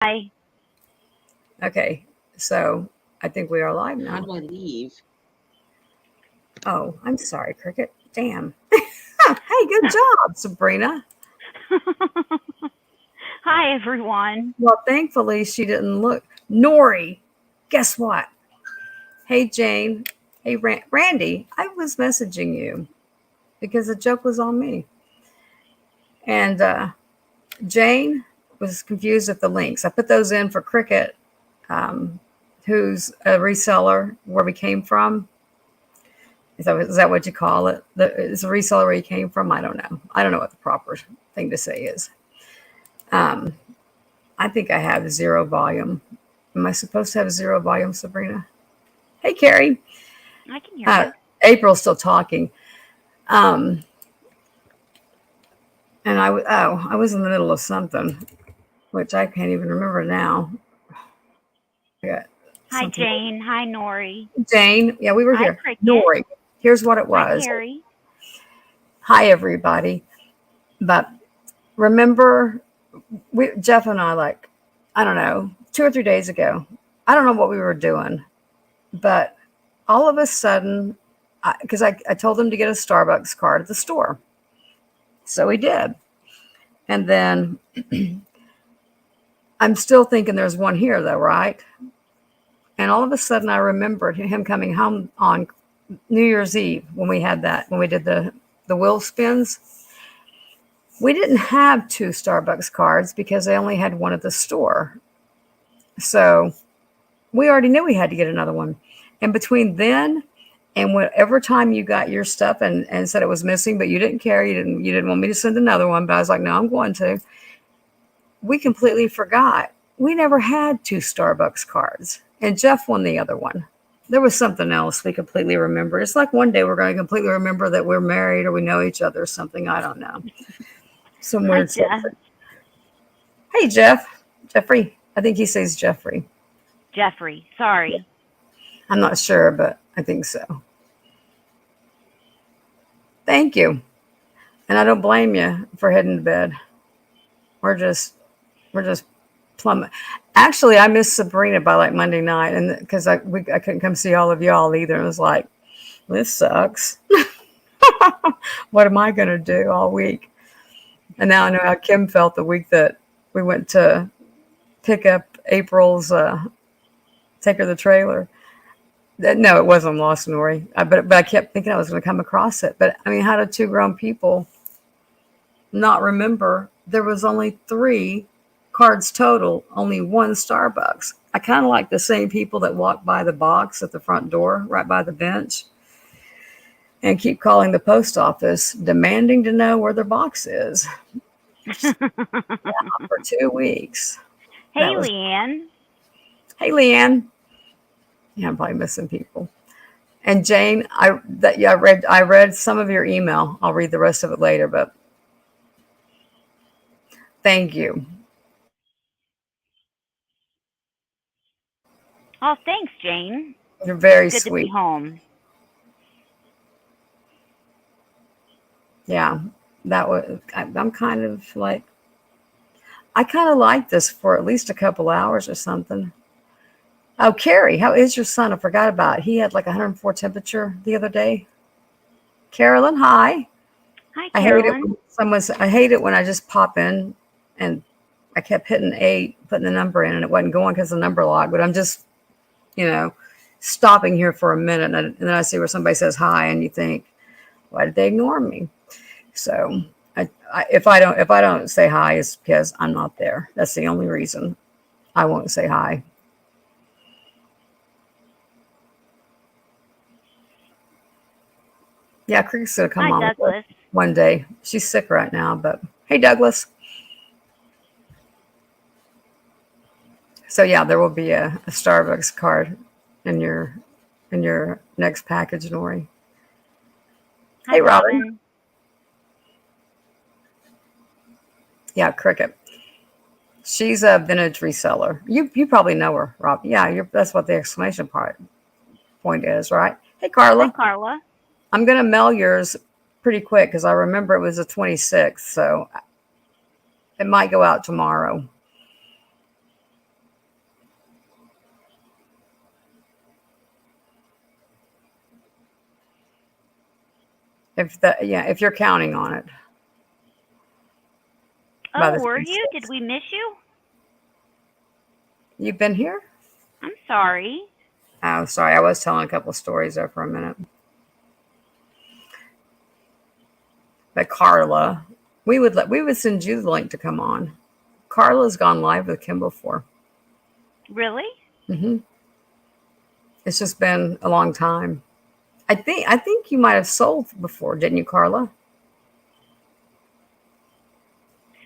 Hi. Okay, so I think we are live How now. do I leave? Oh, I'm sorry, Cricket. Damn. Hey, good job, Sabrina. Hi, everyone. Well, thankfully she didn't look. Nori, guess what? Hey, Jane. Hey, Randy. I was messaging you because the joke was on me. And Jane was confused with the links. I put those in for Cricket, um, who's a reseller where we came from. Is that what you call it? Is a reseller where you came from? I don't know. I don't know what the proper thing to say is. Um, I think I have zero volume. Am I supposed to have zero volume, Sabrina? Hey, Carrie. I can hear Uh, you. April's still talking. Um, and I was in the middle of something, which I can't even remember now. I got Hi, something. Jane. Hi, Nori. Jane. Yeah, we were Hi, here. Cricket. Nori. Here's what it Hi, was. Carrie. Hi, everybody. But remember, Jeff and I, like, I don't know, 2 or 3 days ago, I don't know what we were doing, but all of a sudden, because I told him to get a Starbucks card at the store. So he did. And then I'm still thinking there's one here, though, right? And all of a sudden, I remembered him coming home on New Year's Eve when when we did the wheel spins. We didn't have two Starbucks cards because they only had one at the store. So we already knew we had to get another one. And between then and whatever time you got your stuff and said it was missing, but you didn't care, you didn't want me to send another one, but I was like, no, I'm going to. We completely forgot. We never had two Starbucks cards. And Jeff won the other one. There was something else we completely remembered. It's like one day we're going to completely remember that we're married or we know each other or something. I don't know. Some Hi, weird stuff. Jeff. Hey, Jeff. Jeffrey. I think he says Jeffrey. Jeffrey. Sorry. I'm not sure, but I think so. Thank you. And I don't blame you for heading to bed. We're just we're just plumb. Actually, I missed Sabrina by like Monday night, and because I couldn't come see all of y'all either. And it was like, this sucks. What am I gonna do all week? And now I know how Kim felt the week that we went to pick up April's take her the trailer. No, it wasn't Lost Nori. But I kept thinking I was going to come across it. But I mean, how did two grown people not remember there was only three cards total, only one Starbucks? I kind of like the same people that walk by the box at the front door, right by the bench, and keep calling the post office, demanding to know where their box is. Hey, For 2 weeks. That was, Leanne. hey, Leanne. Yeah, I'm probably missing people. And Jane, I read some of your email. I'll read the rest of it later, but thank you. Oh, thanks, Jane. You're It's very good to be sweet. home. Yeah, I'm kind of like, I kind of like this for at least a couple hours or something. Oh, Carrie, how is your son? I forgot about it. He had like 104 temperature the other day. Carolyn, hi. Hi, I hate it Carolyn. when I hate it when I just pop in and I kept hitting 8, putting the number in, and it wasn't going because the number locked. But I'm just, you know, stopping here for a minute, and then I see where somebody says hi, and you think, why did they ignore me? So if I don't say hi, it's because I'm not there. That's the only reason I won't say hi. Yeah, Cricket's gonna come Hi, on Douglas. one day. She's sick right now, but hey, Douglas. So yeah, there will be a Starbucks card in your next package, Nori. Hi, Hey, Robin. Robin. Yeah, Cricket. She's a vintage reseller. You probably know her, Rob. Yeah, that's what the exclamation point is, right? Hey, Hi, Carla. Carla. I'm gonna mail yours pretty quick because I remember it was the 26th, so it might go out tomorrow. if you're counting on it by Oh, the were you? Did 26th. we miss you? You've been here? I'm sorry. Oh, sorry. I was telling a couple of stories there for a minute. But Carla, we would send you the link to come on. Carla's gone live with Kim before. Really? Hmm. It's just been a long time. I think you might have sold before, didn't you, Carla?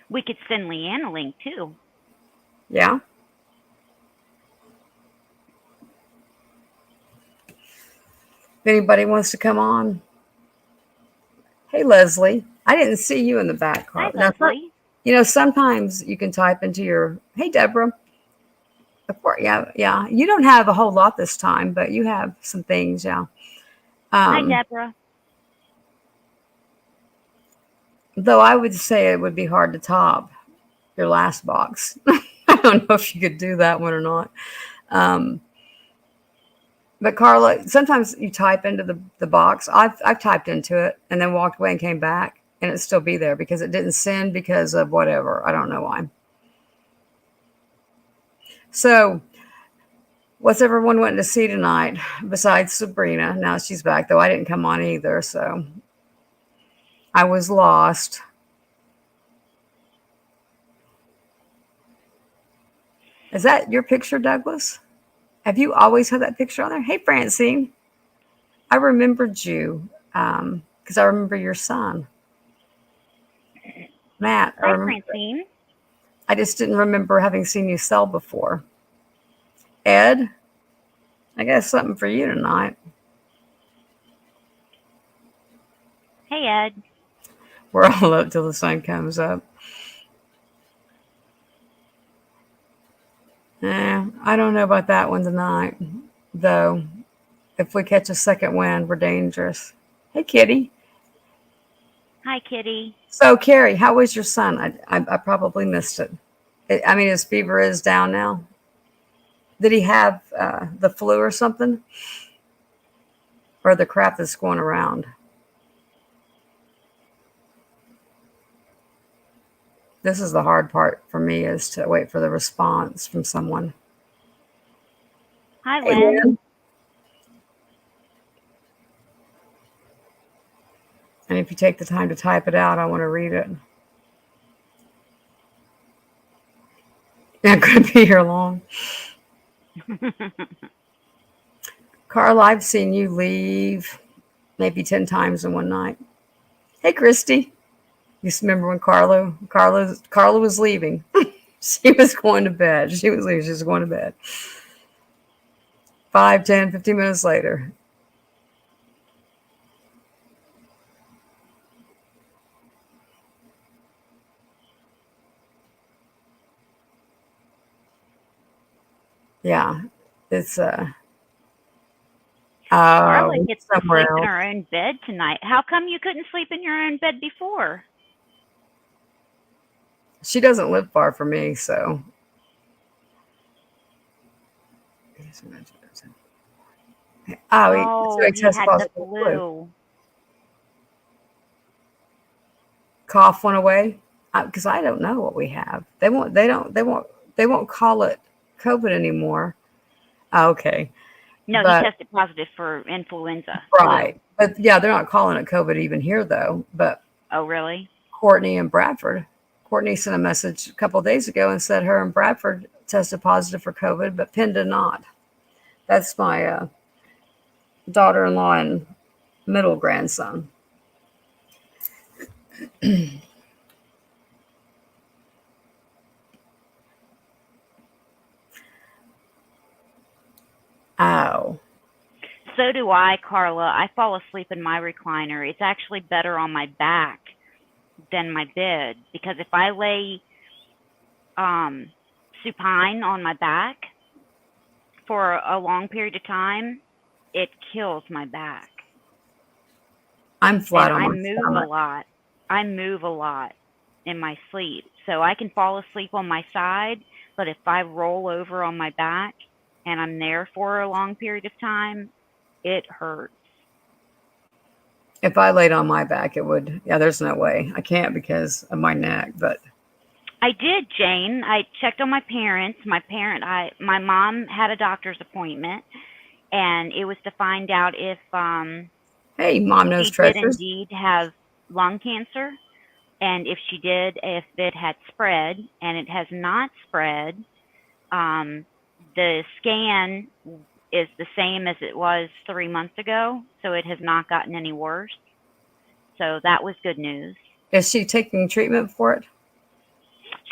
We could send Leanne a link too. Yeah. If anybody wants to come on, hey Leslie, I didn't see you in the back, Hi, Carla. Now, Leslie. sometimes you can type into your hey Deborah. Of course, yeah, yeah. You don't have a whole lot this time, but you have some things, yeah. Hi, Um, Deborah. though I would say it would be hard to top your last box. I don't know if you could do that one or not. Um, but Carla, sometimes you type into the box. I've typed into it and then walked away and came back, and it still be there because it didn't send because of whatever. I don't know why. So, what's everyone wanting to see tonight besides Sabrina? Now she's back, though I didn't come on either, so I was lost. Is that your picture, Douglas? Have you always had that picture on there? Hey, Francine, I remembered you because I remember your son, Matt. I Hi, remember it. Francine. I just didn't remember having seen you sell before. Ed, I got something for you tonight. Hey, Ed. We're all up till the sun comes up. I don't know about that one tonight, though. If we catch a second wind, we're dangerous. Hey, Kitty. Hi, Kitty. So, Carrie, how was your son? I probably missed it. I mean, his fever is down now. Did he have the flu or something? Or the crap that's going around? This is the hard part for me is to wait for the response from someone. Hi, Hey, Len. man. And if you take the time to type it out, I want to read it. Yeah, could be here long. Carl, I've seen you leave maybe 10 times in one night. Hey, Christy. You remember when Carla was leaving? She was going to bed. She was leaving. She was going to bed. 5, 10, 15 minutes later. Yeah, it's Carla gets to somewhere sleep in else. her own bed tonight. How come you couldn't sleep in your own bed before? She doesn't live far from me, so. Oh, so Oh, he he tests had the positive for flu. flu. Cough went away because I don't know what we have. They won't. They don't. They won't. They won't call it COVID anymore. Okay, No, he but tested positive for influenza, flu. right. But yeah, they're not calling it COVID even here though. But Oh, really? Courtney and Bradford. Courtney sent a message a couple of days ago and said her and Bradford tested positive for COVID, but Penn did not. That's my daughter-in-law and middle grandson. Oh, So do I, Carla. I fall asleep in my recliner. It's actually better on my back than my bed because if I lay um, supine on my back for a long period of time, it kills my back. I'm And flat on I my move a stomach. lot. I move a lot in my sleep. So I can fall asleep on my side, but if I roll over on my back and I'm there for a long period of time, it hurts. If I laid on my back, it would. Yeah, there's no way. I can't because of my neck. But I did, Jane. I checked on my parents. My mom had a doctor's appointment, and it was to find out if hey, mom knows she did treasures. indeed have lung cancer, and if she did, if it had spread, and it has not spread. Um, the scan is the same as it was 3 months ago, so it has not gotten any worse. So that was good news. Is she taking treatment for it?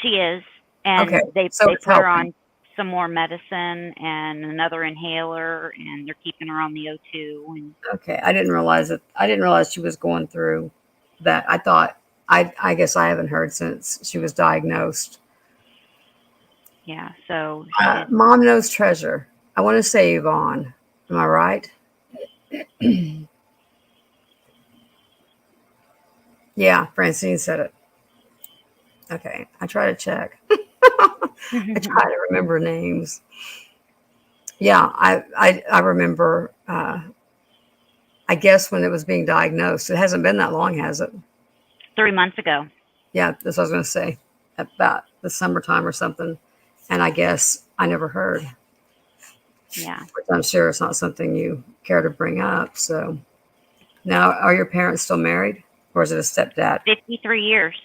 She is, Okay, and they so they it's put her helping. on some more medicine and another inhaler, and they're keeping her on the O2. And Okay, I didn't realize it. I didn't realize she was going through that. I thought. I guess I haven't heard since she was diagnosed. yeah, so Mom knows treasure. I want to say Yvonne. Am I right? Yeah, Francine said it. Okay, I try to check. I try to remember names. Yeah, I remember. I guess when it was being diagnosed, it hasn't been that long, has it? 3 months ago. Yeah, that's what I was going to say. About the summertime or something. And I guess I never heard, Yeah, which I'm sure it's not something you care to bring up. So now, are your parents still married, or is it a stepdad? 53 years.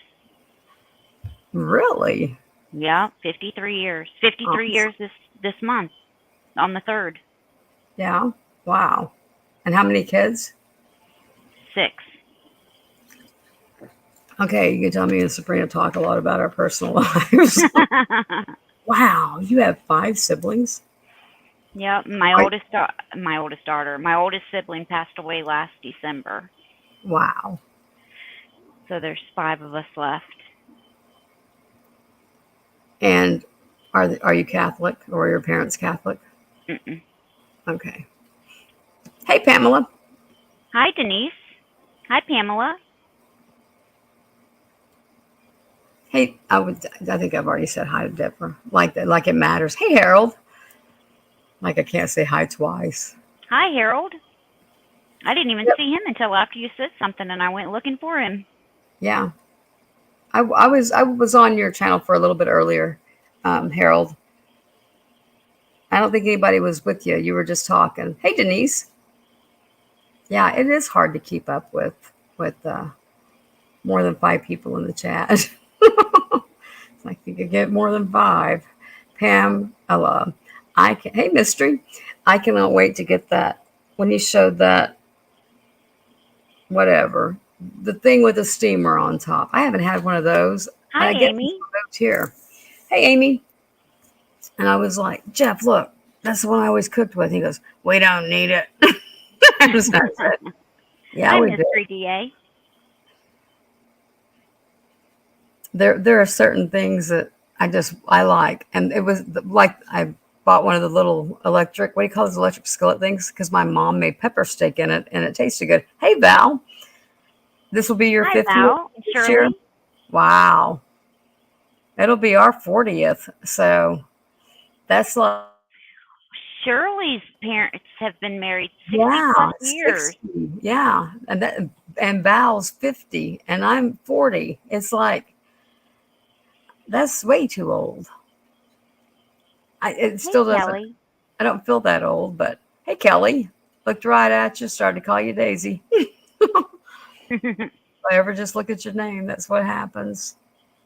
Really? Yeah, 53 years. Oh, 53 years this month on the 3rd. yeah. Wow. And how many kids? 6. Okay, you can tell me and Sabrina talk a lot about our personal lives. Wow, you have 5 siblings? Yep, Right. my oldest sibling passed away last December. Wow. So there's 5 of us left. And are you Catholic or are your parents Catholic? Mm-mm. Okay. Hey, Pamela. Hi, Denise. Hi, Pamela. Hey, I think I've already said hi to Deborah. Like that, like it matters. Hey, Harold. Like I can't say hi twice. Hi, Harold. I didn't even Yep. see him until after you said something, and I went looking for him. Yeah. I was on your channel for a little bit earlier, Harold. I don't think anybody was with you. You were just talking. Hey, Denise. Yeah, it is hard to keep up with more than 5 people in the chat. It's like you could get more than 5. Pam, I can. Hey, Mystery. I cannot wait to get that when you showed that whatever the thing with the steamer on top. I haven't had one of those, and Hi, I get these Amy. moved here. Hey, Amy. And I was like, Jeff, look, that's the one I always cooked with. He goes, we don't need it. So I said, yeah, Hi, we do. Mystery DA. There are certain things that I like, and it was like I bought one of the little electric, what do you call those electric skillet things, because my mom made pepper steak in it and it tasted good. Hey, Val, this will be your Hi, 50th Val and this year. Shirley. Wow, it'll be our 40th, so that's like, Shirley's parents have been married 60 yeah, plus years. 60, yeah, and Val's 50 and I'm 40. It's like that's way too old. It Hey, still doesn't. Kelly. I don't feel that old, but hey, Kelly, looked right at you, started to call you Daisy. If I ever just look at your name, that's what happens.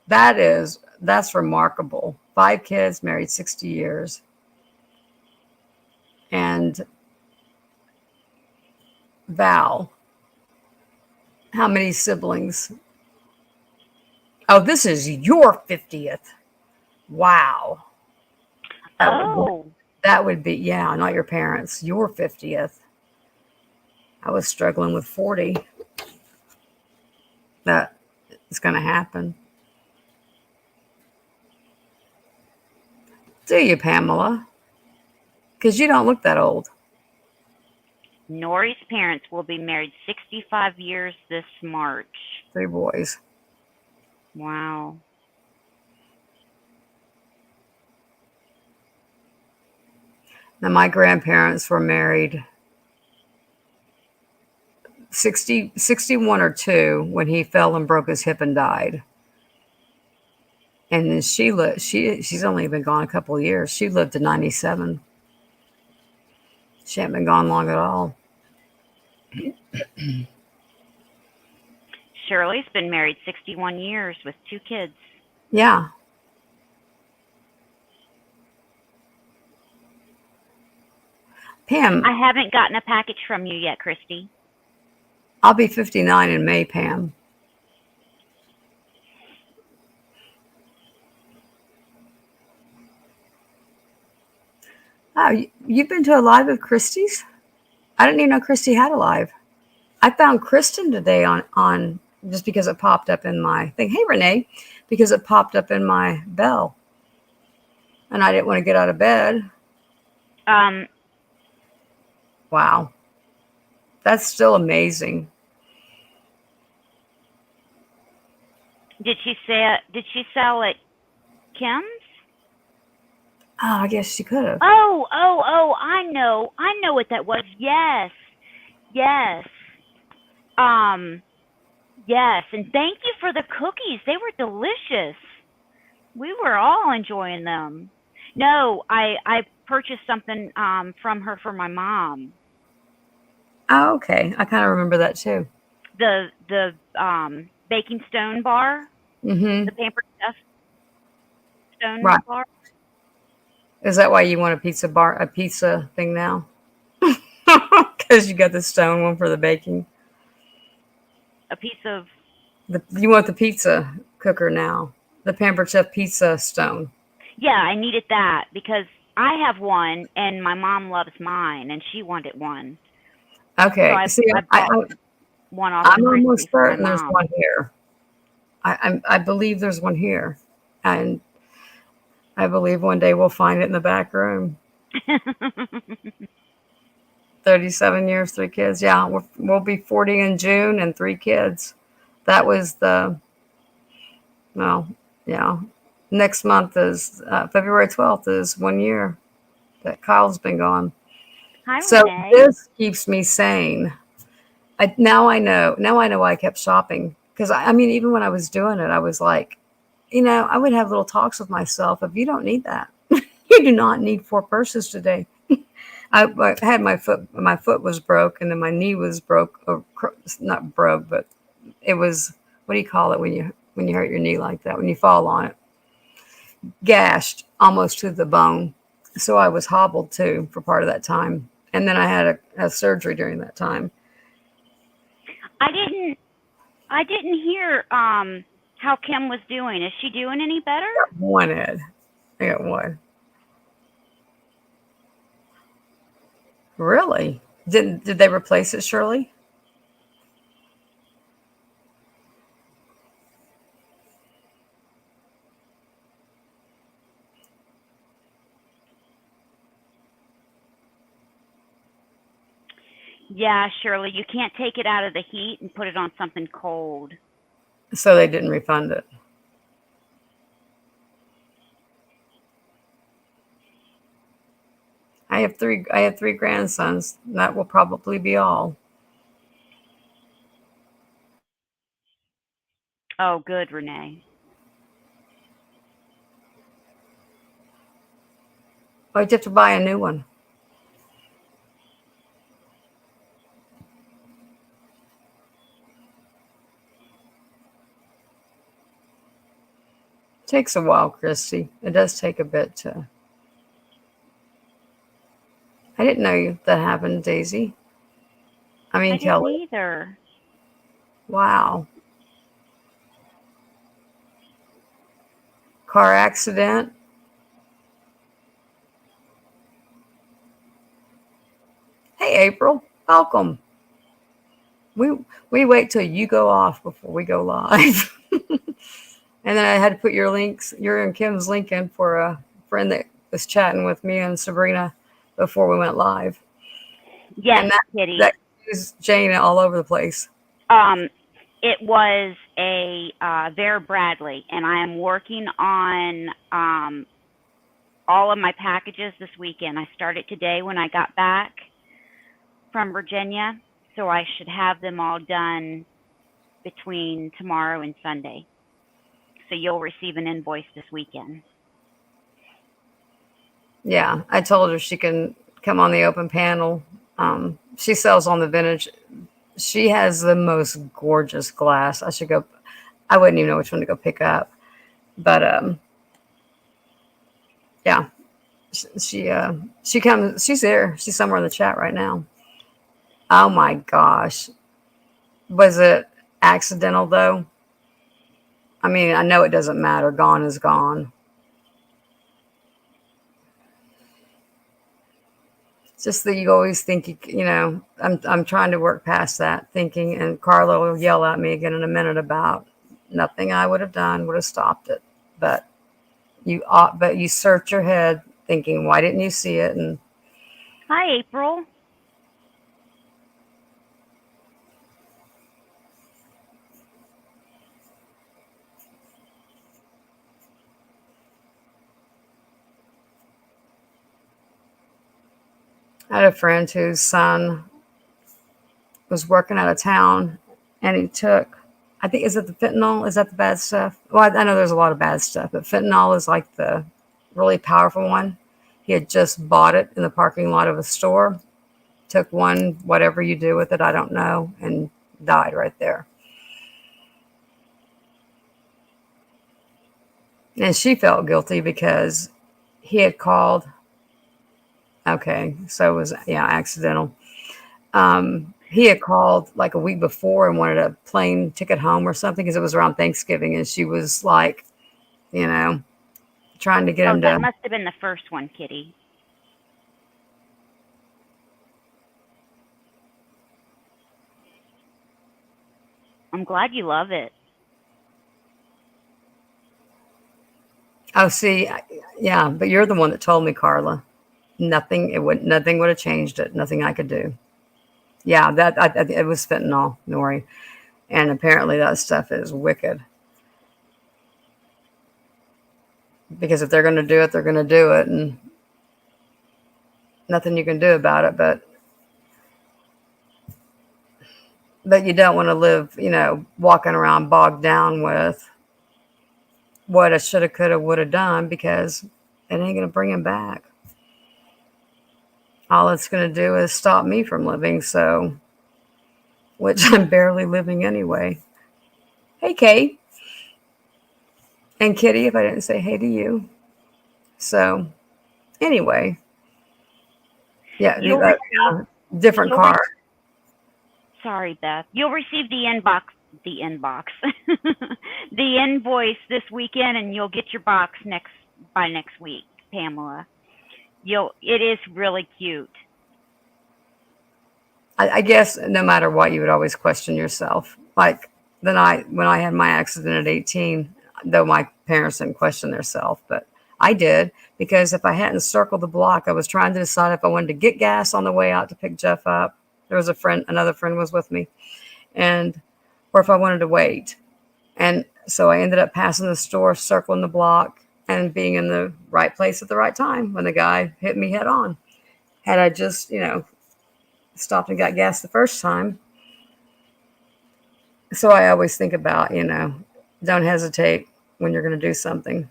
That's remarkable. 5 kids, married 60 years. And Val, how many siblings? Oh, this is your 50th. Wow. That would Oh, that would be, yeah, not your parents, your 50th. I was struggling with 40. That is going to happen. Do you, Pamela? Because you don't look that old. Nori's parents will be married 65 years this March. 3 boys. Wow. Now, my grandparents were married. 61 or 2 when he fell and broke his hip and died. And then she's only been gone a couple of years. She lived to 97. She hadn't been gone long at all. Shirley's been married 61 years with 2 kids. Yeah. Pam, I haven't gotten a package from you yet, Christy. I'll be 59 in May, Pam. Oh, you've been to a live of Christie's? I didn't even know Christy had a live. I found Kristen today on just because it popped up in my thing. Hey, Renee, because it popped up in my bell. And I didn't want to get out of bed. Um, Wow. That's still amazing. did she sell at Kim's? Oh, I guess she could have. Oh, I know what that was. Yes. Yes. Um, yes, and thank you for the cookies. They were delicious. We were all enjoying them. No, I purchased something from her for my mom. Oh, okay. I kind of remember that too. The baking stone bar, Mm-hmm. the pampered chef stone Right. bar, Is that why you want a pizza thing now? Because you got the stone one for the baking. a piece of. You want the pizza cooker now. The Pampered Chef pizza stone. Yeah, I needed that because I have one and my mom loves mine and she wanted one. So Okay. I See, I I, bought one off of I'm Christie almost for my certain there's mom. one here. I believe there's one here, and I believe one day we'll find it in the back room. 37 years, 3 kids. Yeah, we'll be 40 in June and 3 kids. That was well, yeah. Next month is February 12th is 1 year that Kyle's been gone. Hi, So Renee. this keeps me sane. Now I know why I kept shopping. Because I mean, even when I was doing it, I was like, I would have little talks with myself. If you don't need that, you do not need 4 purses today. I had my foot was broke, and then my knee was broke, or not broke, but it was, what do you call it when you hurt your knee like that, when you fall on it? Gashed almost to the bone. So I was hobbled too for part of that time. And then I had a surgery during that time. I didn't I didn't hear how Kim was doing. Is she doing any better? One Ed. I got one. Really? Did they replace it, Shirley? Yeah, Shirley, you can't take it out of the heat and put it on something cold. So they didn't refund it. I have three grandsons. That will probably be all. Oh, good, Renee. But you have to buy a new one. Takes a while, Christy. It does take a bit to. I didn't know that happened, Daisy. I I mean, didn't Kelly. either. Wow. Car accident. Hey, April. Welcome. We wait till you go off before we go live. And then I had to put your and Kim's link in for a friend that was chatting with me and Sabrina before we went live. Yes, And that Kitty. that is Jane all over the place. Um, it was a Vera Bradley, and I am working on all of my packages this weekend. I started today when I got back from Virginia. So I should have them all done between tomorrow and Sunday. So you'll receive an invoice this weekend. Yeah, I told her she can come on the open panel. She sells on the vintage. She has the most gorgeous glass. I should go. I wouldn't even know which one to go pick up, but yeah, she comes. She's there. She's somewhere in the chat right now. Oh my gosh, was it accidental though? I mean, I know it doesn't matter. Gone is gone. It's just that you always think you know. I'm trying to work past that thinking, and Carla will yell at me again in a minute about nothing I would have done would have stopped it. But but you search your head thinking, why didn't you see it? And Hi, April. I had a friend whose son was working out of town, and he took, I think, is it the fentanyl? Is that the bad stuff? Well, I know there's a lot of bad stuff, but fentanyl is like the really powerful one. He had just bought it in the parking lot of a store, took one, whatever you do with it, I don't know, and died right there. And she felt guilty because he had called. Okay, so it was, yeah, accidental. He had called like a week before and wanted a plane ticket home or something because it was around Thanksgiving, and she was like, you know, trying to get Oh, him that to. must have been the first one, Kitty. I'm glad you love it. Oh, see, yeah, but you're the one that told me, Carla. Nothing would have changed it. Nothing I could do. Yeah, it was fentanyl, Nori, and apparently that stuff is wicked. Because if they're going to do it, they're going to do it, and nothing you can do about it. But you don't want to live, walking around bogged down with what I shoulda, coulda, woulda done because it ain't going to bring him back. All it's going to do is stop me from living, so, which I'm barely living anyway. Hey, Kate. And Kitty, if I didn't say hey to you. So, anyway, yeah, You'll receive different you'll car. Sorry, Beth. You'll receive the inbox, the invoice this weekend, and you'll get your box by next week, Pamela. It is really cute. I guess no matter what, you would always question yourself. Like the night when I had my accident at 18, though my parents didn't question themselves, but I did because if I hadn't circled the block, I was trying to decide if I wanted to get gas on the way out to pick Jeff up. There was another friend was with me, and or if I wanted to wait. And so I ended up passing the store, circling the block, and being in the right place at the right time when the guy hit me head on. Had I just, stopped and got gas the first time. So I always think about, don't hesitate when you're going to do something.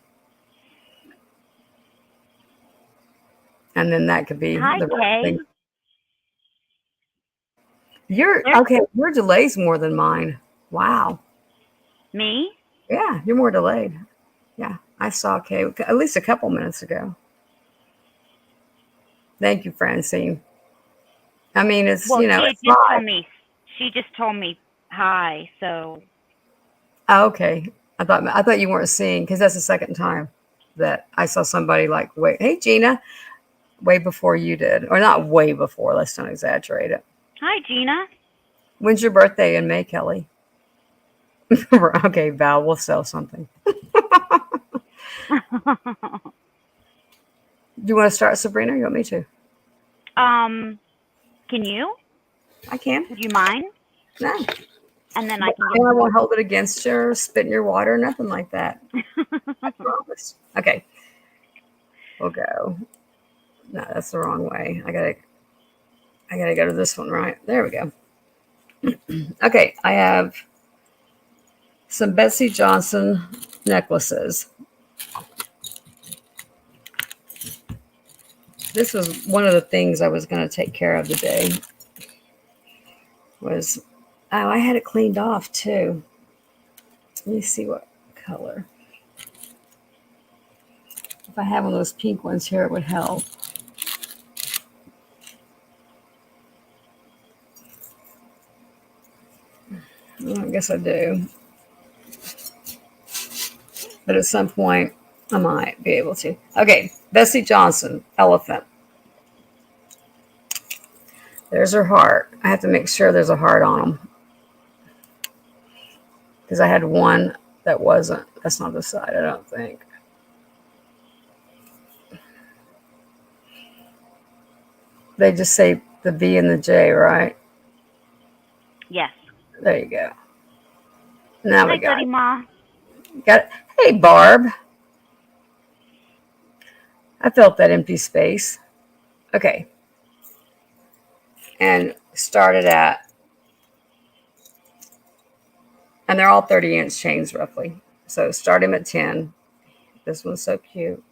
And then that could be Hi, the right Kay. thing. You're There's okay. Your delay's more than mine. Wow. me. Yeah, you're more delayed. Yeah, I saw Kay at least a couple minutes ago. Thank you, Francine. I mean, it's, Well, it's live. she just told me hi. So Oh, okay. I thought you weren't seeing because that's the second time that I saw somebody like wait. Hey, Gina, way before you did, or not way before. Let's not exaggerate it. hi, Gina. When's your birthday in May, Kelly? Okay, Val, we'll sell something. Do you want to start, Sabrina? Or you want me to? Can you? I can. Would you mind? No. And then I can I won't hold it against you or spit in your water, nothing like that. I promise. Okay. We'll go. No, that's the wrong way. I gotta go to this one, right? There we go. Okay, I have some Betsy Johnson necklaces. This was one of the things I was going to take care of today. Was I had it cleaned off too. Let me see what color. If I have one of those pink ones here, it would help. Well, I guess I do. But at some point, I might be able to. Okay, Bessie Johnson, elephant. There's her heart. I have to make sure there's a heart on them. Because I had one that wasn't. That's not the side, I don't think. They just say the B and the J, right? Yes. There you go. Now Hi, we got Goody it. Ma. Got it. Hey, Barb. I felt that empty space. Okay. And started at, and they're all 30-inch chains roughly. So start him at 10. This one's so cute.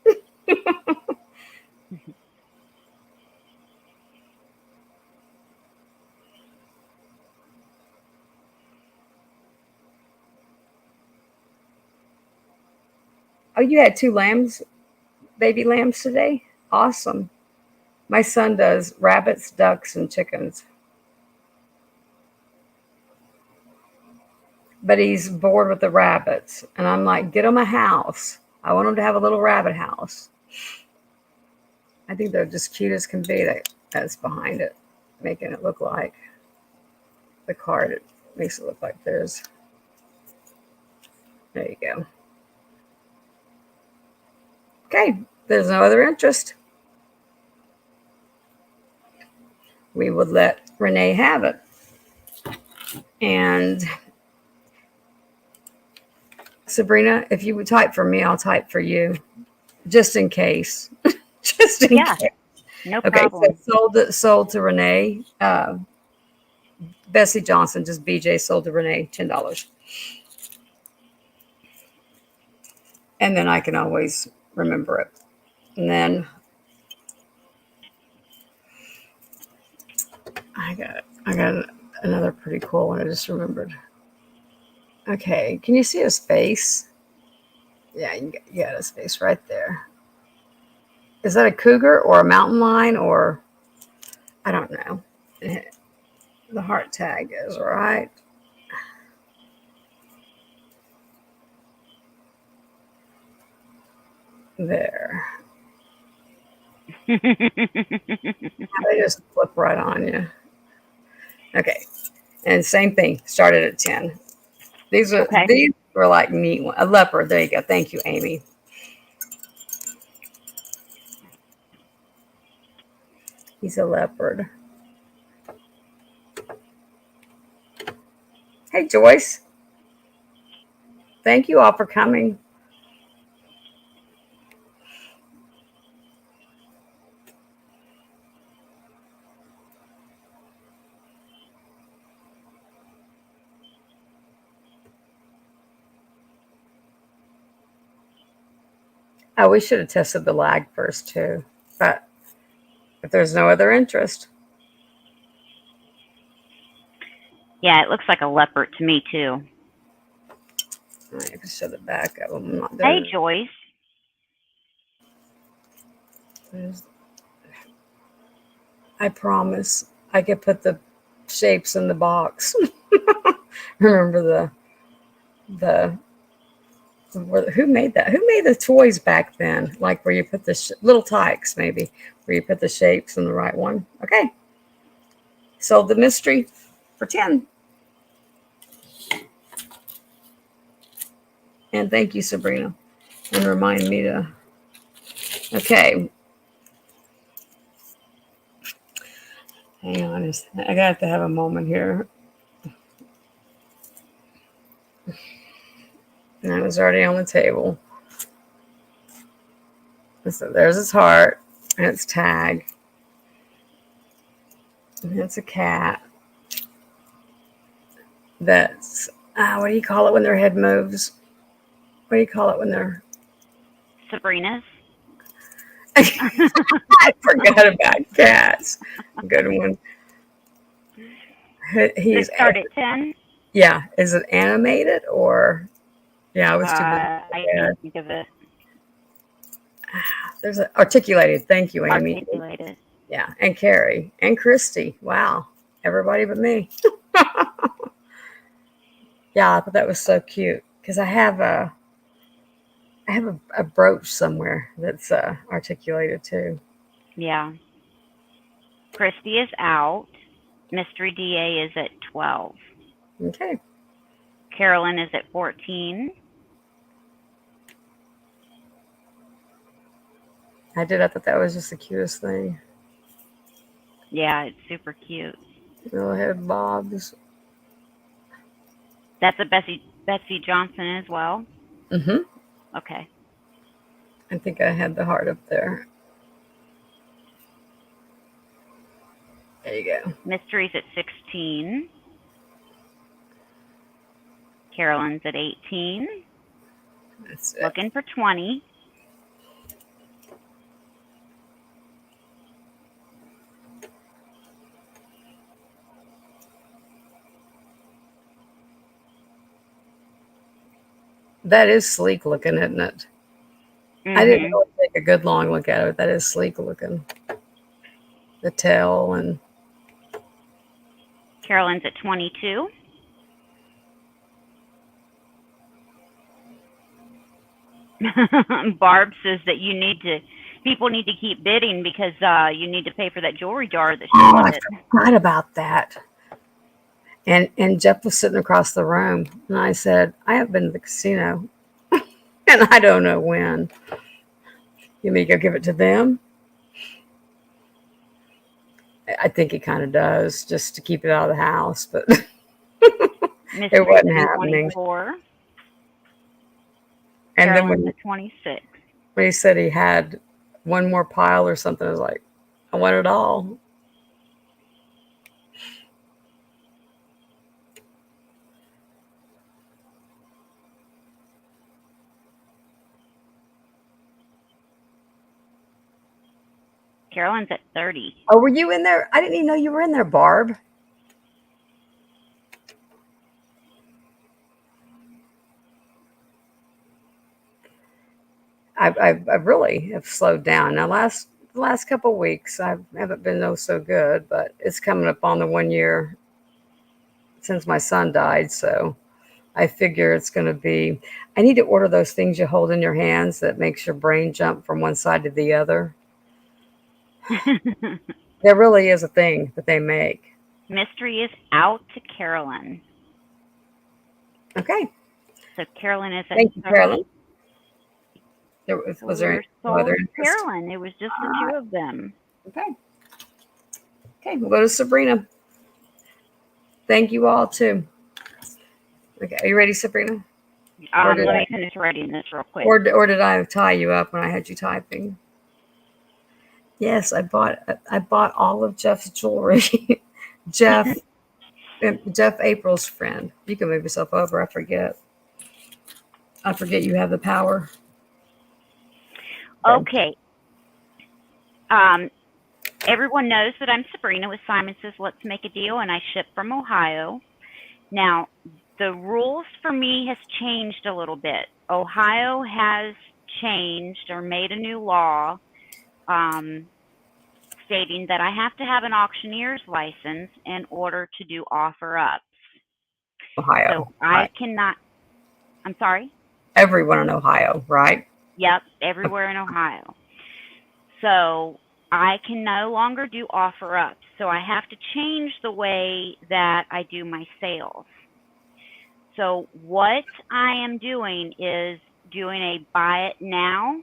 Oh, you had two lambs, baby lambs today? Awesome. My son does rabbits, ducks, and chickens. But he's bored with the rabbits. And I'm like, get him a house. I want him to have a little rabbit house. I think they're just cute as can be. That's behind it, making it look like the card. It makes it look like there's. There you go. Okay, there's no other interest. We would let Renee have it. And Sabrina, if you would type for me, I'll type for you, just in case. Just in case. No Okay, problem. so sold to Renee. Bessie Johnson, just BJ, sold to Renee, $10. And then I can always remember it. And then I got another pretty cool one I just remembered. Okay, can you see his face? Yeah, you got his face right there. Is that a cougar or a mountain lion or I don't know. The heart tag is right there. They just flip right on you. Okay, and same thing. Started at 10. These were like neat one. A leopard. There you go. Thank you, Amy. He's a leopard. Hey, Joyce. Thank you all for coming. Oh, we should have tested the lag first too. But if there's no other interest. Yeah, it looks like a leopard to me, too. I have to show the back of them. I'm not Hey, doing Joyce. it. I promise I could put the shapes in the box. Remember the who made that? Who made the toys back then? Like where you put the little tykes, maybe where you put the shapes in the right one. Okay, sold the mystery for 10. And thank you, Sabrina, and remind me to. Okay, hang on. I got to have a moment here. And it was already on the table. So there's his heart and its tag. And it's a cat. that's what do you call it when their head moves? What do you call it when they're? Sabrina's. I forgot about cats. Good one. They He's start at 10. yeah. Is it animated or yeah? I was too busy. I Yeah, can't think of it. there's a, articulated. Thank you, Amy. Articulated. Yeah, and Carrie and Christy. Wow, everybody but me. Yeah, I thought that was so cute because I have a brooch somewhere that's articulated too. Yeah. Christy is out. Mystery DA is at 12. Okay, Carolyn is at 14. I did. I thought that was just the cutest thing. Yeah, it's super cute. Little head bobs. That's a Betsy Johnson as well. Mm-hmm. Okay. I think I had the heart up there. There you go. Mystery's at 16. Carolyn's at 18. That's it. Looking for 20. That is sleek looking, isn't it? I didn't Mhm. really take a good long look at it. That is sleek looking. The tail and Carolyn's at 22. Barb says that people need to keep bidding because you need to pay for that jewelry jar that she oh, I wanted. forgot about that. And Jeff was sitting across the room, and I said, I have been to the casino, and I don't know when. You mean go give it to them? I think he kind of does, just to keep it out of the house, but it Mystery's wasn't at happening. 24. And then Carolyn's at 26. when he said he had one more pile or something, I was like, I want it all. Carolyn's at 30. Oh, were you in there? I didn't even know you were in there, Barb. I really have slowed down. Now, the last couple of weeks, I haven't been so good, but it's coming up on the 1 year since my son died, so I figure it's going to be. I need to order those things you hold in your hands that makes your brain jump from one side to the other. There really is a thing that they make. Mystery is out to Carolyn. Okay, So Carolyn is at thank you, 30. Carolyn. So Was there we're no other sold to interest? Carolyn. It was just All the right. two of them. Okay. Okay, we'll go to Sabrina. Thank you all too. Okay, are you ready, Sabrina? Or did Let I, me finish writing this real quick. or did I tie you up when I had you typing? Yes, I bought all of Jeff's jewelry. Jeff Jeff April's friend. You can move yourself over. I forget. I forget you have the power. Okay. Okay. Um, Everyone knows that I'm Sabrina with Simon Says Let's Make a Deal, and I ship from Ohio. Now, the rules for me has changed a little bit. Ohio has changed or made a new law um, stating that I have to have an auctioneer's license in order to do offer ups. So Ohio. I Right. cannot, I'm sorry? Everyone in Ohio, right? Yep, everywhere in Ohio. So I can no longer do offer ups. So I have to change the way that I do my sales. So what I am doing is doing a buy it now.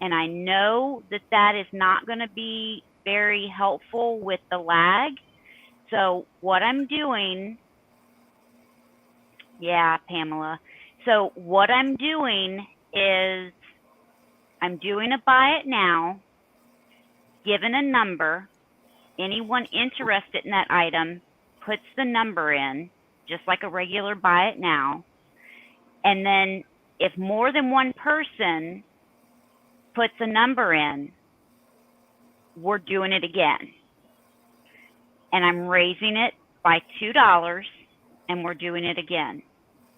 And I know that that is not going to be very helpful with the lag. So what I'm doing, yeah, Pamela. So what I'm doing is I'm doing a buy it now, given a number. Anyone interested in that item puts the number in. just like a regular buy it now. And then if more than one person puts a number in, we're doing it again. And I'm raising it by $2 and we're doing it again.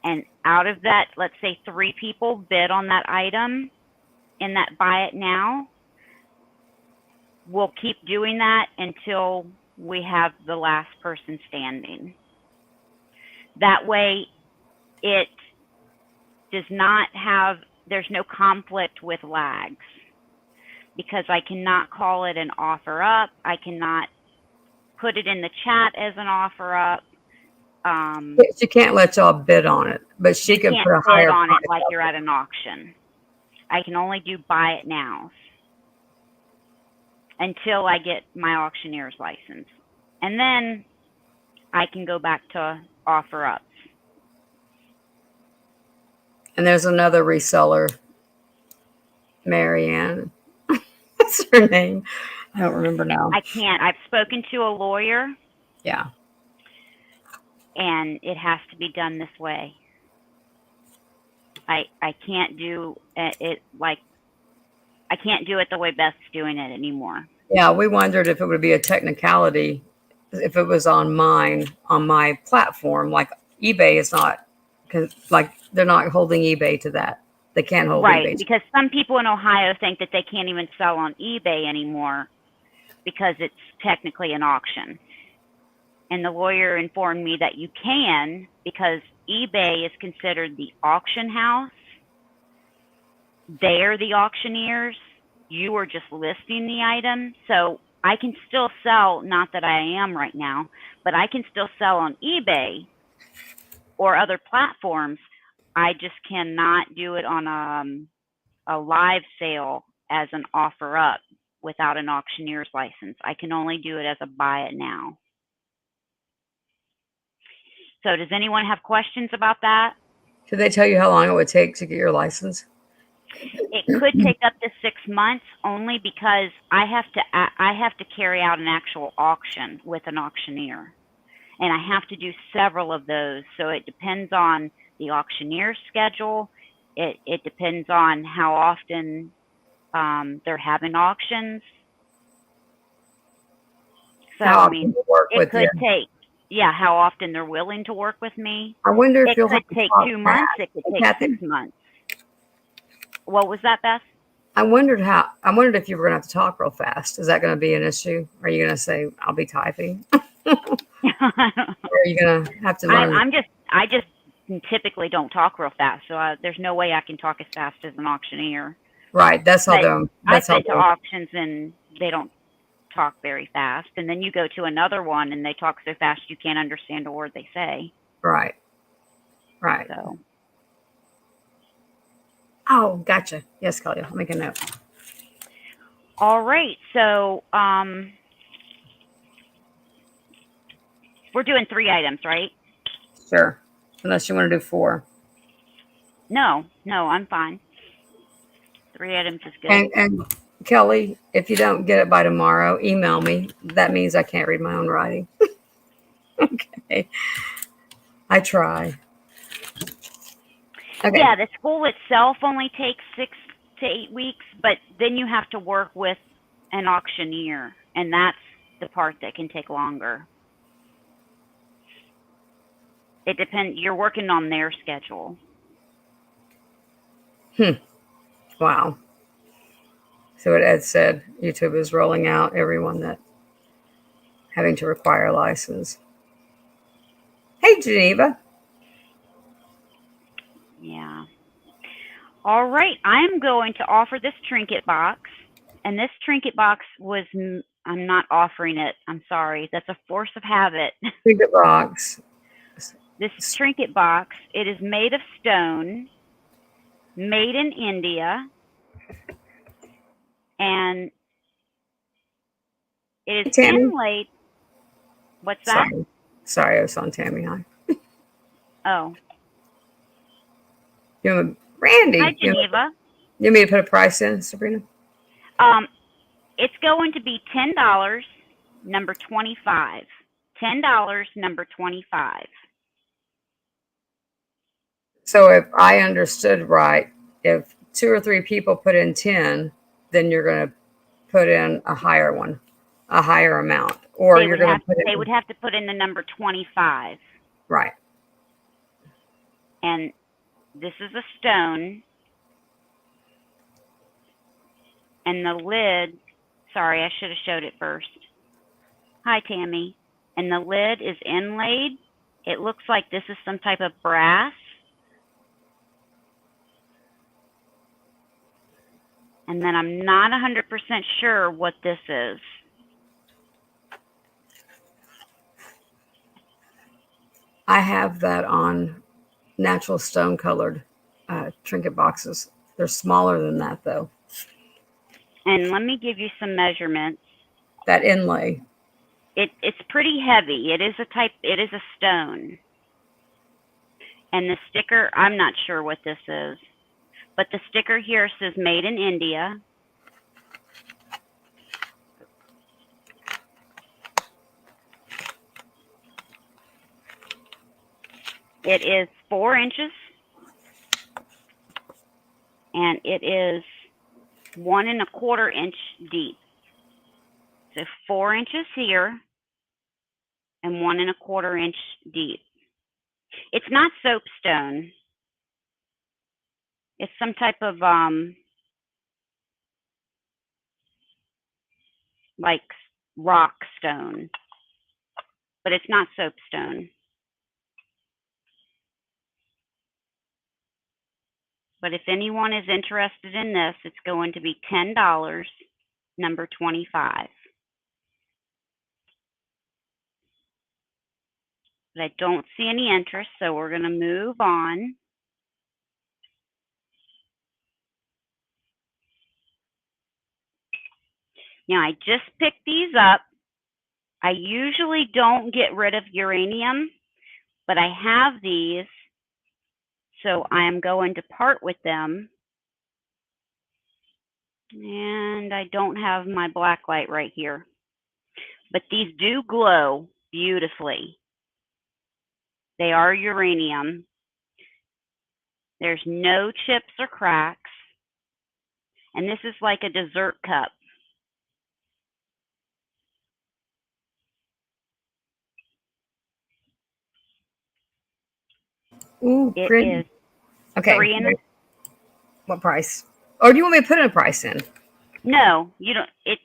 And out of that, let's say 3 people bid on that item in that buy it now, we'll keep doing that until we have the last person standing. That way it does not have, there's no conflict with lags, because I cannot call it an offer up. I cannot put it in the chat as an offer up. She can't let y'all bid on it, but she can put a bid higher on price it like up. you're at an auction. I can only do buy it nows until I get my auctioneer's license. And then I can go back to offer ups. And there's another reseller, Marianne. What's her name? I don't remember now. I can't. I've spoken to a lawyer, Yeah. and it has to be done this way. I can't do it like, I can't do it the way Beth's doing it anymore. Yeah, we wondered if it would be a technicality if it was on my platform. Like eBay is not, like they're not holding eBay to that. They can't hold Right, eBay. because some people in Ohio think that they can't even sell on eBay anymore because it's technically an auction. And the lawyer informed me that you can, because eBay is considered the auction house. They're the auctioneers. You are just listing the item. So I can still sell, not that I am right now, but I can still sell on eBay or other platforms. I just cannot do it on a live sale as an offer up without an auctioneer's license. I can only do it as a buy it now. So does anyone have questions about that? Did they tell you how long it would take to get your license? It could take up to 6 months, only because I have to carry out an actual auction with an auctioneer, and I have to do several of those. So it depends on the auctioneer's schedule. It depends on how often they're having auctions. So How I mean, it could take, how often they're willing to work with me. I wonder if It you'll could have to take talk 2 months. fast. It could take Kathy, 6 months. What was that, Beth? I wondered if you were going to have to talk real fast. Is that going to be an issue? Are you going to say, I'll be typing? Or are you going to have to learn? I just typically don't talk real fast, so there's no way I can talk as fast as an auctioneer. Right. That's how I've been to auctions and they don't talk very fast, and then you go to another one and they talk so fast you can't understand a word they say. Right. Right. So. Oh, gotcha. Yes, Kelly, I'll make a note. All right. So we're doing 3 items, right? Sure. Unless you want to do 4. No, I'm fine. 3 items is good. And Kelly, if you don't get it by tomorrow, email me. That means I can't read my own writing. Okay. I try. Okay. Yeah, the school itself only takes 6 to 8 weeks, but then you have to work with an auctioneer, and that's the part that can take longer. It depends. You're working on their schedule. Wow. So what Ed said, YouTube is rolling out everyone that having to require a license. Hey, Geneva. Yeah. All right. I'm going to offer this trinket box. And this trinket box I'm not offering it. I'm sorry. That's a force of habit. Trinket box. This trinket box, it is made of stone, made in India, and it is inlaid. What's that? Sorry, I was on Tammy High. Oh. Randy. Hi, Geneva. You want me to put a price in, Sabrina? It's going to be $10, number 25. $10, number 25. So if I understood right, if two or three people put in 10, then you're going to put in a higher one, a higher amount, or They you're would going have to put they in, would have to put in the number 25. right. And this is a stone, and the lid, sorry, I should have showed it first. Hi, Tammy. And the lid is inlaid. It looks like this is some type of brass. And then I'm not 100% sure what this is. I have that on natural stone colored trinket boxes. They're smaller than that though. And let me give you some measurements. That inlay. It's pretty heavy. It is a stone. And the sticker, I'm not sure what this is, but the sticker here says made in India. It is 4 inches, and it is 1.25 inch deep. So 4 inches here and 1.25 inch deep. It's not soapstone. It's some type of like rock stone, but it's not soapstone. But if anyone is interested in this, it's going to be $10, number 25. But I don't see any interest, so we're going to move on. Now, I just picked these up. I usually don't get rid of uranium, but I have these, so I am going to part with them. And I don't have my black light right here, but these do glow beautifully. They are uranium. There's no chips or cracks. And this is like a dessert cup. Ooh, It pretty. is Okay. three and What price? Or do you want me to put in a price in? no, you don't. It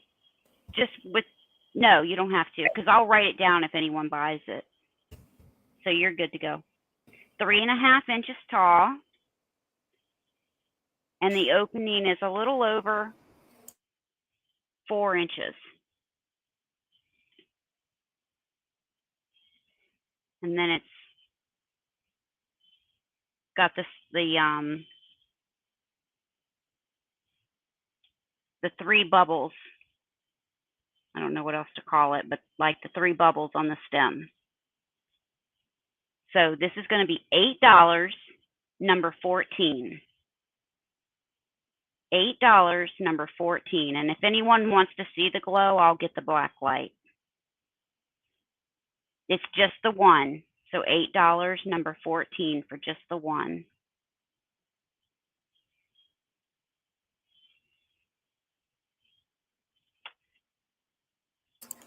just with no, you don't have to, because I'll write it down if anyone buys it. So you're good to go. 3.5 inches tall, and the opening is a little over 4 inches. And then it's got the three bubbles. I don't know what else to call it, but like the three bubbles on the stem. So this is going to be $8, number 14. $8, number 14. And if anyone wants to see the glow, I'll get the black light. It's just the one. So $8, number 14 for just the one.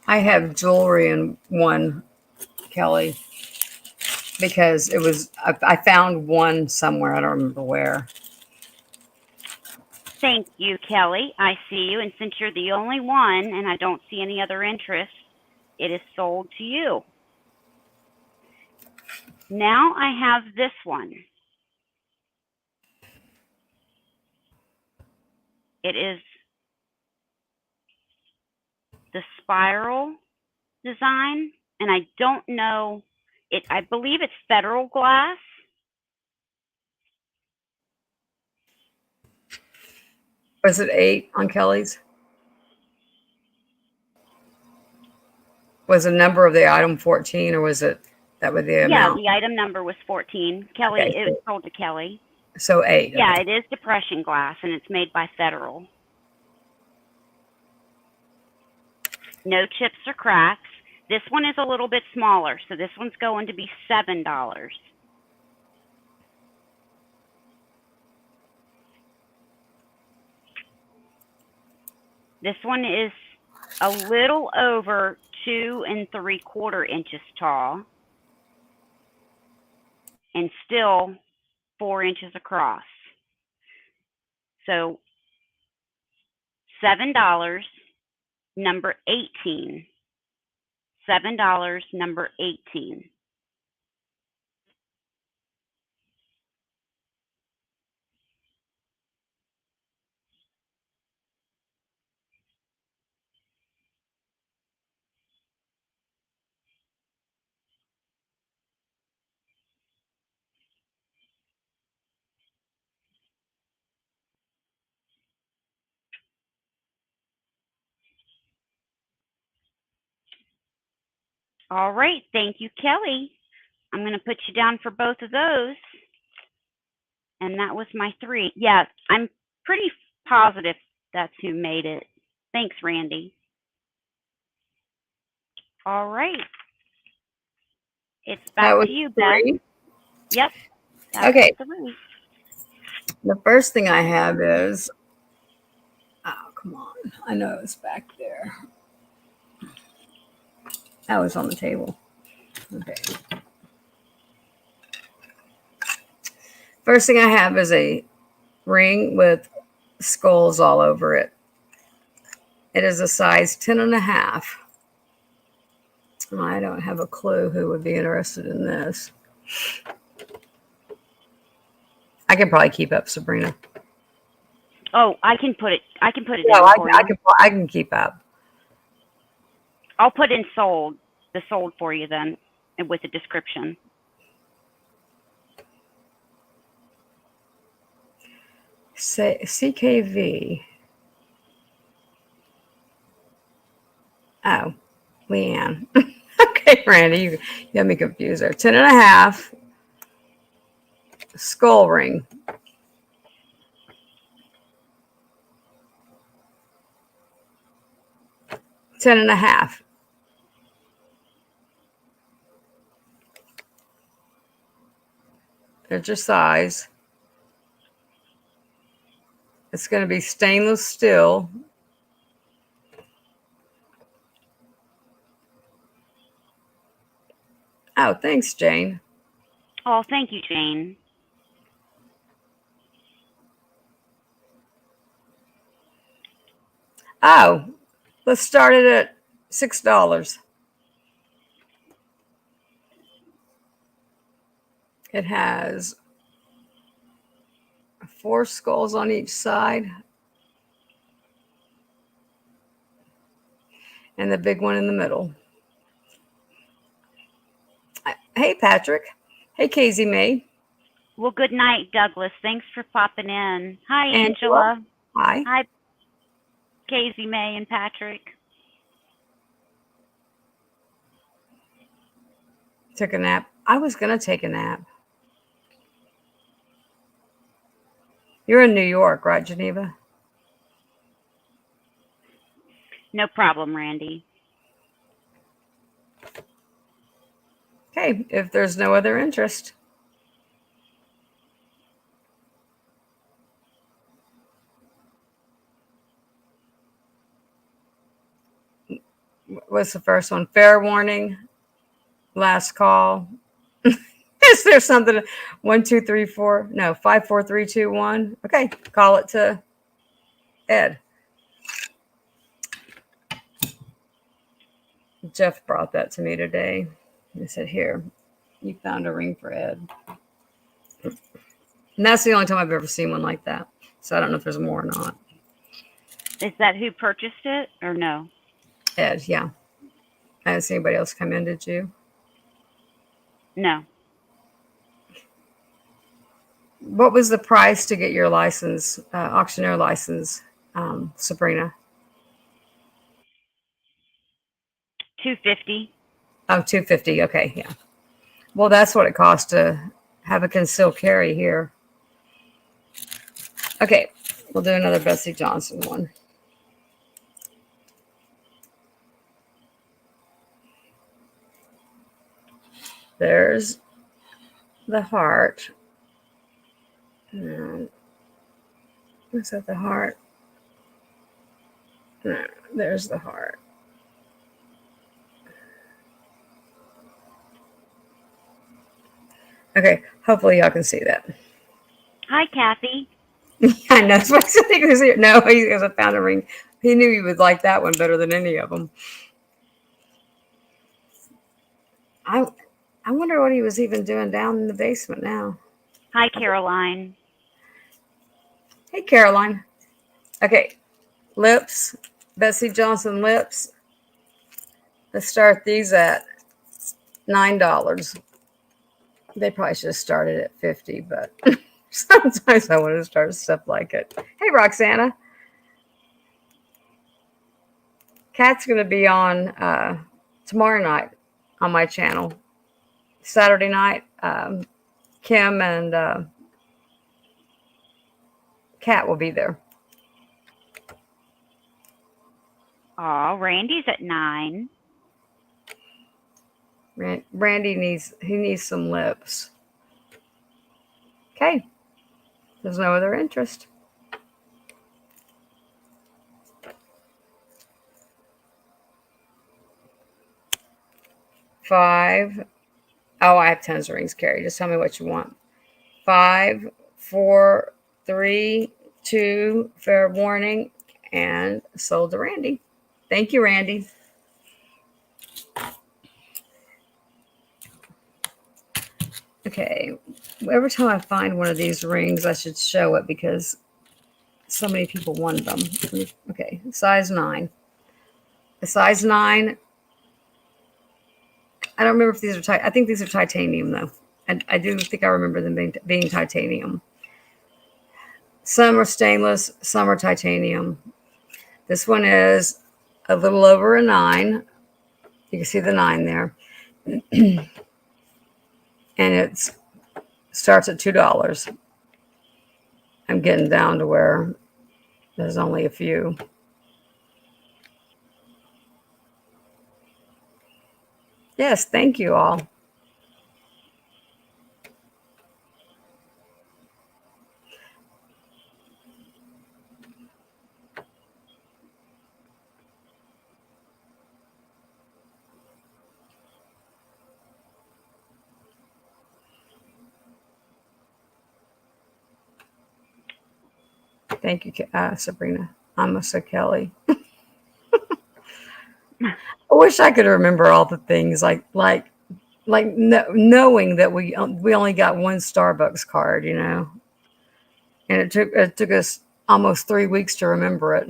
I have jewelry in one, Kelly, because I found one somewhere. I don't remember where. Thank you, Kelly. I see you. And since you're the only one and I don't see any other interest, it is sold to you. Now I have this one. It is the spiral design, and I don't know it. I believe it's federal glass. Was it 8 on Kelly's? Was the number of the item 14, or was it that was the Yeah, amount? the item number was 14. Kelly, Okay, it was sold to Kelly. so 8. Yeah, Okay. it is depression glass, and it's made by Federal. No chips or cracks. This one is a little bit smaller, so this one's going to be $7. This one is a little over 2 3/4 inches tall and still 4 inches across. So $7, number 18. $7, number 18. All right, thank you, Kelly. I'm going to put you down for both of those. And that was my 3. Yeah, I'm pretty positive that's who made it. Thanks, Randy. All right. It's back That was to you, Beth. 3. Yep, that was Okay. 3. The first thing I have is, oh, come on. I know it's back there. That was on the table. Okay. First thing I have is a ring with skulls all over it. It is a size 10.5. I don't have a clue who would be interested in this. I can probably keep up, Sabrina. Oh, I can put it No, down for you. I can keep up. I'll put in the sold for you then, and with a description. Say CKV. Oh, Leanne. Okay, Randy, you got me confused there. 10.5 skull ring. Ten and a half. There's your size. It's going to be stainless steel. Oh, thanks, Jane. Oh, thank you, Jane. Oh, let's start it at $6. It has 4 skulls on each side and the big one in the middle. Hey, Patrick. Hey, Casey May. Well, good night, Douglas. Thanks for popping in. Hi, Angela. Angela. Hi. Hi, Casey May and Patrick. Took a nap. I was going to take a nap. You're in New York, right, Geneva? No problem, Randy. Okay, if there's no other interest. What's the first one? Fair warning. Last call. Is there something? 1, 2, 3, 4. No, 5, 4, 3, 2, 1. Okay, call it to Ed. Jeff brought that to me today. He said, "Here, you found a ring for Ed." And that's the only time I've ever seen one like that. So I don't know if there's more or not. Is that who purchased it or no? Ed, yeah. I didn't see anybody else come in, did you? No. What was the price to get your license, auctioneer license, Sabrina? $250. Oh, $250. Okay, yeah. Well, that's what it costs to have a concealed carry here. Okay, we'll do another Bessie Johnson one. There's the heart. Is that the heart? No, there's the heart. Okay, hopefully y'all can see that. Hi, Kathy. I know. That's what I said. He was here. No, he goes, I found a ring. He knew he would like that one better than any of them. I I wonder what he was even doing down in the basement now. Hi, Caroline. Hey, Caroline. Okay, lips. Bessie Johnson lips. Let's start these at $9. They probably should have started at 50, but sometimes I want to start stuff like it. Hey, Roxana. Kat's going to be on tomorrow night on my channel. Saturday night, Kim and Kat will be there. Oh, Randy's at 9. Randy needs some lips. Okay, there's no other interest. Five. Oh, I have tons of rings, Carrie. Just tell me what you want. 5, 4, 3, 2, fair warning, and sold to Randy. Thank you, Randy. Okay, every time I find one of these rings, I should show it because so many people wanted them. Okay, size 9. The size 9, I don't remember if these are I think these are titanium, though. I do think I remember them being titanium. Some are stainless, some are titanium. This one is a little over a 9. You can see the 9 there. And it starts at $2. I'm getting down to where there's only a few. Yes, thank you all. Thank you, Sabrina. I'm a Kelly. I wish I could remember all the things knowing that we only got one Starbucks card, and it took us almost 3 weeks to remember it.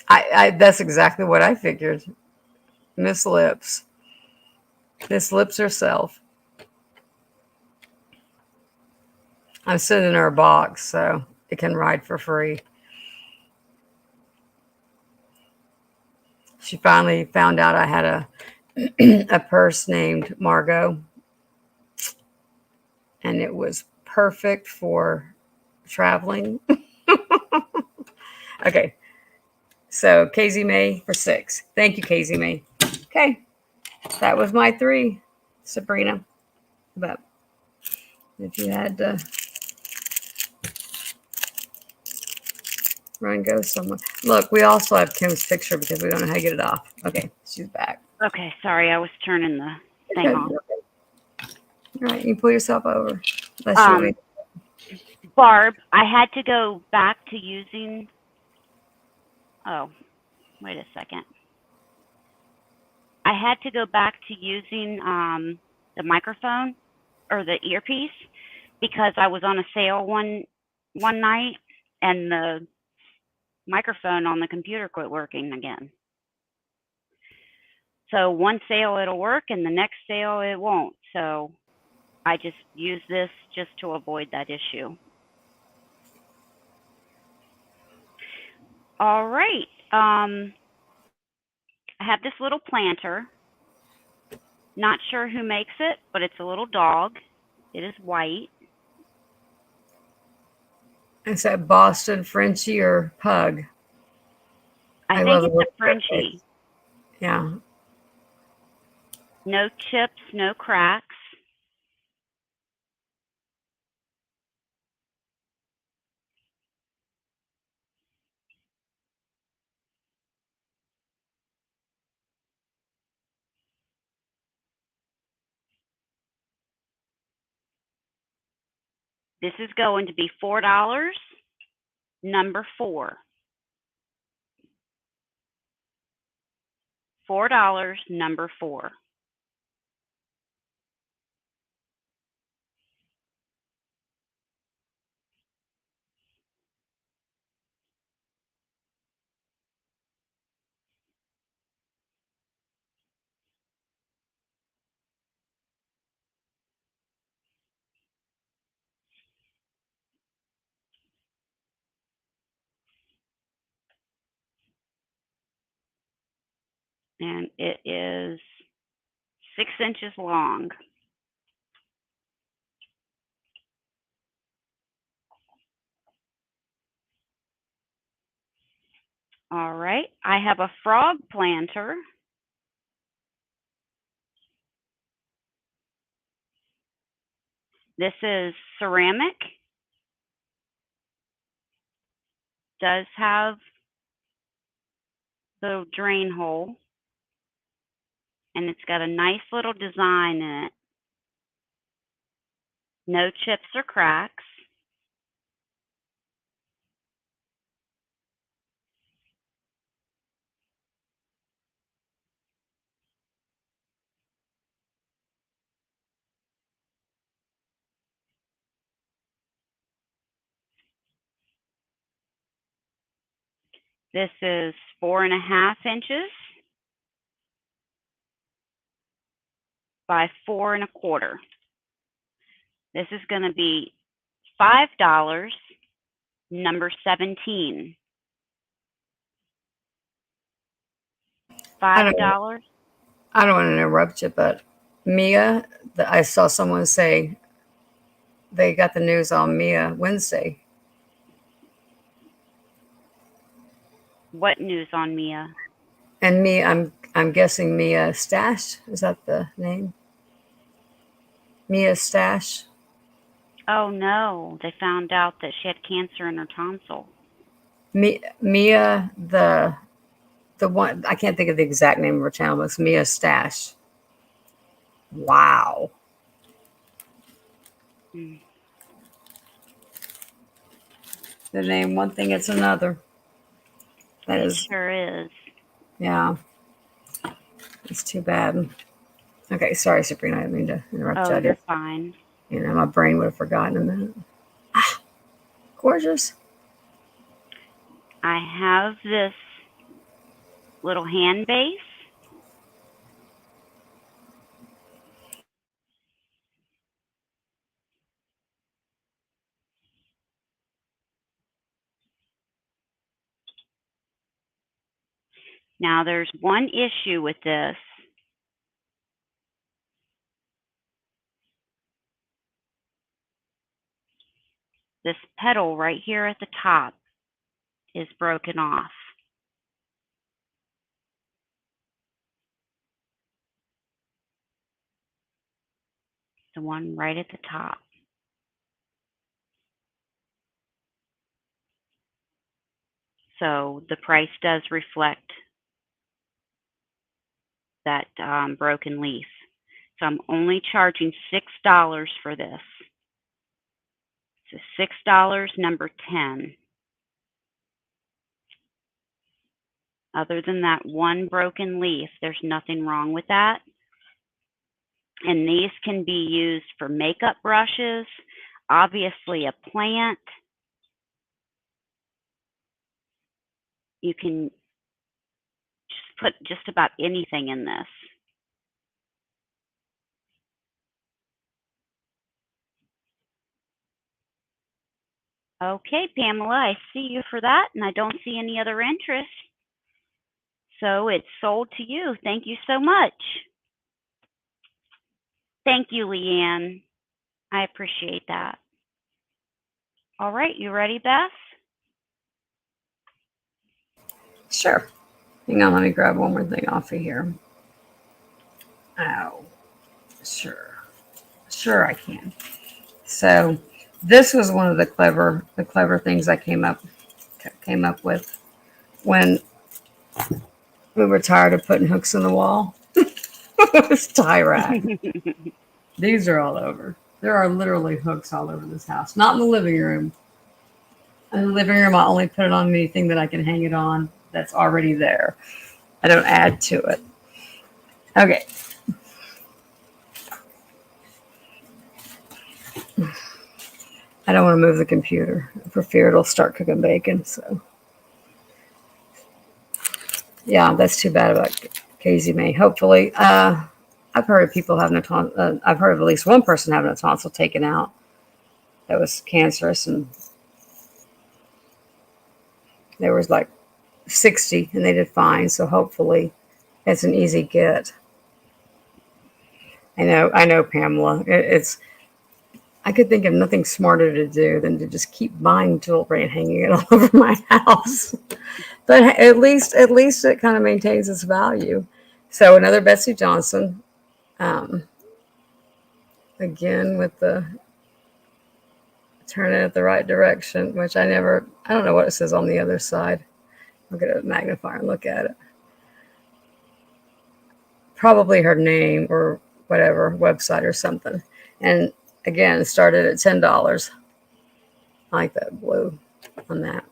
I that's exactly what I figured. Miss Lips, Miss Lips herself. I'm sending her a box so it can ride for free. She finally found out I had a purse named Margot, and it was perfect for traveling. Okay, so Casey May for 6. Thank you, Casey May. Okay, that was my 3, Sabrina. But if you had to run go somewhere, look, we also have Kim's picture because we don't know how to get it off. Okay, she's back. Okay, sorry, I was turning the thing Okay. off. All right, you pull yourself over. Unless you want me. Barb, I had to go back to using. Oh, wait a second. I had to go back to using the microphone or the earpiece because I was on a sale one night and the microphone on the computer quit working again. So one sale it'll work and the next sale it won't. So I just use this just to avoid that issue. All right. I have this little planter. Not sure who makes it, but it's a little dog. It is white. Is that Boston Frenchie or Pug? I think it's a Frenchie. Yeah. No chips, no cracks. This is going to be $4, number 4. $4, number 4. And it is 6 inches long. All right, I have a frog planter. This is ceramic. Does have the drain hole, and it's got a nice little design in it. No chips or cracks. This is 4.5 inches by 4.25. This is going to be $5, number 17. I don't, $5. I don't want to interrupt you, but Mia, I saw someone say they got the news on Mia Wednesday. What news on Mia? And me, I'm guessing Mia Stash. Is that the name? Mia Stash. Oh no, they found out that she had cancer in her tonsil. Mia, the one, I can't think of the exact name of her channel, but it's Mia Stash. Wow. Mm. The name one thing, it's another. That It is, sure is. yeah. It's too bad. Okay, sorry, Sabrina. I didn't mean to interrupt Oh, you. you're fine. You know, my brain would have forgotten a minute. Ah, gorgeous. I have this little hand base. Now there's one issue with this. This petal right here at the top is broken off. The one right at the top. So the price does reflect that broken leaf. So I'm only charging $6 for this. So $6, number 10. Other than that one broken leaf, there's nothing wrong with that. And these can be used for makeup brushes, obviously a plant. You can just put just about anything in this. Okay, Pamela, I see you for that, and I don't see any other interest. So it's sold to you. Thank you so much. Thank you, Leanne. I appreciate that. All right, you ready, Beth? Sure. Hang on, let me grab one more thing off of here. Oh, sure. Sure I can. So this was one of the clever things I came up with when we were tired of putting hooks in the wall. It was tie rack. These are all over. There are literally hooks all over this house. Not in the living room. In the living room, I only put it on anything that I can hang it on that's already there. I don't add to it. Okay. I don't want to move the computer for fear it'll start cooking bacon. So, yeah, that's too bad about Casey May. Hopefully, I've heard of people having I've heard of at least one person having a tonsil taken out that was cancerous, and there was like 60, and they did fine. So hopefully, it's an easy get. I know, Pamela. It's I could think of nothing smarter to do than to just keep buying jewelry and hanging it all over my house. But at least it kind of maintains its value. So another Betsy Johnson, um, again with the turn it at the right direction, which I don't know what it says on the other side. I'll get a magnifier and look at it. Probably her name or whatever, website or something. And again, started at $10. I like that blue on that.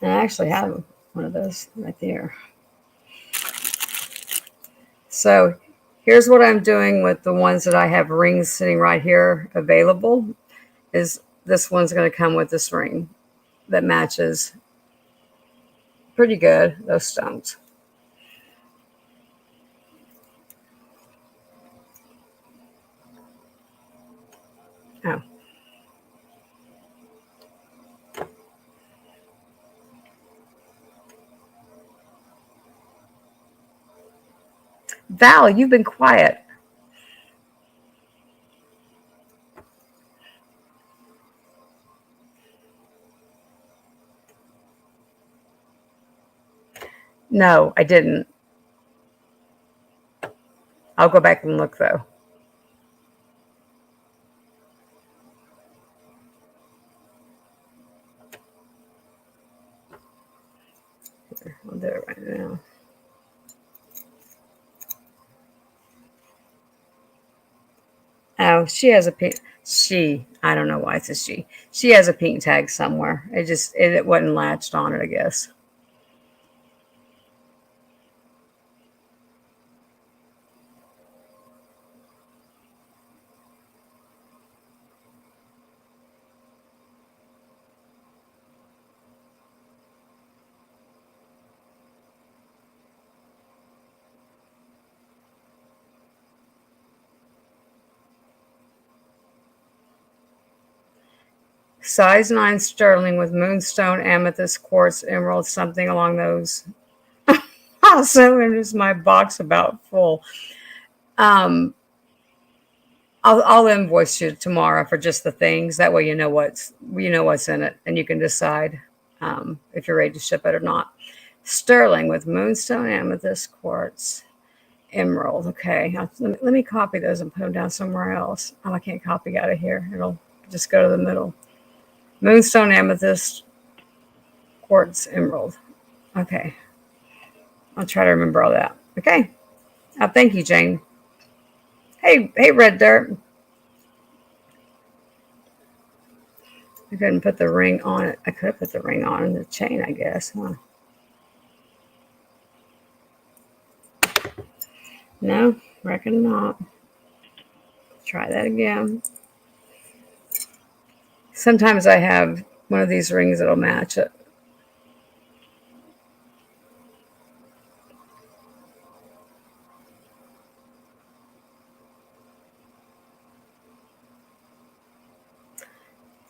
And I actually have one of those right there. So here's what I'm doing with the ones that I have rings sitting right here available. Is this one's going to come with this ring that matches pretty good those stones. Oh. Val, you've been quiet. No, I didn't. I'll go back and look though. I'll do it right now. Oh, she has a pink. I don't know why it's a she. She has a pink tag somewhere. It wasn't latched on it, I guess. Size 9 sterling with moonstone, amethyst, quartz, emerald, something along those. Also, and is my box about full. Um, I'll invoice you tomorrow for just the things. That way, you know what's in it, and you can decide if you're ready to ship it or not. Sterling with moonstone, amethyst, quartz, emerald. Okay, let me copy those and put them down somewhere else. Oh, I can't copy out of here. It'll just go to the middle. Moonstone, amethyst, quartz, emerald. Okay, I'll try to remember all that. Okay. Thank you, Jane. Hey, Red Dirt. I couldn't put the ring on it. I could have put the ring on the chain, I guess, huh? No, reckon not. Try that again. Sometimes I have one of these rings that'll match it.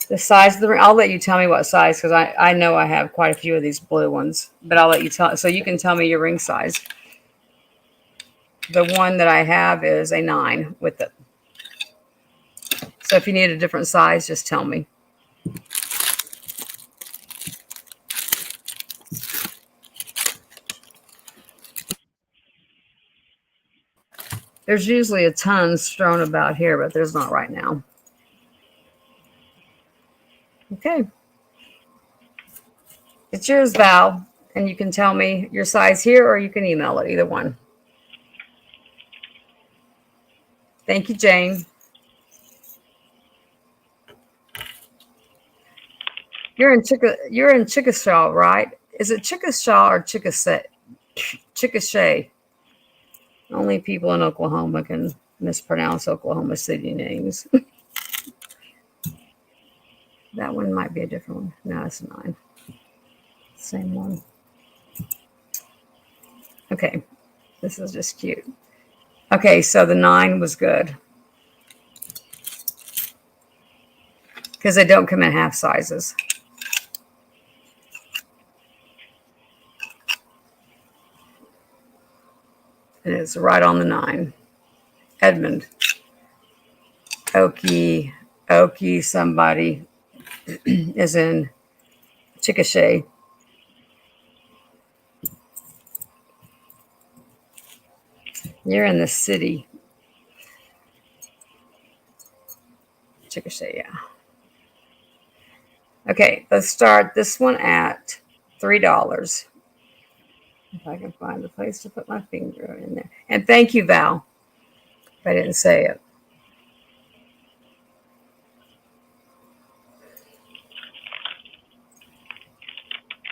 The size of the ring, I'll let you tell me what size, because I know I have quite a few of these blue ones, but I'll let you tell, so you can tell me your ring size. The one that I have is a 9 with it. So if you need a different size, just tell me. There's usually a ton strewn about here, but there's not right now. Okay. It's yours, Val, and you can tell me your size here, or you can email it, either one. Thank you, Jane. You're in Chickasaw, right? Is it Chickasaw or Chickasha? Chickasha. Only people in Oklahoma can mispronounce Oklahoma City names. That one might be a different one. No, it's 9. Same one. Okay, this is just cute. Okay, so the 9 was good because they don't come in half sizes. And it's right on the 9. Edmund. Okie, somebody is in Chickasha. You're in the city. Chickasha, yeah. Okay, let's start this one at $3. If I can find the place to put my finger in there. And thank you, Val, if I didn't say it.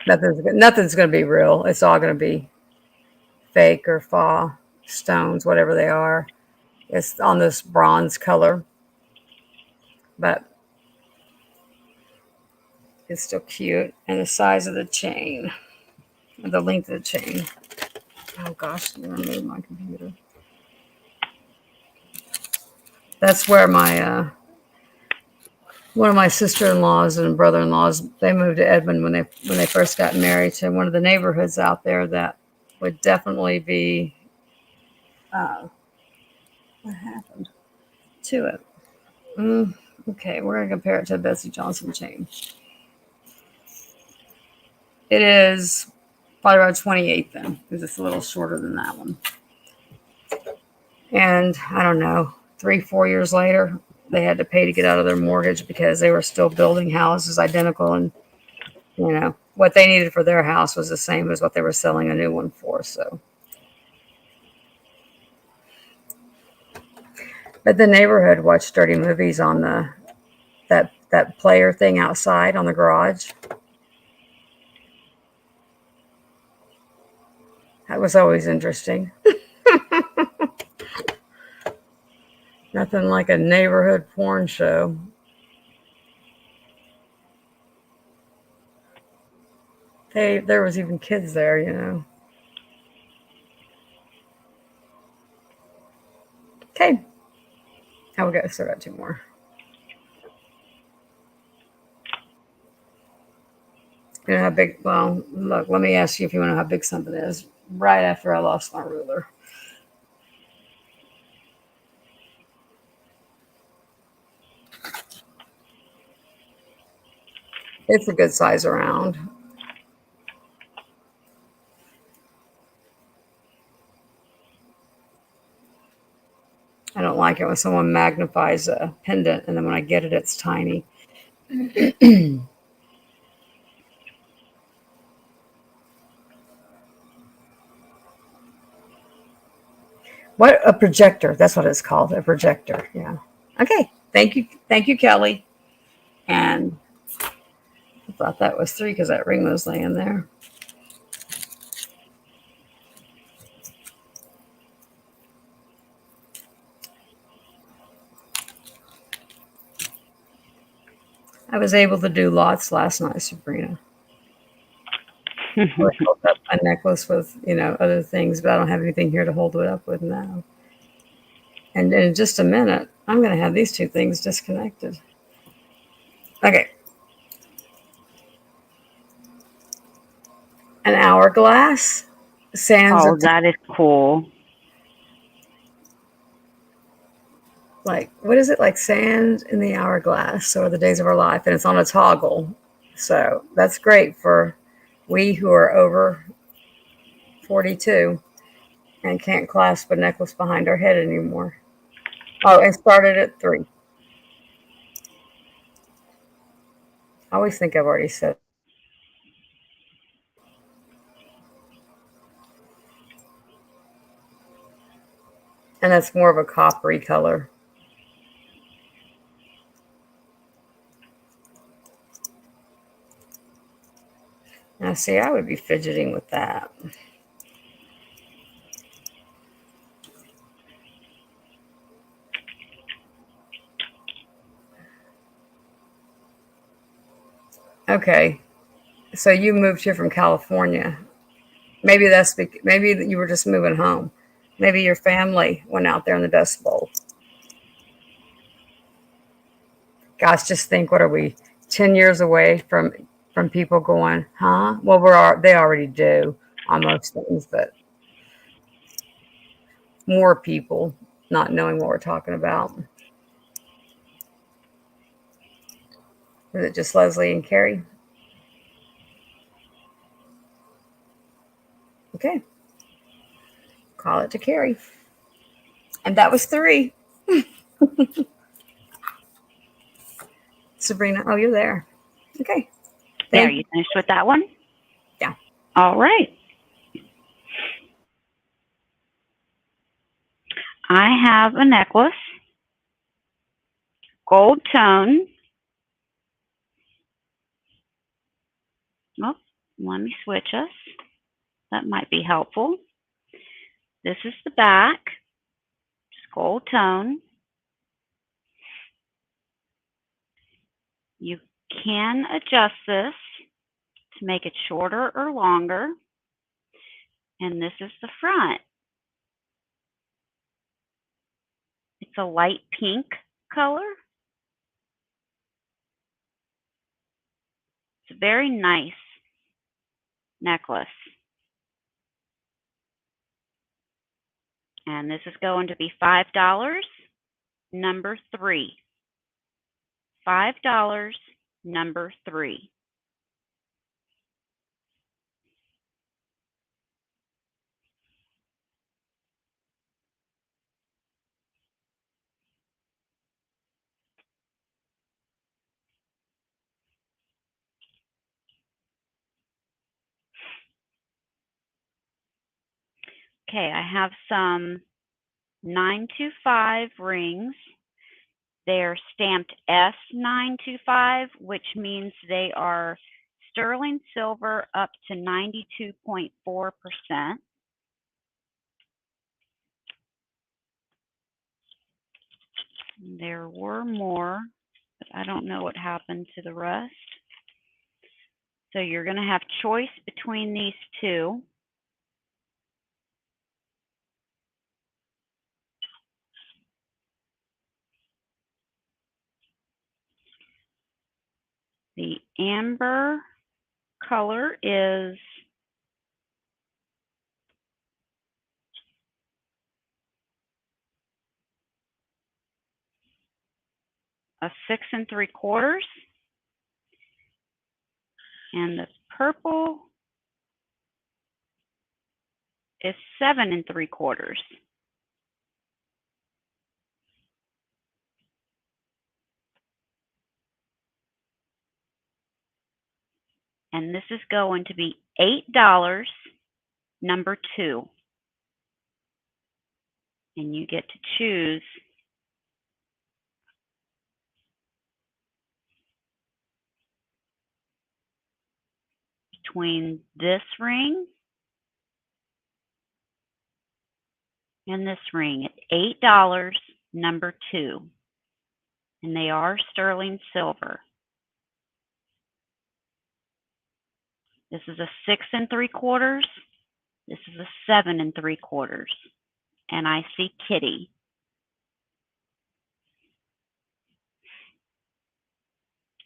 Nothing's going to be real. It's all going to be fake or faux stones, whatever they are. It's on this bronze color, but it's still cute. And the size of the chain, the length of the chain. Oh gosh, I'm going to move my computer. That's where my one of my sister-in-laws and brother-in-laws, they moved to Edmond when they first got married to one of the neighborhoods out there that would definitely be what happened to it. Okay, we're gonna compare it to a Betsy Johnson chain. It is probably around 28 then, because it's a little shorter than that one. And I don't know, 3-4 years later, they had to pay to get out of their mortgage because they were still building houses identical, and what they needed for their house was the same as what they were selling a new one for. So, but the neighborhood watched dirty movies on that player thing outside on the garage. That was always interesting. Nothing like a neighborhood porn show. There was even kids there. Okay. Now we still got 2 more. You know how big? Well, look. Let me ask you if you want to know how big something is. Right after I lost my ruler. It's a good size around. I don't like it when someone magnifies a pendant and then when I get it, it's tiny. What? A projector. That's what it's called. A projector. Yeah. Okay. Thank you, Kelly. And I thought that was 3 because that ring was laying there. I was able to do lots last night, Sabrina. I held up my necklace with, other things, but I don't have anything here to hold it up with now. And in just a minute, I'm going to have these 2 things disconnected. Okay. An hourglass. Sands. Oh, that is cool. Like, what is it? Like sand in the hourglass or the days of our life. And it's on a toggle. So that's great for we who are over 42 and can't clasp a necklace behind our head anymore. Oh, and started at 3. I always think I've already said. And that's more of a coppery color. Now, see, I would be fidgeting with that. Okay, so you moved here from California. Maybe maybe you were just moving home. Maybe your family went out there in the Dust Bowl. Gosh, just think, what are we, 10 years away from people going, huh? Well, they already do on most things, but more people not knowing what we're talking about. Is it just Leslie and Carrie? Okay, call it to Carrie. And that was three. Sabrina, oh, you're there. Okay, There, thank you you. finished with that one? Yeah. All right. I have a necklace, gold tone. Oh, let me switch us. That might be helpful. This is the back, just gold tone. You can adjust this to make it shorter or longer. And this is the front. It's a light pink color. It's a very nice necklace. And this is going to be $5, number 3. $5, number 3. Okay, I have some 925 rings. They're stamped S925, which means they are sterling silver up to 92.4%. There were more, but I don't know what happened to the rest. So you're going to have choice between these two. The amber color is a 6 3/4, and the purple is 7 3/4. And this is going to be $8, number 2. And you get to choose between this ring and this ring. It's $8, number 2. And they are sterling silver. This is a 6 3/4. This is a 7 3/4. And I see Kitty.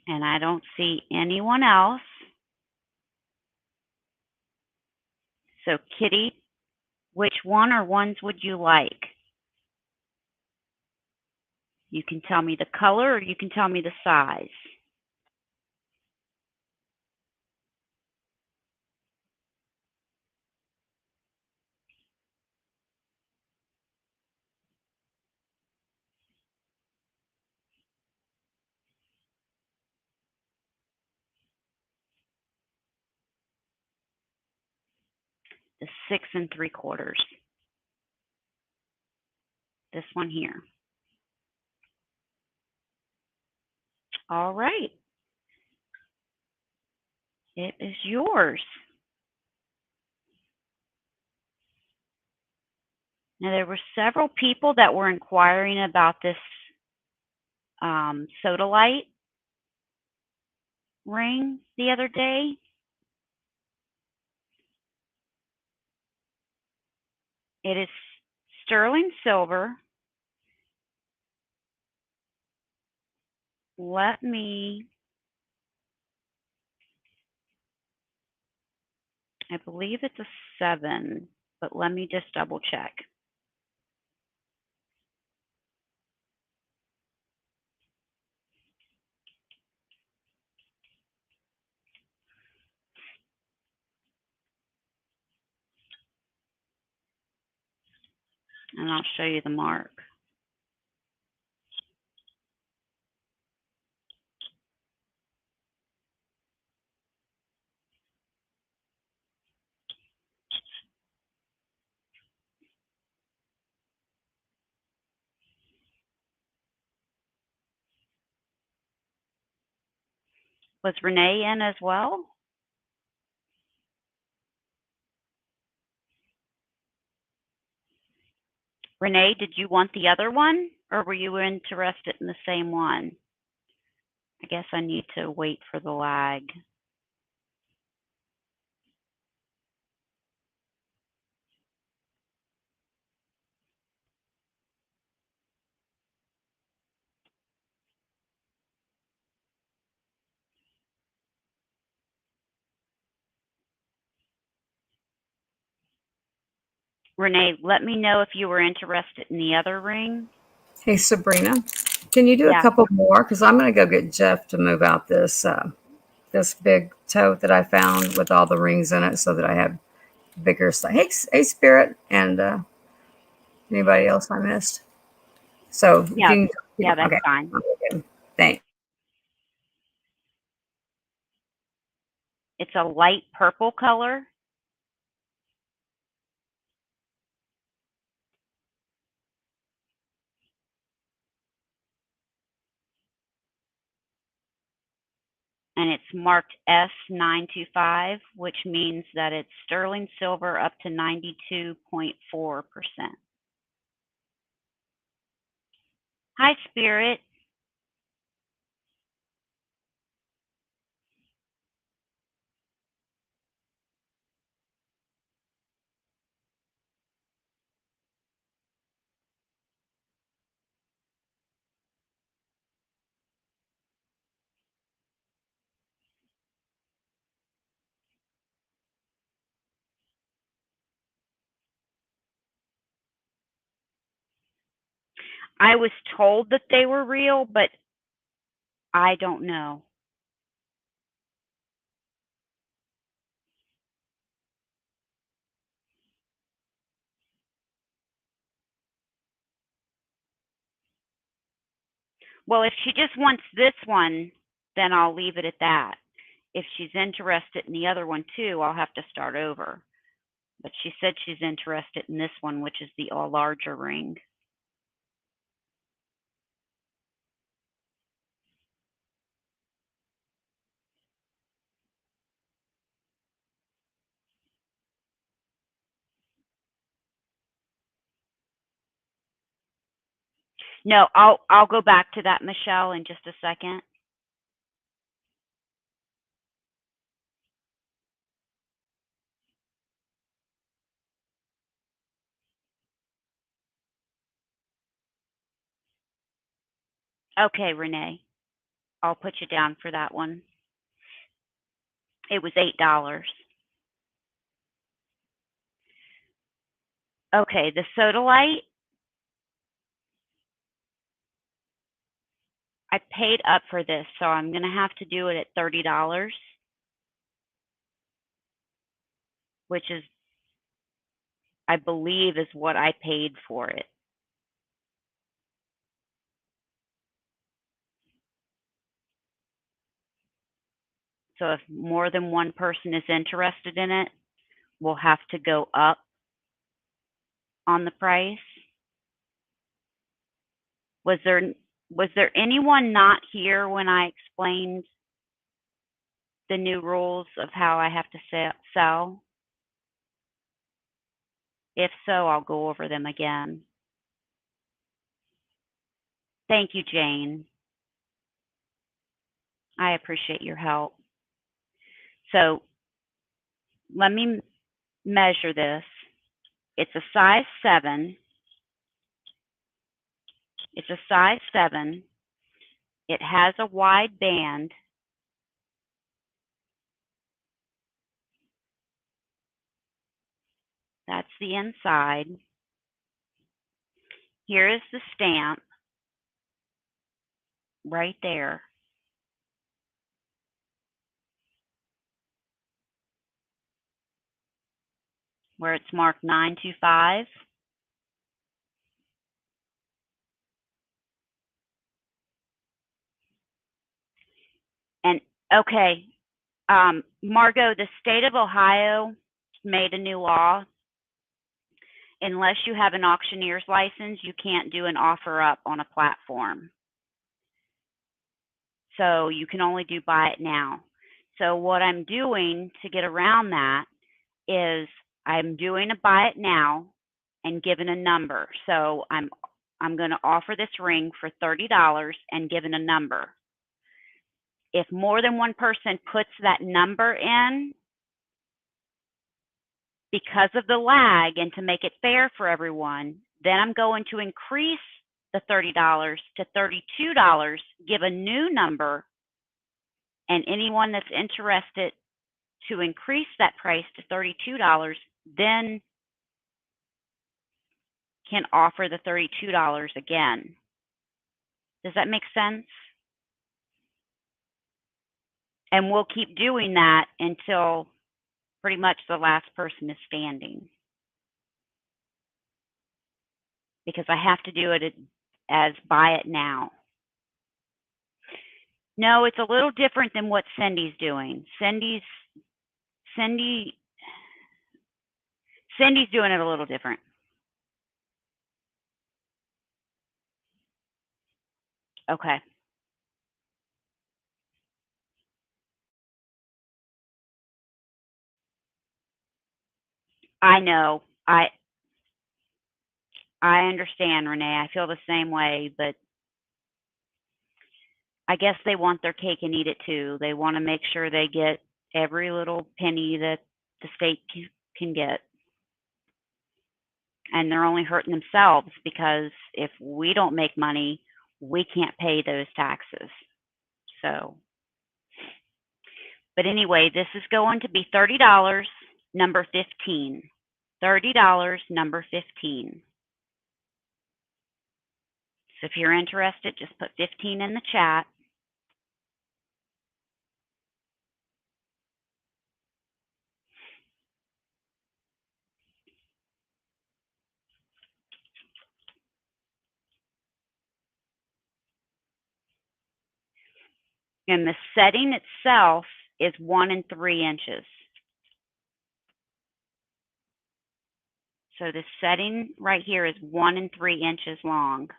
And I don't see anyone else. So Kitty, which one or ones would you like? You can tell me the color or you can tell me the size. The 6 3/4. This one here. All right. It is yours. Now, there were several people that were inquiring about this sodalite ring the other day. It is sterling silver. Let me, I believe it's a 7, but let me just double check. And I'll show you the mark. Was Renee in as well? Renee, did you want the other one, or were you interested in the same one? I guess I need to wait for the lag. Renee, let me know if you were interested in the other ring. Hey, Sabrina, can you do a Yeah. couple more? Because I'm going to go get Jeff to move out this big tote that I found with all the rings in it, so that I have bigger stuff. Hey, Spirit, and anybody else I missed? So if Yeah. you Yeah, can, that's okay, fine. thanks. It's a light purple color. And it's marked S925, which means that it's sterling silver up to 92.4%. Hi, Spirit. I was told that they were real, but I don't know. Well, if she just wants this one, then I'll leave it at that. If she's interested in the other one too, I'll have to start over. But she said she's interested in this one, which is the all larger ring. No, I'll go back to that, Michelle, in just a second. Okay, Renee, I'll put you down for that one. It was $8. Okay, the sodalite, I paid up for this, so I'm going to have to do it at $30, which is, I believe, is what I paid for it. So if more than one person is interested in it, we'll have to go up on the price. Was there anyone not here when I explained the new rules of how I have to sell? If so, I'll go over them again. Thank you, Jane. I appreciate your help. So let me measure this. It's a size 7. It's a size 7. It has a wide band. That's the inside. Here is the stamp right there. Where it's marked 925. And okay, Margot, the state of Ohio made a new law. Unless you have an auctioneer's license, you can't do an offer up on a platform. So you can only do buy it now. So what I'm doing to get around that is I'm doing a buy it now and giving a number. So I'm going to offer this ring for $30 and giving a number. If more than one person puts that number in, because of the lag and to make it fair for everyone, then I'm going to increase the $30 to $32, give a new number, and anyone that's interested to increase that price to $32 then can offer the $32 again. Does that make sense? And we'll keep doing that until pretty much the last person is standing. Because I have to do it as buy it now. No, it's a little different than what Cindy's doing. Cindy's doing it a little different. Okay. I know. I understand, Renee. I feel the same way, but I guess they want their cake and eat it too. They want to make sure they get every little penny that the state can get. And they're only hurting themselves because if we don't make money, we can't pay those taxes. So, but anyway, this is going to be $30, number 15. $30, number 15. So if you're interested, just put 15 in the chat. And the setting itself is 1 3 inches. So the setting right here is 1 3 inches long.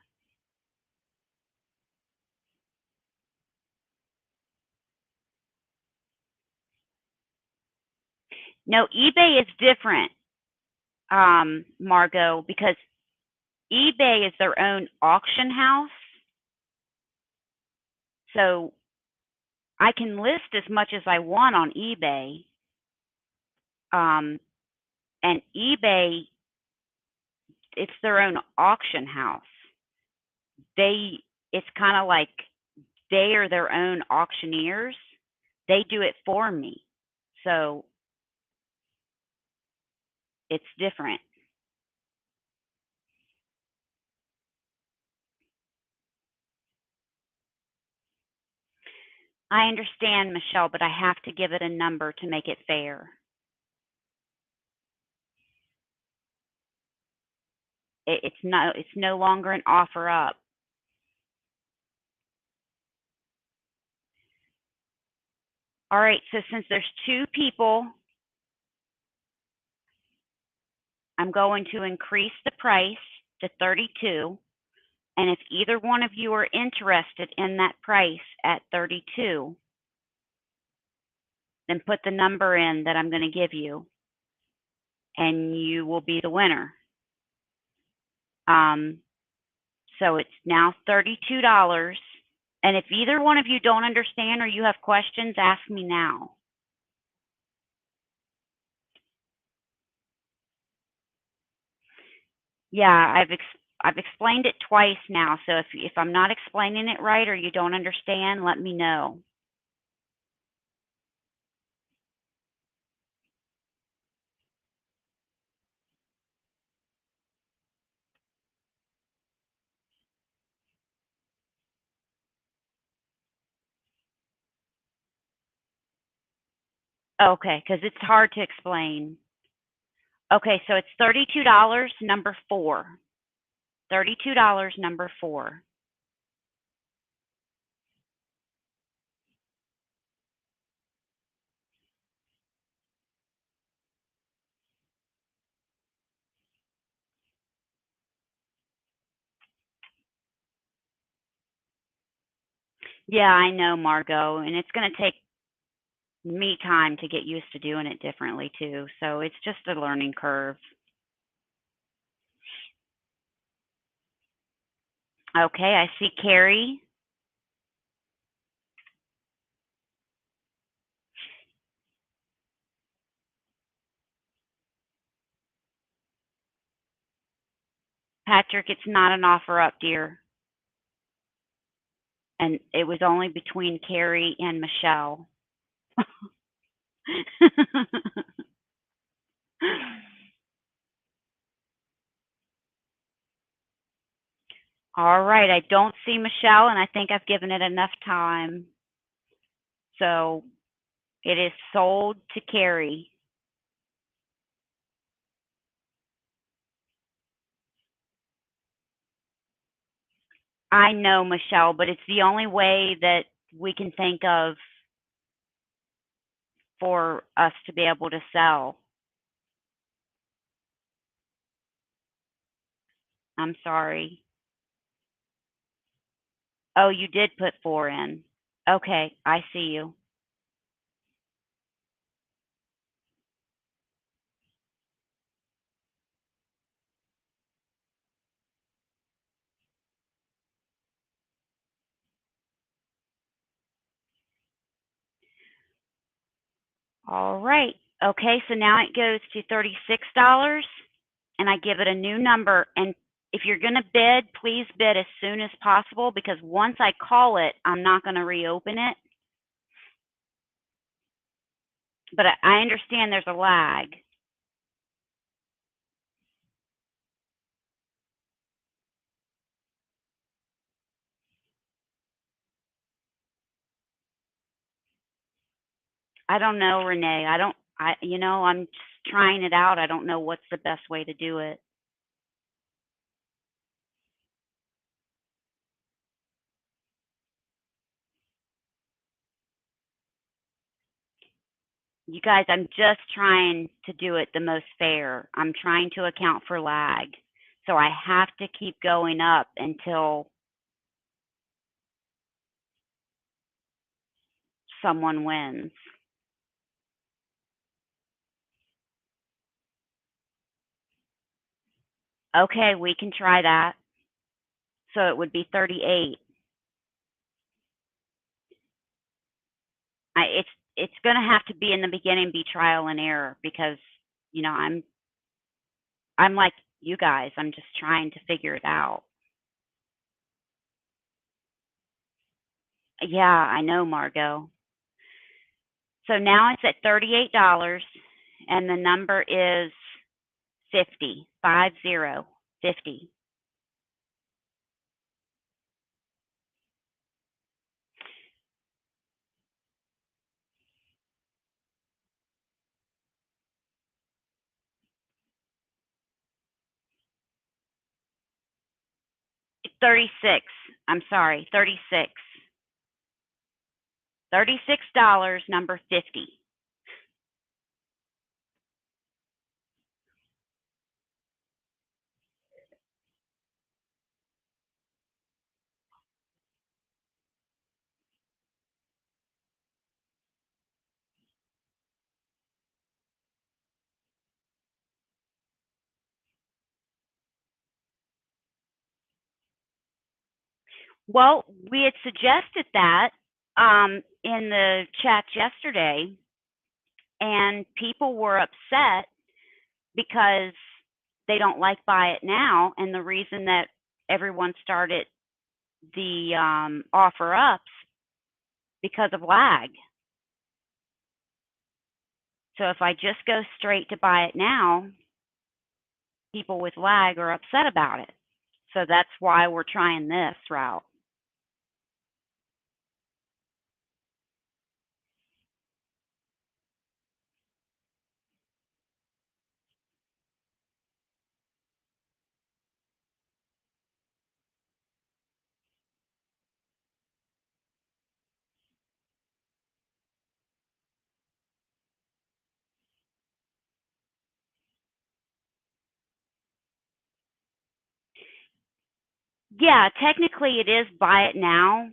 No, eBay is different, Margot, because eBay is their own auction house. So I can list as much as I want on eBay. And eBay, it's their own auction house. It's kind of like they are their own auctioneers. They do it for me. So it's different. I understand, Michelle, but I have to give it a number to make it fair. It's no longer an offer up. All right, so since there's 2 people, I'm going to increase the price to 32. And if either one of you are interested in that price at 32, then put the number in that I'm going to give you, and you will be the winner. Um, so it's now $32. And if either one of you don't understand or you have questions, ask me now. Yeah, I've explained it twice now. So if I'm not explaining it right or you don't understand, let me know. Okay, because it's hard to explain. Okay, so it's $32, number 4. $32, number 4. Yeah, I know, Margot, and it's going to take me time to get used to doing it differently too. So it's just a learning curve. Okay, I see Carrie. Patrick, it's not an offer up, dear. And it was only between Carrie and Michelle. All right, I don't see Michelle, and I think I've given it enough time. So it is sold to Carrie. I know, Michelle, but it's the only way that we can think of for us to be able to sell. I'm sorry. Oh, you did put 4 in. Okay, I see you. All right. Okay, so now it goes to $36, and I give it a new number. And if you're going to bid, please bid as soon as possible, because once I call it, I'm not going to reopen it. But I understand there's a lag. I don't know, Renee. I'm just trying it out. I don't know what's the best way to do it. You guys, I'm just trying to do it the most fair. I'm trying to account for lag. So I have to keep going up until someone wins. Okay, we can try that. So it would be 38. It's going to have to be in the beginning, be trial and error, because I'm like you guys. I'm just trying to figure it out. Yeah, I know, Margot. So now it's at $38, and the number is 50, 50, 50. 36. I'm sorry, 36. $36, number 50. Well, we had suggested that in the chat yesterday, and people were upset because they don't like Buy It Now, and the reason that everyone started the offer ups because of lag. So if I just go straight to Buy It Now, people with lag are upset about it. So that's why we're trying this route. Yeah, technically it is Buy It Now.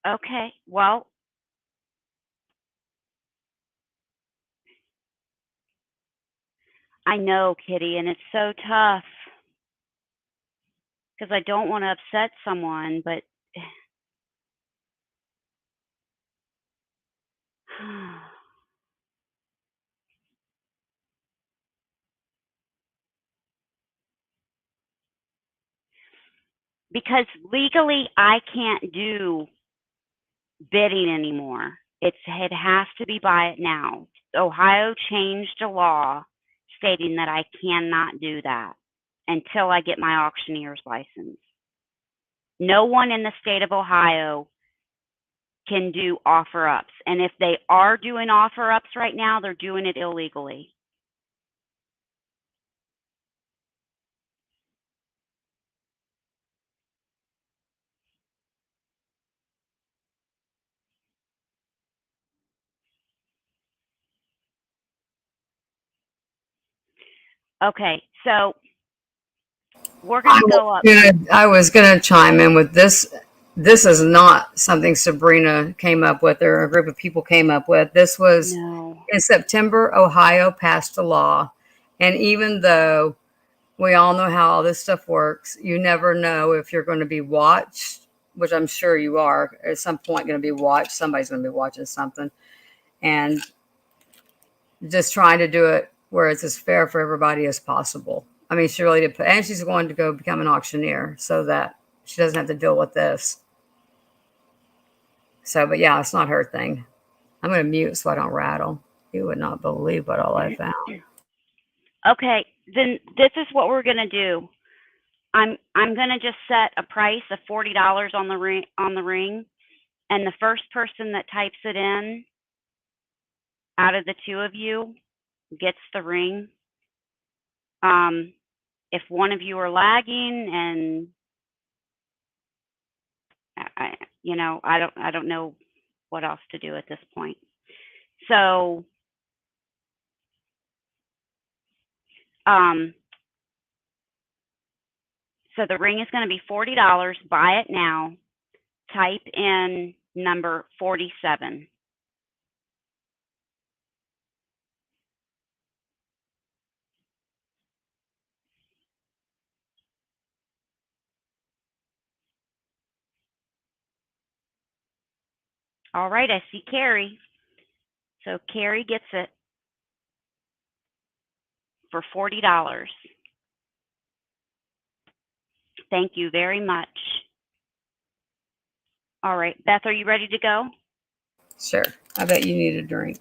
Okay, well, I know, Kitty, and it's so tough because I don't want to upset someone, but because legally I can't do bidding anymore. It has to be Buy It Now. Ohio changed a law stating that I cannot do that until I get my auctioneer's license. No one in the state of Ohio can do offer ups. And if they are doing offer ups right now, they're doing it illegally. Okay, so we're going to go up. I was gonna chime in with this. This is not something Sabrina came up with or a group of people came up with. This was No. in September, Ohio passed a law. And even though we all know how all this stuff works, you never know if you're going to be watched, which I'm sure you are at some point going to be watched. Somebody's going to be watching something. And just trying to do it where it's as fair for everybody as possible. I mean, she really did put, and she's going to go become an auctioneer so that she doesn't have to deal with this. So, but yeah, it's not her thing. I'm going to mute so I don't rattle. You would not believe what all I found. Okay, then this is what we're going to do. I'm going to just set a price of $40 on the ring, and the first person that types it in out of the two of you gets the ring. If one of you are lagging, and I don't know what else to do at this point. So um, so the ring is going to be $40. Buy it now. Type in number 47. All right, I see Carrie. So Carrie gets it for $40. Thank you very much. All right, Beth, are you ready to go? Sure. I bet you need a drink.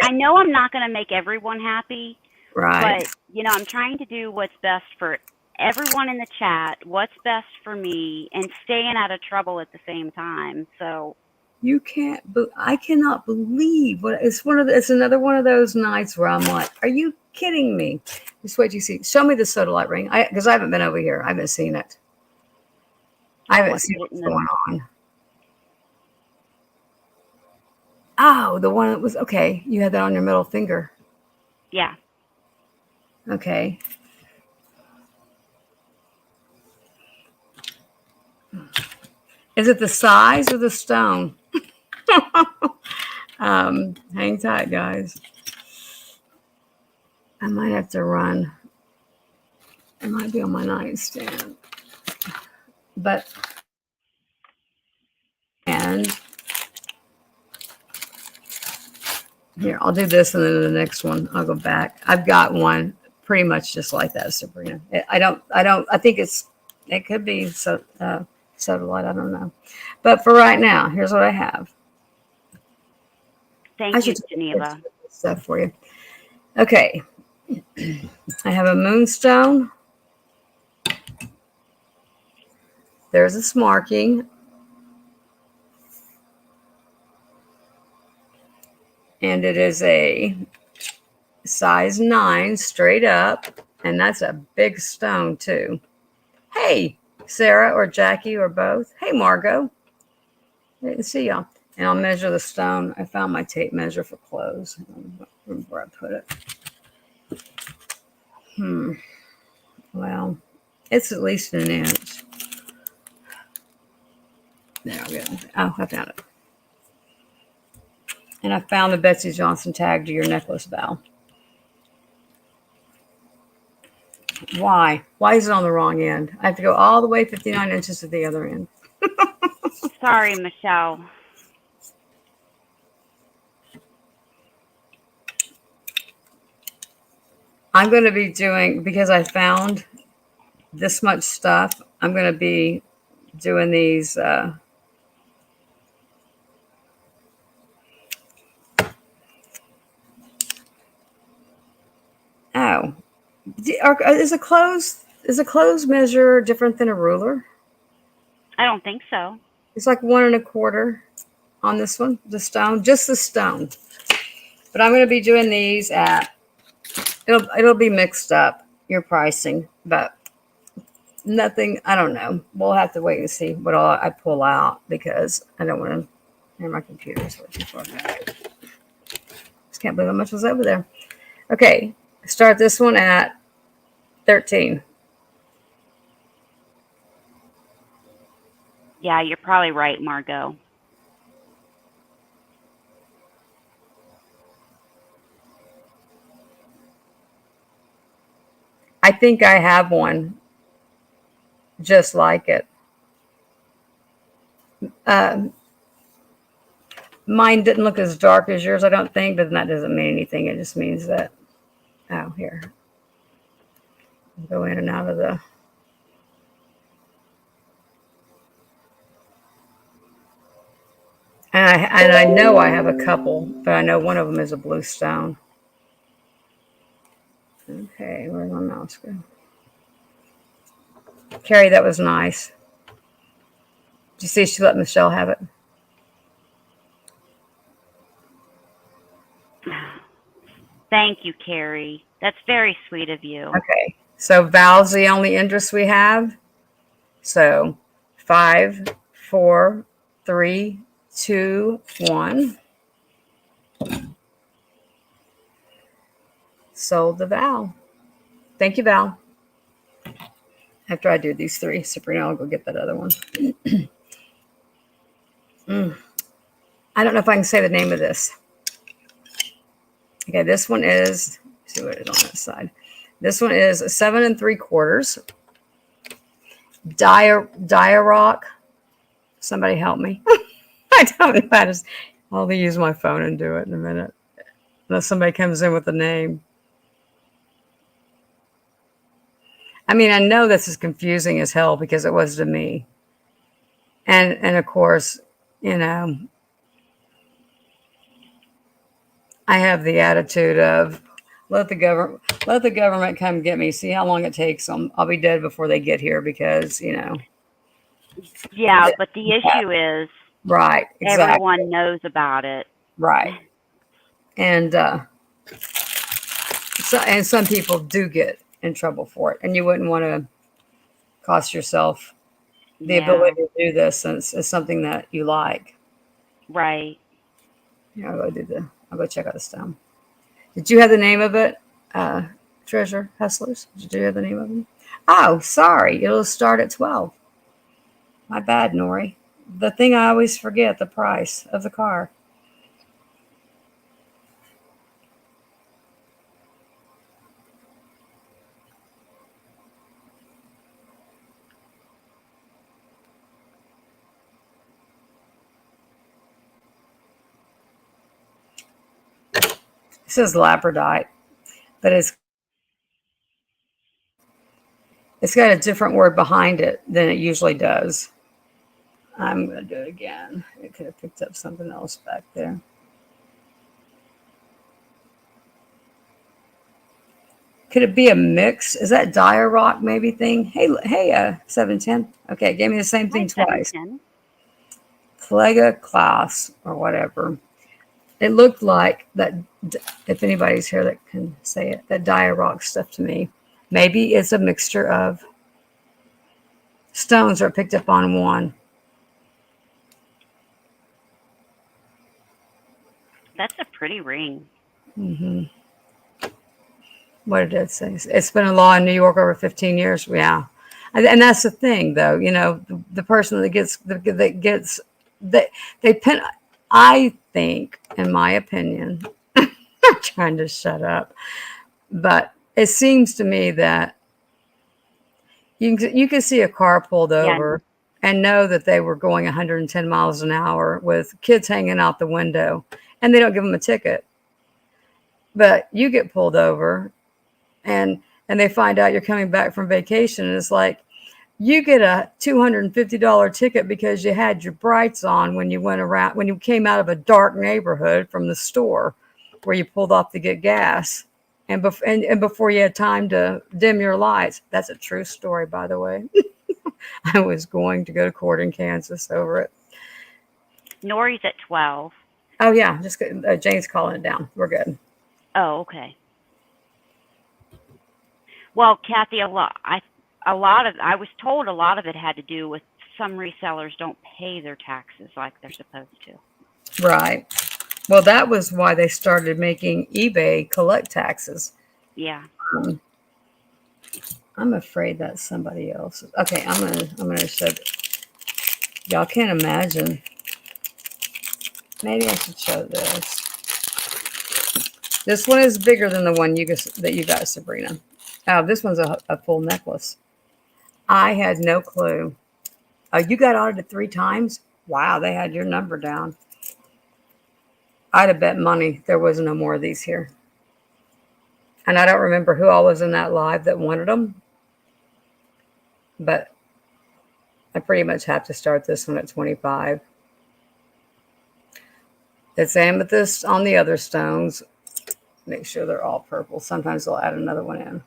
I Okay. know I'm not going to make everyone happy, Right. but I'm trying to do what's best for everyone in the chat, what's best for me, and staying out of trouble at the same time. So You can't, I cannot believe what it's another one of those nights where I'm like, are you kidding me? Just wait till you see. Show me the sodalite ring. Because I haven't been over here. I haven't seen it. I haven't I seen put it what's in the. going on. Oh, the one that was okay. You had that on your middle finger. Yeah. Okay. Is it the size or the stone? Hang tight, guys. I might have to run. It might be on my nightstand. But, and here, I'll do this and then the next one, I'll go back. I've got one pretty much just like that, Sabrina. I think it could be sodalite, I don't know. But for right now, here's what I have. I Thank you, should take Geneva. this stuff for you. Okay. I have a moonstone. There's this marking. And it is a size 9 straight up. And that's a big stone too. Hey, Sarah or Jackie or both. Hey, Margot. I didn't see y'all. And I'll measure the stone. I found my tape measure for clothes. I don't remember where I put it. Well, it's at least an inch. There we go. Oh, I found it. And I found the Betsy Johnson tag to your necklace, Val. Why? Why is it on the wrong end? I have to go all the way 59 inches to the other end. Sorry, Michelle. I'm going to be doing, because I found this much stuff, I'm going to be doing these oh, is a clothes measure different than a ruler? I don't think so. It's like 1 1/4 on this one, the stone, just the stone. But I'm going to be doing these at, it'll be mixed up, your pricing, but nothing, I don't know. We'll have to wait and see what all I pull out because I don't want to, hear my computer's working for me. Just can't believe how much was over there. Okay, start this one at 13. Yeah, you're probably right, Margot. I think I have one just like it. Mine didn't look as dark as yours, I don't think, but that doesn't mean anything. It just means that, oh, here. Go in and out of the, and I know I have a couple, but I know one of them is a blue stone. Okay, where's my mouse go? Carrie, that was nice. Did you see she let Michelle have it? Thank you, Carrie. That's very sweet of you. Okay, so Val's the only interest we have. So 5, 4, 3, 2, 1. Sold the Val. Thank you, Val. After I do these 3, Sabrina, I'll go get that other one. I don't know if I can say the name of this. Okay, this one is, let's see what it is on that side. This one is 7 3/4. Diarock. Somebody help me. I don't know how to. I'll use my phone and do it in a minute. Unless somebody comes in with a name. I mean, I know this is confusing as hell because it was to me. And of course, you know, I have the attitude of let the government come get me. See how long it takes them. I'll be dead before they get here because, you know. Yeah, but the issue is right, exactly. Everyone knows about it. Right. And some people do get in trouble for it. And you wouldn't want to cost yourself the ability to do this since it's something that you like. Right. Yeah, I'll go check out the stone. Did you have the name of it? Treasure Hustlers? Did you have the name of them? Oh, sorry. It'll start at 12. My bad, Nori. the thing I always forget, the price of the car. It says Labradite, but it's got a different word behind it than it usually does. I'm going to do it again. It could have picked up something else back there. Could it be a mix? Is that dire rock maybe thing? Hey, 710. Okay, it gave me the same thing twice. 710. Plega class or whatever. It looked like that. If anybody's here that can say it, that dire rock stuff to me. Maybe it's a mixture of stones are picked up on one. That's a pretty ring. Mm-hmm. What did it say? It's been a law in New York over 15 years. Yeah. And that's the thing, though. You know, the person that gets they pin. I think, in my opinion, I'm trying to shut up, but it seems to me that you can see a car pulled over and know that they were going 110 miles an hour with kids hanging out the window, and they don't give them a ticket. But you get pulled over, and they find out you're coming back from vacation, and it's like, you get a $250 ticket because you had your brights on when you went around, when you came out of a dark neighborhood from the store where you pulled off to get gas, and before you had time to dim your lights. That's a true story, by the way. I was going to go to court in Kansas over it. Nori's at 12. Oh yeah, just Jane's calling it down. We're good. Oh, okay. Well, Kathy, I was told a lot of it had to do with some resellers don't pay their taxes like they're supposed to. Right. Well, that was why they started making eBay collect taxes. Yeah. I'm afraid that's somebody else. Okay, I'm gonna show. Y'all can't imagine. Maybe I should show this. This one is bigger than the one that you got, Sabrina. Oh, this one's a full necklace. I had no clue. Oh, you got audited 3 times? Wow, they had your number down. I'd have bet money there was no more of these here. And I don't remember who all was in that live that wanted them. But I pretty much have to start this one at 25. It's amethyst on the other stones. Make sure they're all purple. Sometimes they'll add another one in.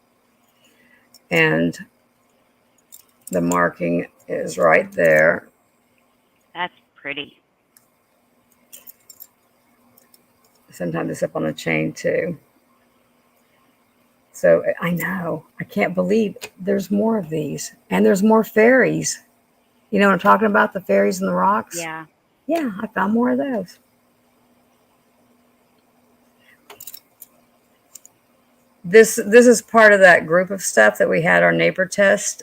And the marking is right there. That's pretty. Sometimes it's up on a chain too. So I know. I can't believe there's more of these. And there's more fairies. You know what I'm talking about? The fairies in the rocks? Yeah. Yeah, I found more of those. This is part of that group of stuff that we had our neighbor test,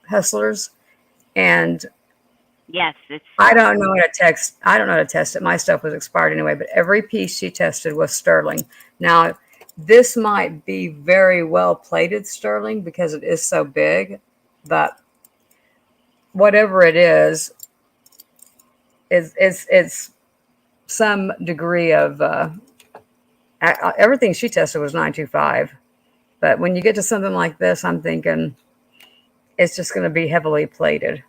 hustlers. And yes, it's. I don't know how to test it. My stuff was expired anyway, but every piece she tested was sterling. Now, this might be very well plated sterling because it is so big, but whatever it is, it's some degree of everything she tested was 925. But when you get to something like this, I'm thinking it's just going to be heavily plated.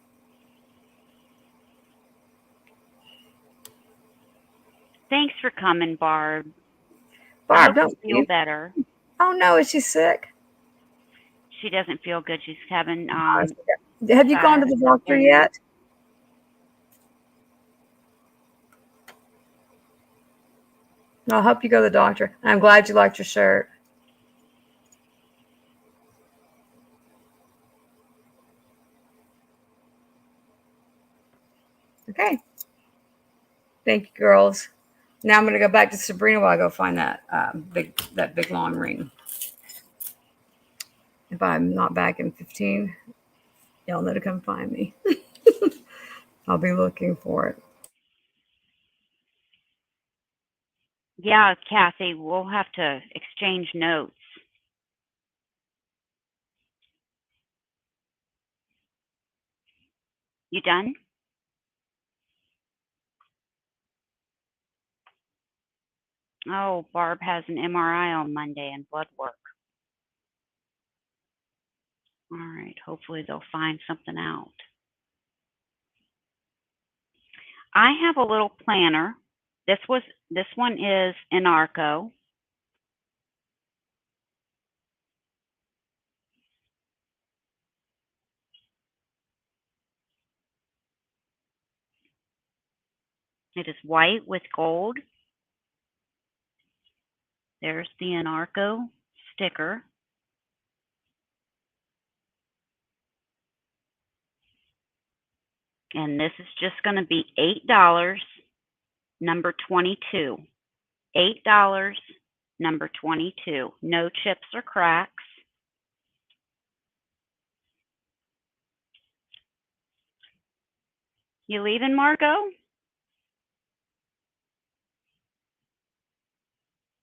Thanks for coming, Barb. Barb, don't feel better. Oh no, is she sick? She doesn't feel good. She's having. Have you gone to the doctor yet? I'll help you go to the doctor. I'm glad you liked your shirt. Okay. Thank you, girls. Now I'm going to go back to Sabrina while I go find that big long ring. If I'm not back in 15, y'all know to come find me. I'll be looking for it. Yeah, Kathy, we'll have to exchange notes. You done? Oh, Barb has an MRI on Monday and blood work. All right, hopefully they'll find something out. I have a little planner. This one is Anarco. It is white with gold. There's the Anarco sticker. And this is just going to be $8, number 22. $8, number 22. No chips or cracks. You leaving, Margot?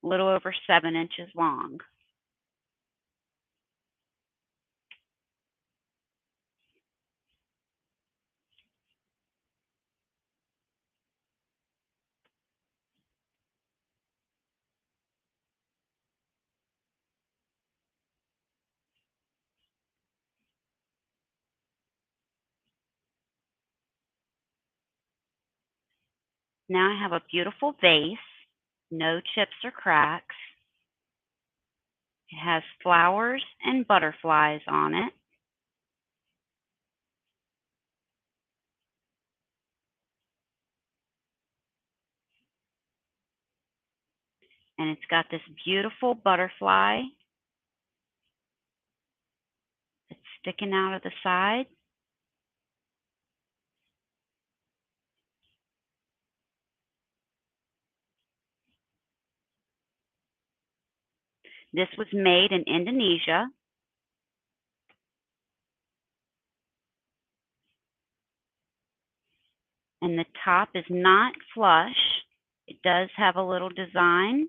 A little over 7 inches long. Now I have a beautiful vase, no chips or cracks. It has flowers and butterflies on it. And it's got this beautiful butterfly that's sticking out of the side. This was made in Indonesia. And the top is not flush. It does have a little design,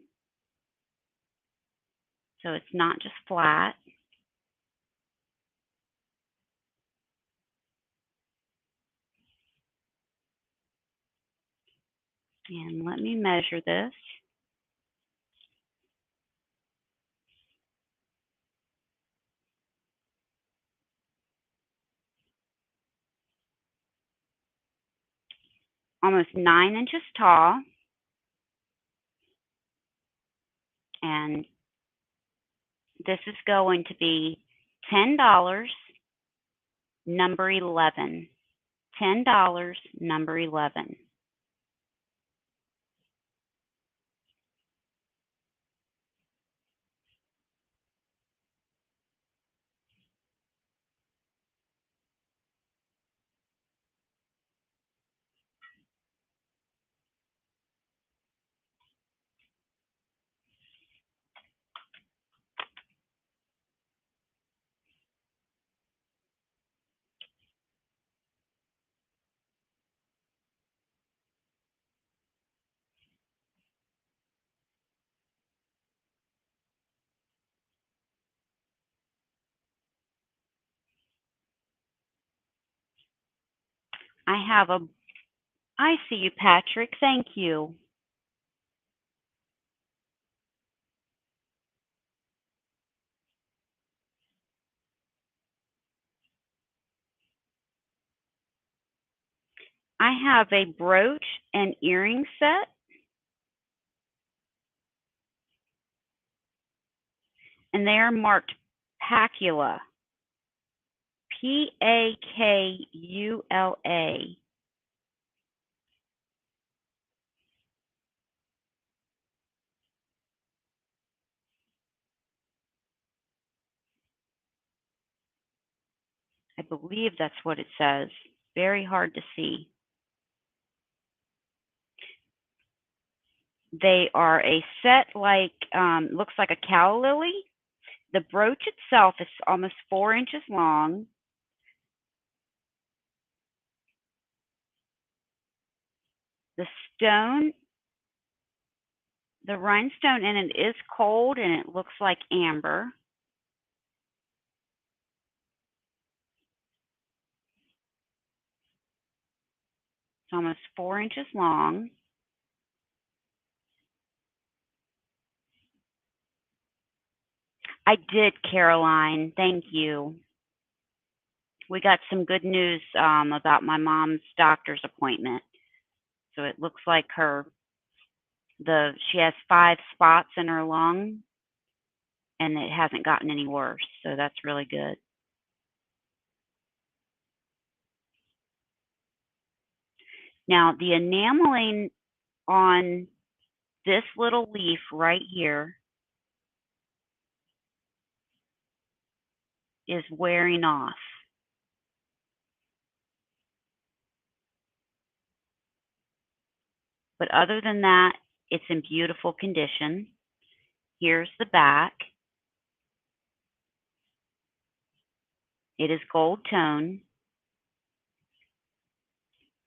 so it's not just flat. And let me measure this. Almost 9 inches tall. And this is going to be $10, number 11. $10, number 11. I see you, Patrick. Thank you. I have a brooch and earring set. And they are marked Pacula. Pakula. I believe that's what it says. Very hard to see. They are a set like, looks like a calla lily. The brooch itself is almost 4 inches long. The stone, the rhinestone in it is cold and it looks like amber. It's almost 4 inches long. I did, Caroline. Thank you. We got some good news about my mom's doctor's appointment. So it looks like she has 5 spots in her lung and it hasn't gotten any worse. So that's really good. Now, the enameling on this little leaf right here is wearing off. But other than that, it's in beautiful condition. Here's the back. It is gold tone.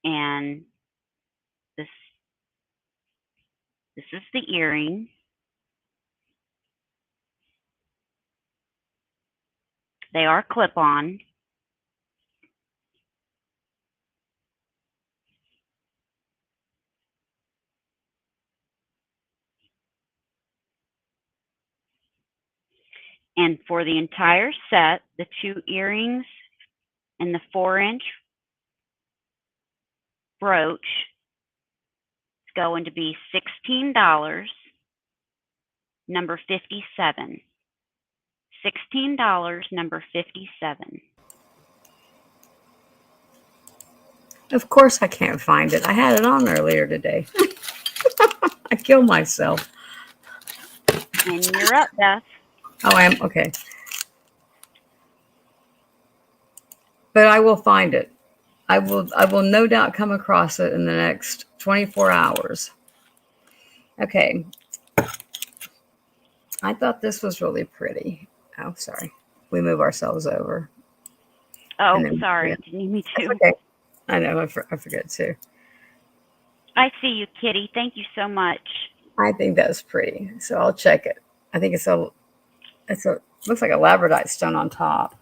And this is the earring. They are clip-on. And for the entire set, the 2 earrings and the 4-inch brooch is going to be $16, number 57. $16, number 57. Of course I can't find it. I had it on earlier today. I killed myself. And you're up, Beth. Oh, I am? Okay. But I will find it. I will no doubt come across it in the next 24 hours. Okay. I thought this was really pretty. Oh, sorry. We move ourselves over. Oh, sorry. Didn't need me to. Okay. I know. I forget too. I see you, Kitty. Thank you so much. I think that's pretty. So I'll check it. I think it's a looks like a labradorite stone on top.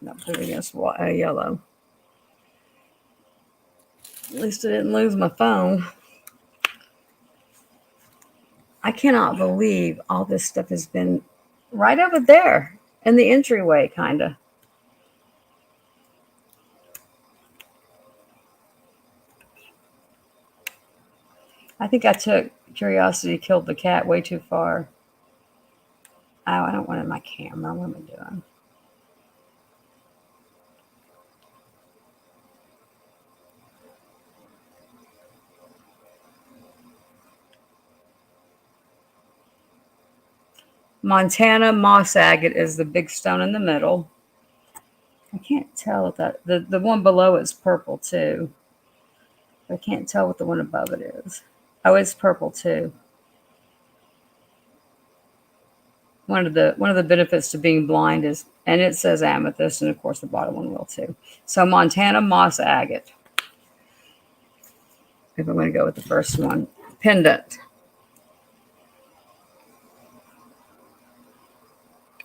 Not blue against yellow. At least I didn't lose my phone. I cannot believe all this stuff has been right over there in the entryway, kind of. I think I took Curiosity Killed the Cat way too far. Oh, I don't want it in my camera. What am I doing? Montana moss agate is the big stone in the middle. I can't tell if that the one below is purple too. I can't tell what the one above it is. Oh, it's purple too. One of the benefits to being blind is, and it says amethyst, and of course the bottom one will too. So Montana moss agate. If I'm going to go with the first one, pendant.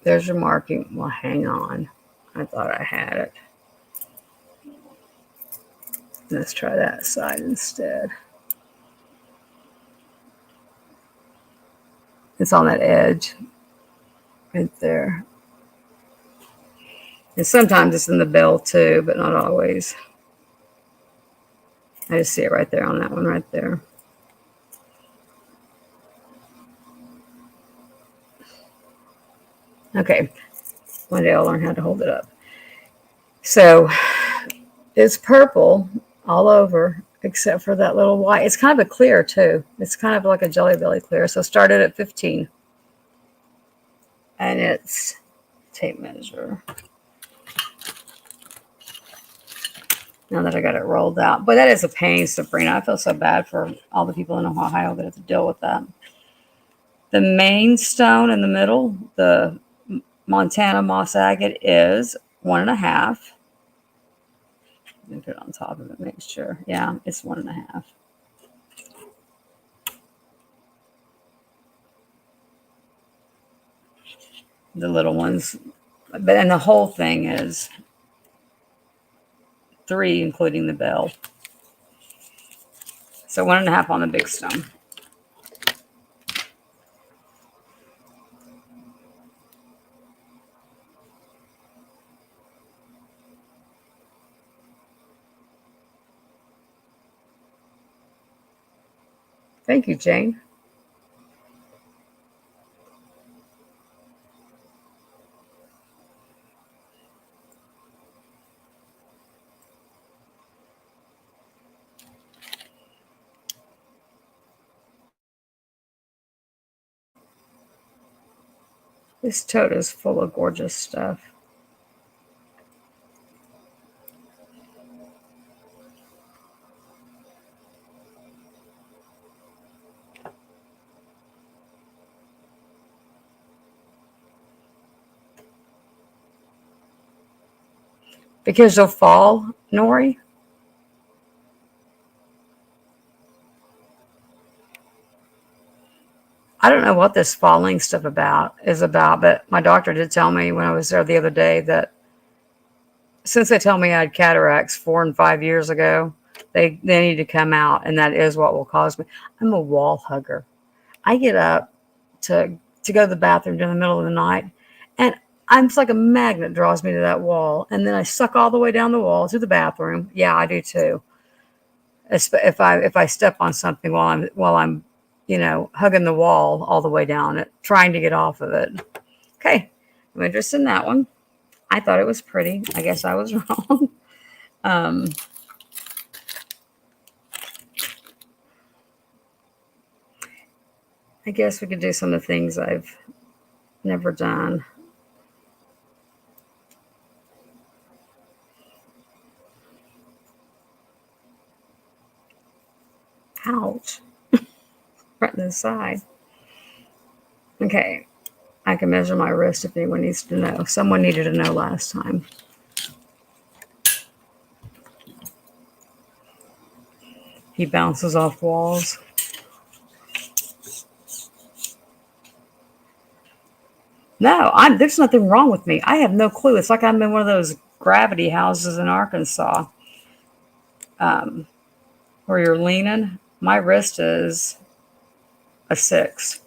There's your marking. Well, hang on. I thought I had it. Let's try that side instead. It's on that edge right there. And sometimes it's in the bell too, but not always. I just see it right there on that one right there. Okay. One day I'll learn how to hold it up. So it's purple all over except for that little white. It's kind of a clear too. It's kind of like a Jelly Belly clear. So started at 15. And it's tape measure. Now that I got it rolled out. But that is a pain, Sabrina. I feel so bad for all the people in Ohio that have to deal with that. The main stone in the middle, the Montana moss agate, is 1.5. Let me put it on top of it, make sure. Yeah, it's 1.5. the little ones. But and the whole thing is 3, including the bell. So 1.5 on the big stone. Thank you, Jane. This tote is full of gorgeous stuff. Because you'll fall, Nori? I don't know what this falling stuff is about, but my doctor did tell me when I was there the other day that since they told me I had cataracts 4 and 5 years ago, they need to come out, and that is what will cause me. I'm a wall hugger. I get up to go to the bathroom during the middle of the night, and I'm just like a magnet draws me to that wall, and then I suck all the way down the wall to the bathroom. Yeah, I do too. If I step on something while I'm hugging the wall all the way down it, trying to get off of it. Okay, I'm interested in that one. I thought it was pretty. I guess I was wrong. um, I guess we could do some of the things I've never done. Ouch. Right in the side. Okay. I can measure my wrist if anyone needs to know. Someone needed to know last time. He bounces off walls. No, there's nothing wrong with me. I have no clue. It's like I'm in one of those gravity houses in Arkansas, where you're leaning. My wrist is a 6.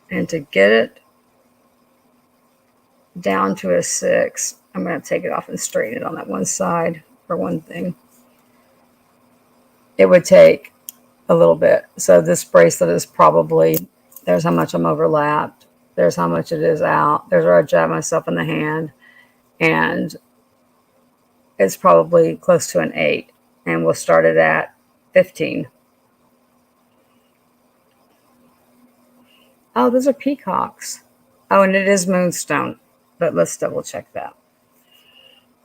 And to get it down to a 6, I'm going to take it off and straighten it on that one side for one thing. It would take a little bit. So this bracelet is probably, there's how much I'm overlapped. There's how much it is out. There's where I jab myself in the hand. And it's probably close to an 8. And we'll start it at 15. Oh, those are peacocks. Oh, and it is moonstone. But let's double check that.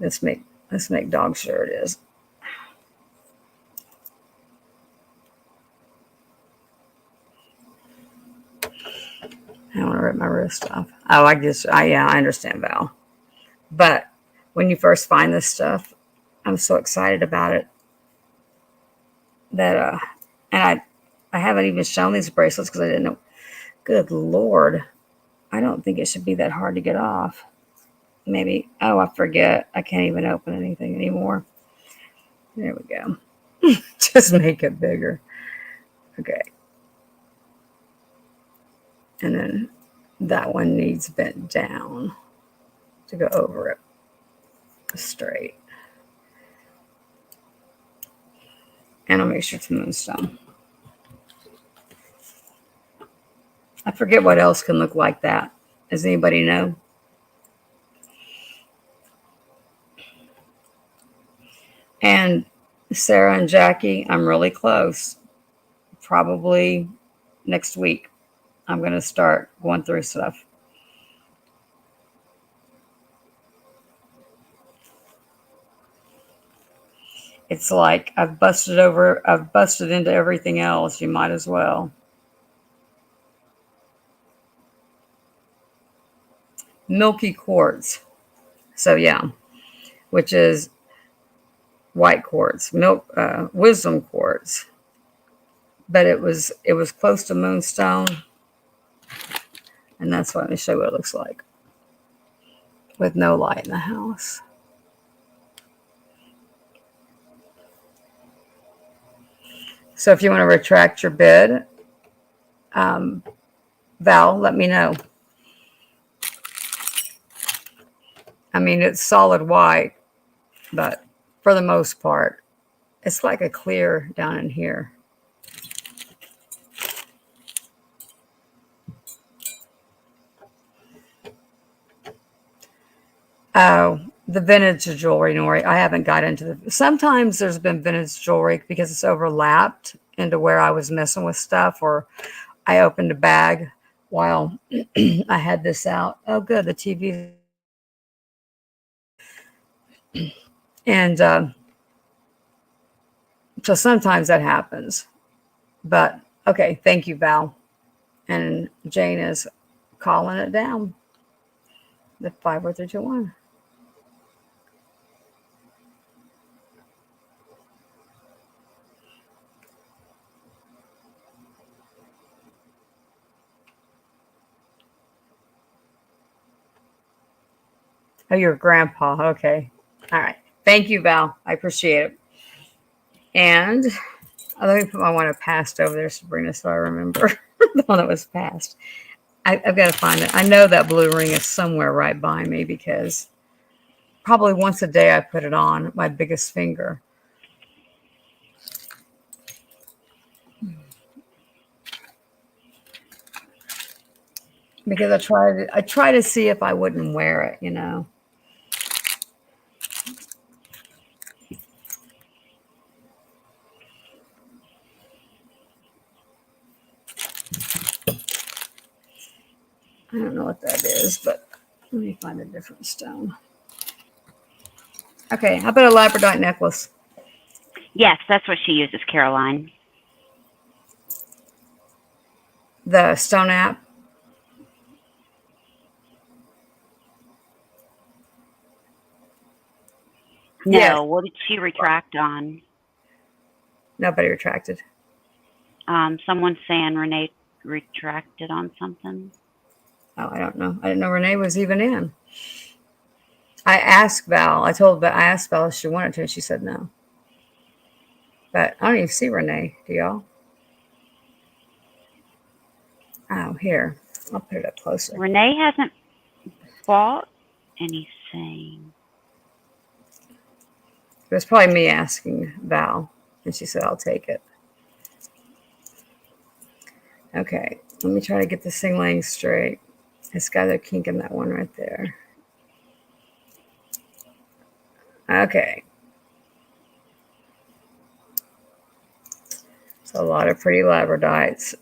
Let's make dog sure it is. I don't want to rip my wrist off. Oh, I understand, Val. But when you first find this stuff, I'm so excited about it that and I haven't even shown these bracelets because I didn't know. Good Lord, I don't think it should be that hard to get off. Maybe. Oh, I forget. I can't even open anything anymore. There we go. Just make it bigger. Okay. And then that one needs bent down to go over it straight. And I'll make sure it's moonstone. I forget what else can look like that. Does anybody know? And Sarah and Jackie, I'm really close. Probably next week, I'm going to start going through stuff. It's like I've busted into everything else. You might as well. Milky quartz. So yeah, which is white quartz, wisdom quartz, but it was close to moonstone, and that's why. Let me show you what it looks like with no light in the house. So if you want to retract your bid, Val, let me know. I mean, it's solid white, but for the most part, it's like a clear down in here. Oh, the vintage jewelry, Nori. I haven't got into the. Sometimes there's been vintage jewelry because it's overlapped into where I was messing with stuff, or I opened a bag while I had this out. Oh, good. The TV. And so sometimes that happens. But okay. Thank you, Val. And Jane is calling it down. The 5, 4, 3, 2, 1. Oh, your grandpa. Okay. All right. Thank you, Val. I appreciate it. And let me put my one I passed over there, Sabrina, so I remember the one that was passed. I've got to find it. I know that blue ring is somewhere right by me because probably once a day I put it on my biggest finger. Because I try to see if I wouldn't wear it, you know. I don't know what that is, but let me find a different stone. Okay, how about a labradorite necklace? Yes, that's what she uses, Caroline. The stone app. No, Yes. what did she retract on? Nobody retracted. Someone's saying Renee retracted on something. Oh, I don't know. I didn't know Renee was even in. I asked Val. I asked Val if she wanted to, and she said no. But I don't even see Renee. Do y'all? Oh, here. I'll put it up closer. Renee hasn't bought anything. It was probably me asking Val, and she said, I'll take it. Okay, let me try to get this thing laying straight. It's got a kink in that one right there. Okay. So a lot of pretty labradites.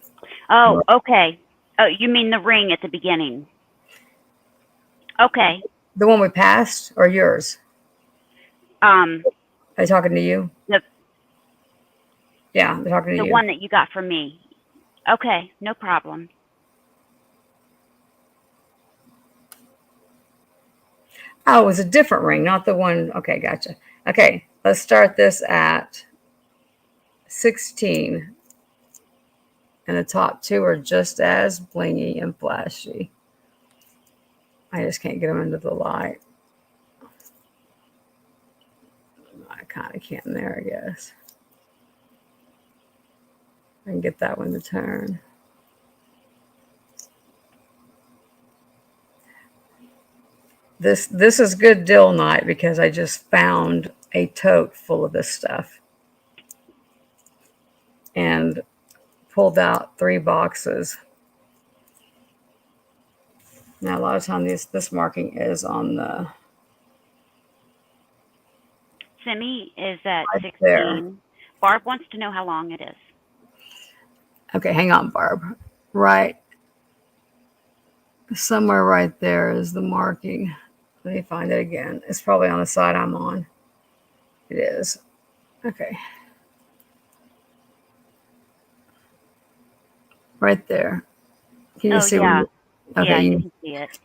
Oh, okay. Oh, you mean the ring at the beginning? Okay. The one we passed or yours? Are they talking to you? Yeah, they're talking to you. The one that you got from me. Okay, no problem. Oh, it was a different ring, not the one. Okay, gotcha. Okay, let's start this at 16. And the top two are just as blingy and flashy. I just can't get them into the light. I kind of can there, I guess. I can get that one to turn. This is good deal night because I just found a tote full of this stuff and pulled out 3 boxes. Now a lot of times this marking is on the Simi is at right 16. there. Barb wants to know how long it is. Okay, hang on, Barb. Right. Somewhere right there is the marking. Let me find it again. It's probably on the side I'm on. It is. Okay. Right there. Can you see? Yeah. Okay, Yeah, you can see it.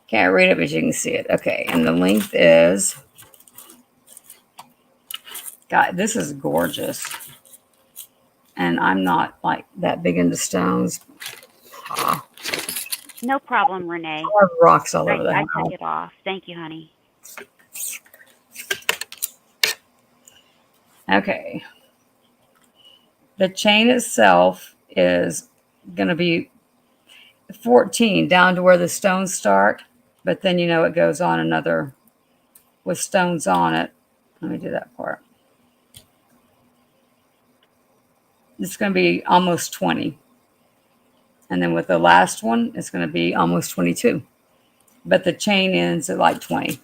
Can't read it, but you can see it. Okay, and the length is. God, this is gorgeous. and I'm not like that big into stones. Ah, No problem, Renee. I have rocks all over the I took house. it off. Thank you, honey. Okay. The chain itself is going to be 14 down to where the stones start, but then it goes on another with stones on it. Let me do that part. It's going to be almost 20. And then with the last one, it's going to be almost 22. But the chain ends at like 20.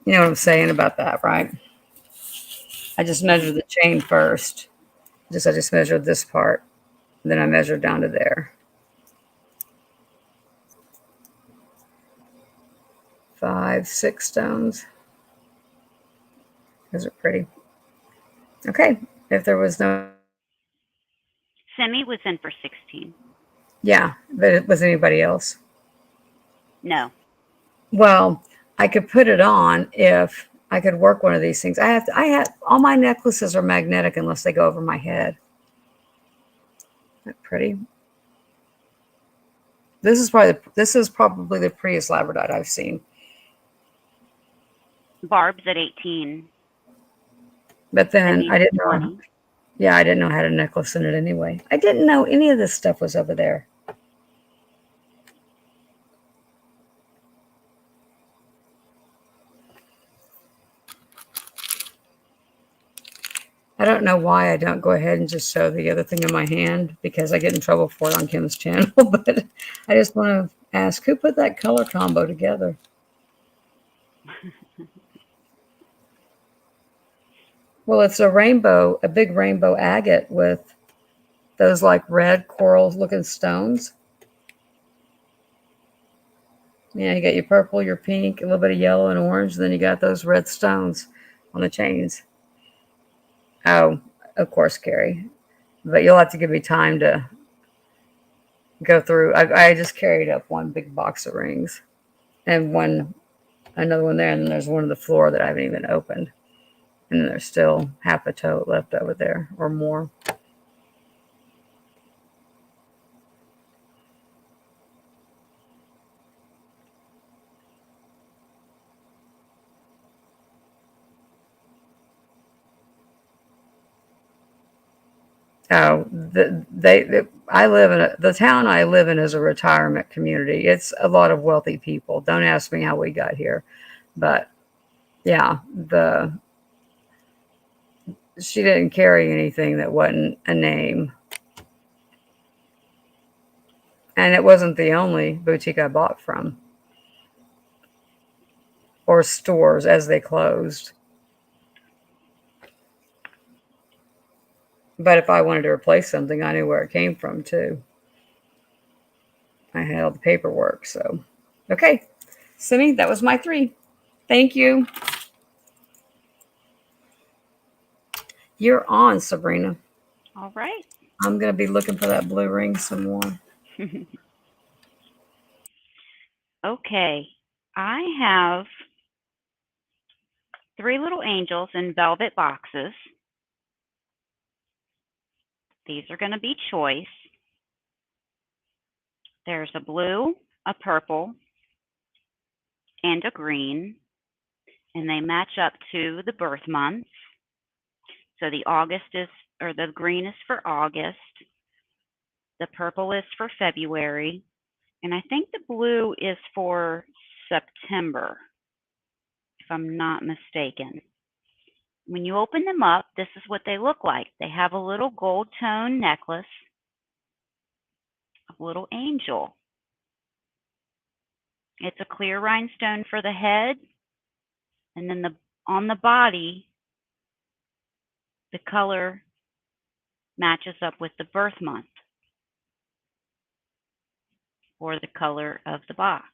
You know what I'm saying about that, right? I just measured the chain first. I just measured this part. Then I measured down to there. 5, 6 stones. Those are pretty. Okay. If there was no, Semi was in for 16. yeah, but it was anybody else. No. Well, I could put it on if I could work one of these things. I have all my necklaces are magnetic unless they go over my head. Isn't that pretty? This is probably the prettiest labradorite I've seen. Barb's at 18. But then Semi's I at didn't know. 20. Yeah, I didn't know how to necklace in it anyway. I didn't know any of this stuff was over there. I don't know why I don't go ahead and just show the other thing in my hand because I get in trouble for it on Kim's channel. But I just want to ask who put that color combo together? Well, it's a rainbow, a big rainbow agate with those like red coral looking stones. Yeah, you got your purple, your pink, a little bit of yellow and orange, and then you got those red stones on the chains. Oh, of course, Carrie. But you'll have to give me time to go through. I just carried up one big box of rings and another one there, and then there's one on the floor that I haven't even opened. And then there's still half a tote left over there or more. Oh, I live in the town I live in is a retirement community. It's a lot of wealthy people. Don't ask me how we got here, but yeah, she didn't carry anything that wasn't a name, and it wasn't the only boutique I bought from or stores as they closed. But if I wanted to replace something, I knew where it came from too. I had all the paperwork. So, okay, Simi, that was my 3. Thank you. You're on, Sabrina. All right. I'm going to be looking for that blue ring some more. Okay. I have 3 little angels in velvet boxes. These are going to be choice. There's a blue, a purple, and a green, and they match up to the birth months. So the green is for August, the purple is for February, and I think the blue is for September, if I'm not mistaken. When you open them up, this is what they look like. They have a little gold tone necklace, a little angel. It's a clear rhinestone for the head, and then on the body, the color matches up with the birth month or the color of the box.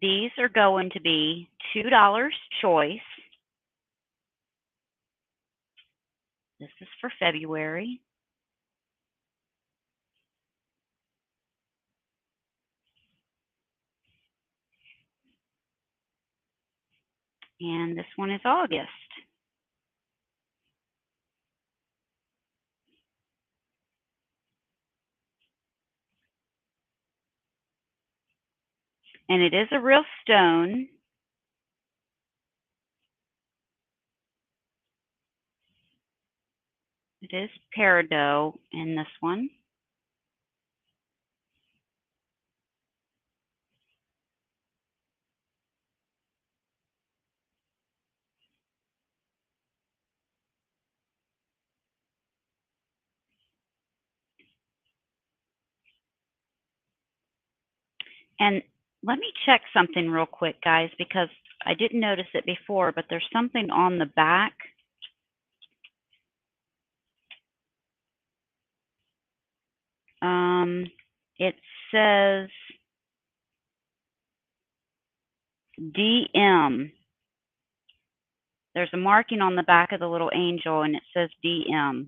These are going to be $2 choice. This is for February. And this one is August. And it is a real stone. It is peridot in this one. And let me check something real quick, guys, because I didn't notice it before, but there's something on the back. It says DM. There's a marking on the back of the little angel, and it says DM.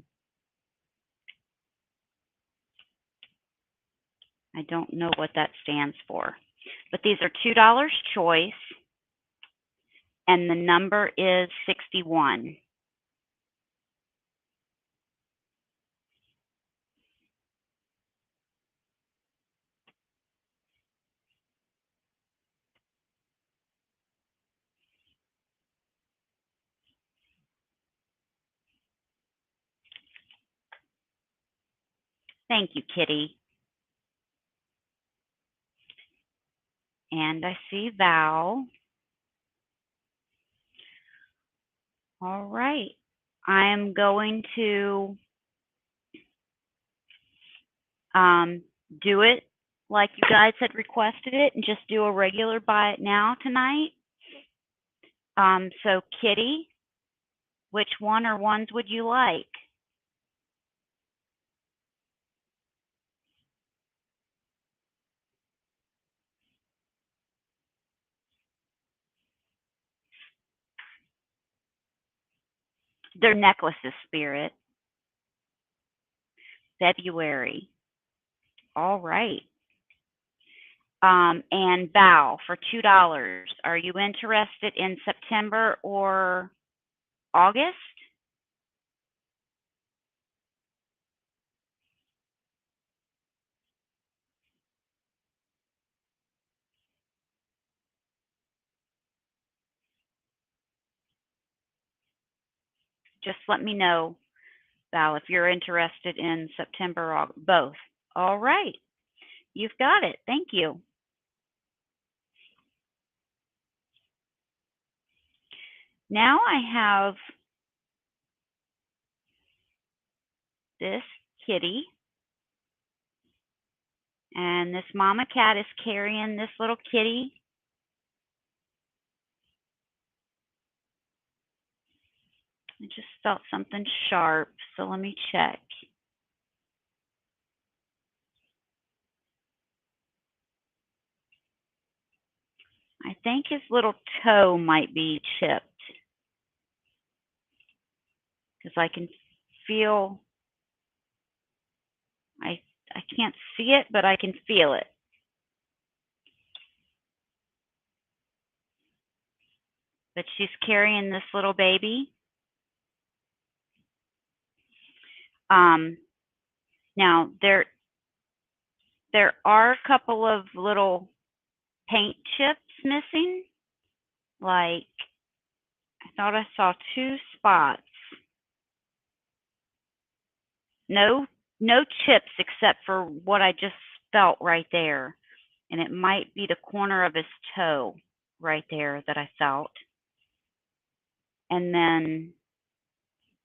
I don't know what that stands for. But these are $2 choice, and the number is 61. Thank you, Kitty. And I see Val. All right. I am going to do it like you guys had requested it and just do a regular buy it now tonight. So Kitty, which one or ones would you like? They're necklaces, Spirit. February. All right. And Bow for $2. Are you interested in September or August? Just let me know, Val, if you're interested in September or both. All right. You've got it. Thank you. Now I have this kitty, and this mama cat is carrying this little kitty. I just felt something sharp, so let me check. I think his little toe might be chipped because I can feel, I, I can't see it, but I can feel it. But she's carrying this little baby. Now there are a couple of little paint chips missing. Like I thought I saw two spots. No no chips except for what I just felt right there. And it might be the corner of his toe right there that I felt. And then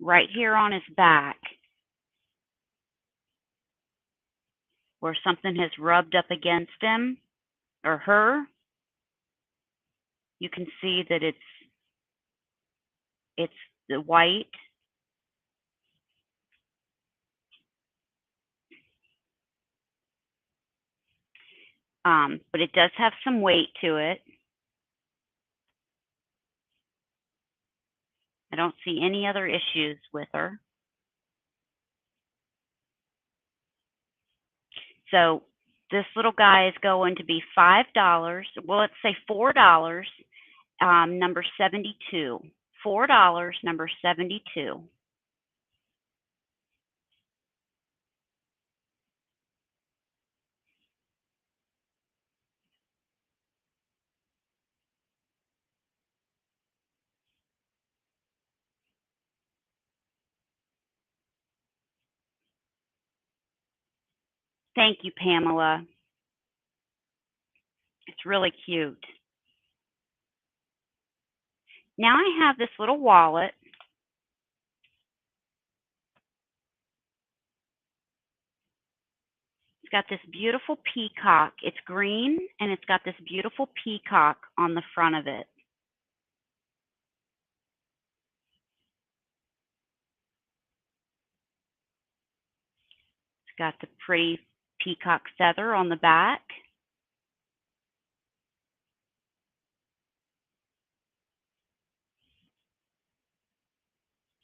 right here on his back where something has rubbed up against him or her, you can see that it's the white. But it does have some weight to it. I don't see any other issues with her. So this little guy is going to be $5. Well, let's say $4, number 72. $4, number 72. Thank you, Pamela. It's really cute. Now I have this little wallet. It's got this beautiful peacock. It's green, and it's got this beautiful peacock on the front of it. It's got the pretty peacock feather on the back.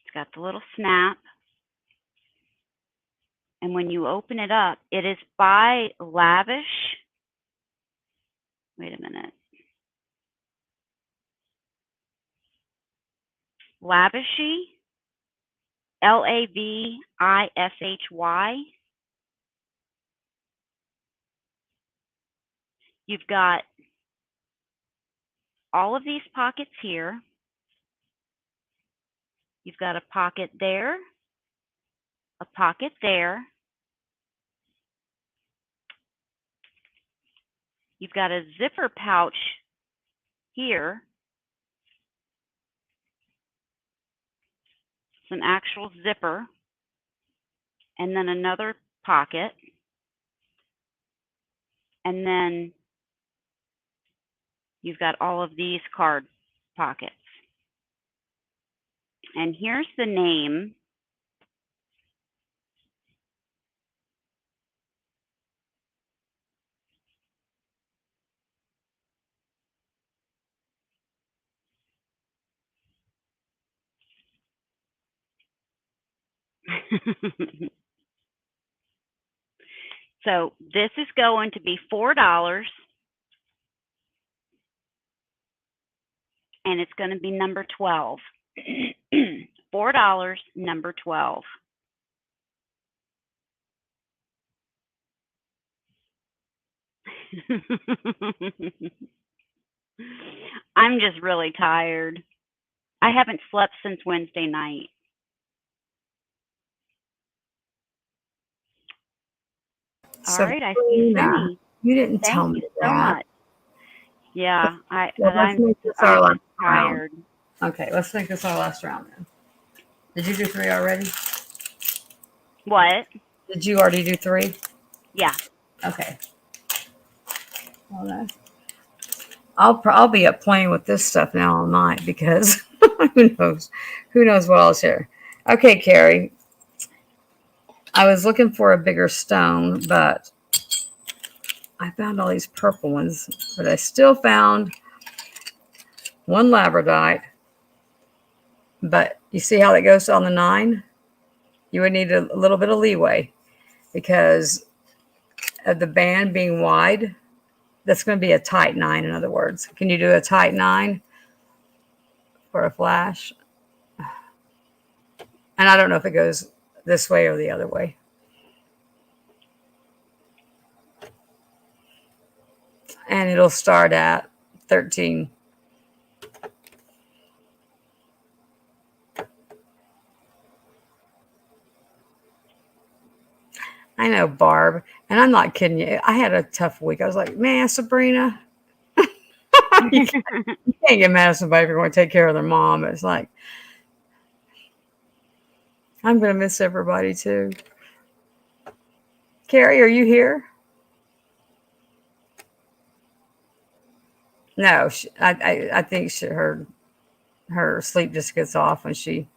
It's got the little snap. And when you open it up, it is by Lavish. Wait a minute. Lavishy. Lavishhy. You've got all of these pockets here. You've got a pocket there, a pocket there. You've got a zipper pouch here. It's an actual zipper. And then another pocket. And then you've got all of these card pockets. And here's the name. So this is going to be $4, and it's going to be number 12. $4, number 12. I'm just really tired. I haven't slept since Wednesday night. All right, I see Cindy. You didn't tell Thank me you that. so much. Yeah, Let's make this our I'm last tired. round. Okay, let's make this our last round then. Did you do 3 already? What? Did you already do 3? Yeah. Okay. Well, I'll be up playing with this stuff now all night because who knows what else here. Okay, Carrie. I was looking for a bigger stone, but I found all these purple ones, but I still found one labradorite. But you see how that goes on the 9? You would need a little bit of leeway because of the band being wide. That's going to be a tight 9, in other words. Can you do a tight 9 for a flash? And I don't know if it goes this way or the other way. And it'll start at 13. I know, Barb. And I'm not kidding you. I had a tough week. I was like, man, Sabrina, you can't get mad at somebody if you're going to take care of their mom. It's like, I'm going to miss everybody too. Carrie, are you here? No, I think her sleep just gets off when she.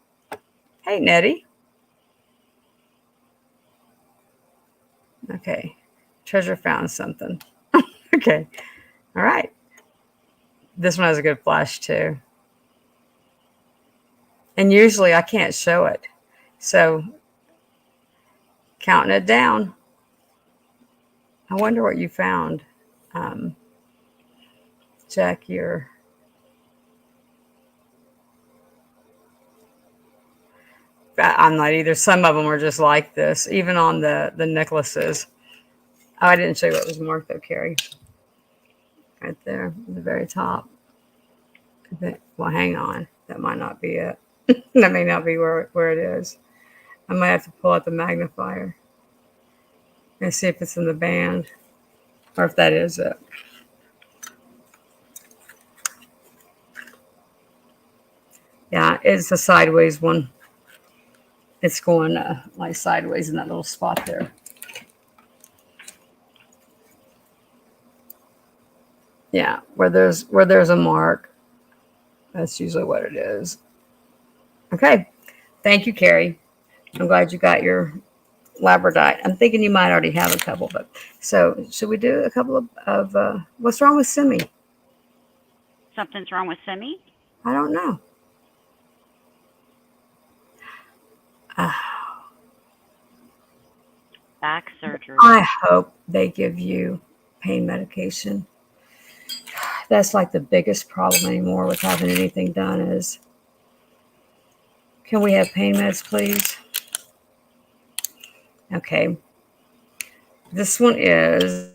Hey, Nettie. Okay, Treasure found something. Okay, all right. This one has a good flash too. And usually I can't show it, so counting it down. I wonder what you found, Jackie or I'm not either. Some of them are just like this, even on the necklaces. Oh, I didn't show you what was marked though, Carrie. Right there, at the very top. Well, hang on. That might not be it. That may not be where it is. I might have to pull out the magnifier and see if it's in the band or if that is it. Yeah, it's a sideways one. It's going like sideways in that little spot there. Yeah, where there's a mark, that's usually what it is. Okay, thank you, Carrie. I'm glad you got your Labradorite. I'm thinking you might already have a couple, but so should we do a couple of what's wrong with Simi? Something's wrong with Simi? I don't know. Back surgery. I hope they give you pain medication. That's like the biggest problem anymore with having anything done is, can we have pain meds, please? Okay. This one is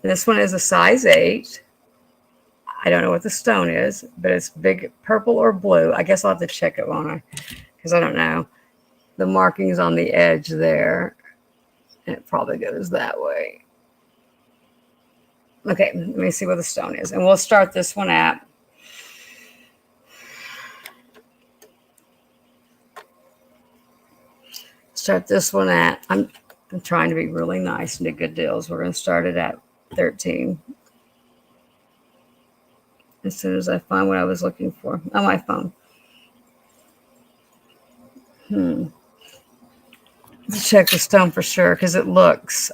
a size 8. I don't know what the stone is, but it's big purple or blue. I guess I'll have to check it, won't I? Because I don't know. The markings on the edge there. And it probably goes that way. Okay, let me see what the stone is. And we'll start this one at I'm trying to be really nice and do good deals. We're going to start it at 13. As soon as I find what I was looking for on my phone. Let's check the stone for sure because it looks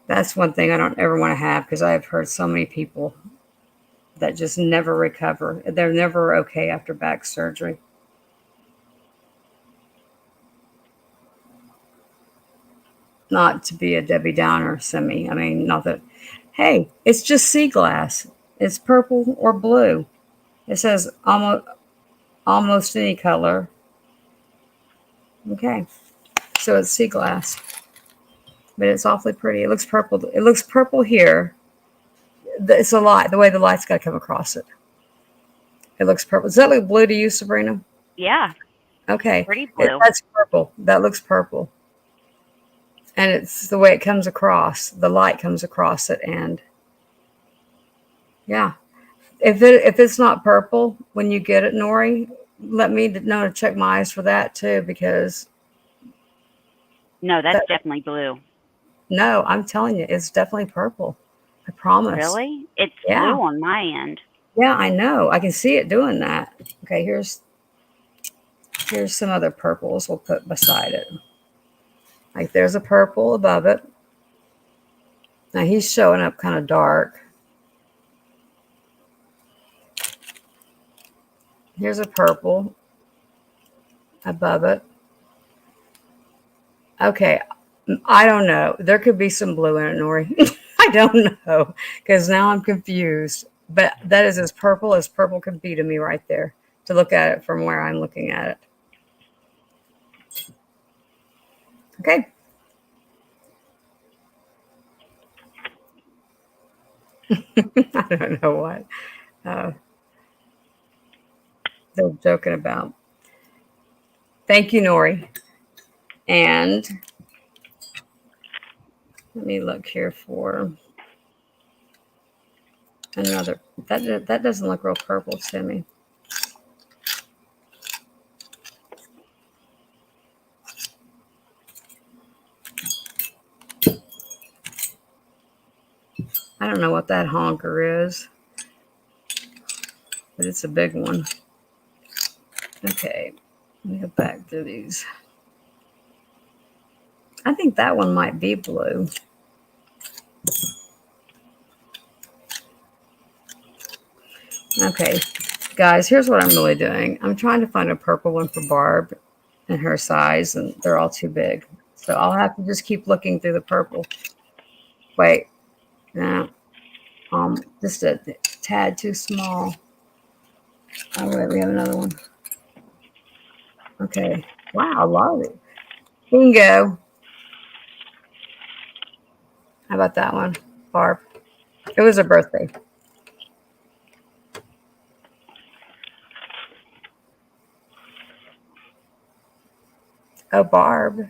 that's one thing I don't ever want to have because I've heard so many people that just never recover. They're never okay after back surgery. Not to be a Debbie Downer, Simi. I mean, not that. Hey, it's just sea glass. It's purple or blue. It says almost any color. Okay, so it's sea glass, but it's awfully pretty. It looks purple. It looks purple here. It's a light. The way the light's got to come across it. It looks purple. Does that look blue to you, Sabrina? Yeah. Okay. Pretty blue. That's purple. That looks purple. And it's the way it comes across. The light comes across it, and yeah. If it's not purple when you get it, Nori, let me know to check my eyes for that too, because No, that's definitely blue. no, I'm telling you, it's definitely purple. I promise. Really? It's blue on my end. Yeah, I know. I can see it doing that. Okay, here's some other purples we'll put beside it. Like there's a purple above it. Now he's showing up kind of dark. Here's a purple above it. Okay, I don't know. There could be some blue in it, Nori. I don't know because now I'm confused. But that is as purple can be to me right there to look at it from where I'm looking at it. Okay. I don't know what they're joking about. Thank you, Nori. And let me look here for another. That doesn't look real purple to me. I don't know what that honker is, but it's a big one. Okay, let me go back to these. I think that one might be blue. Okay, guys, here's what I'm really doing. I'm trying to find a purple one for Barb and her size, and they're all too big. So I'll have to just keep looking through the purple. Wait, no, just a tad too small. Oh wait, we have another one. Okay, wow, a lot of it. Bingo. How about that one, Barb? It was her birthday. Oh, Barb.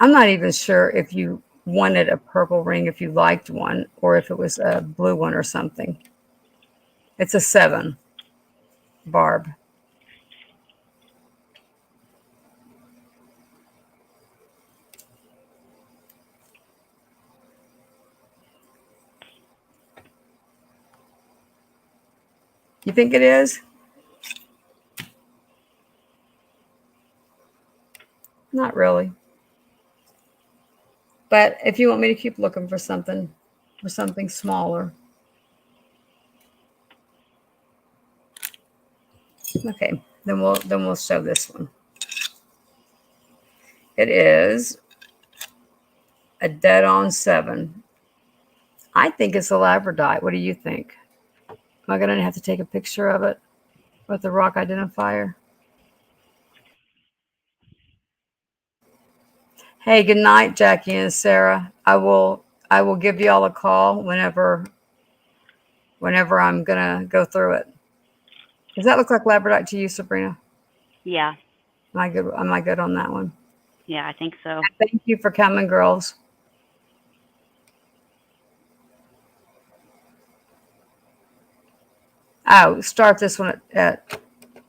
I'm not even sure if you wanted a purple ring, if you liked one, or if it was a blue one or something. It's a 7, Barb. You think it is? Not really. But if you want me to keep looking for something smaller. Okay, then we'll show this one. It is a dead on 7. I think it's a labradorite. What do you think? Am I gonna have to take a picture of it with the rock identifier? Hey, good night, Jackie and Sarah. I will give you all a call whenever I'm gonna go through it. Does that look like labradorite to you, Sabrina? Yeah. Am I good? Am I good on that one? Yeah, I think so. Thank you for coming, girls. Oh, start this one at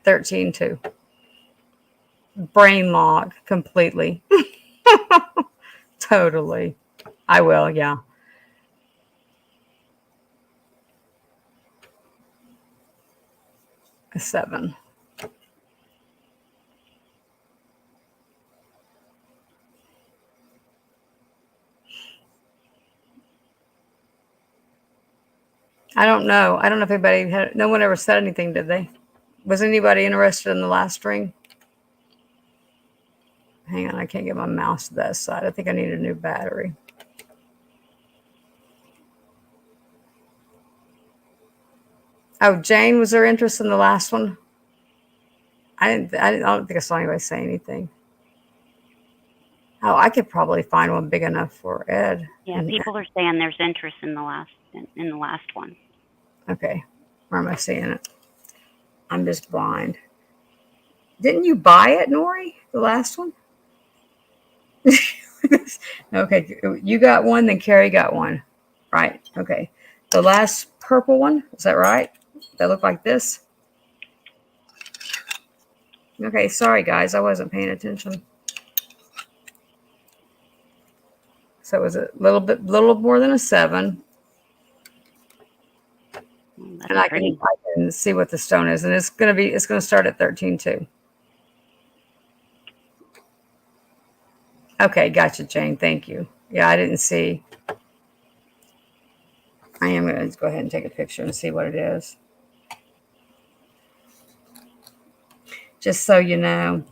13 too. Brain log completely. Totally. I will, yeah. A 7. I don't know. I don't know if anybody had. No one ever said anything, did they? Was anybody interested in the last ring? Hang on, I can't get my mouse to that side. I think I need a new battery. Oh, Jane, was there interest in the last one? I don't think I saw anybody say anything. Oh, I could probably find one big enough for Ed. Yeah, people are saying there's interest in the last one. Okay, where am I seeing it? I'm just blind. Didn't you buy it, Nori? The last one? Okay, you got one, then Carrie got one. Right, okay. The last purple one, is that right? That looked like this? Okay, sorry guys, I wasn't paying attention. So it was a little more than a 7. And I can see what the stone is, and it's gonna start at 13 too. Okay, gotcha, Jane. Thank you. Yeah, I didn't see. I am gonna go ahead and take a picture and see what it is. Just so you know,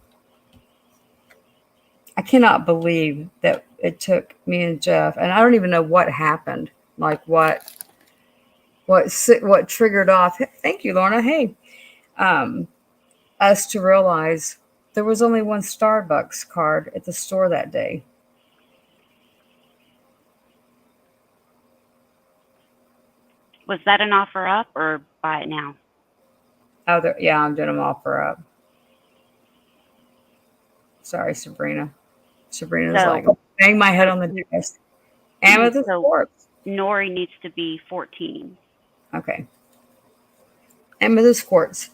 I cannot believe that it took me and Jeff, and I don't even know what happened, like what triggered off. Thank you, Lorna. Hey, us to realize there was only one Starbucks card at the store that day. Was that an offer up or buy it now? Oh, yeah, I'm doing them offer up. Sorry, Sabrina. Sabrina's So, like, bang my head on the desk. Amethyst quartz. Nori needs to be 14. Okay. Amethyst quartz.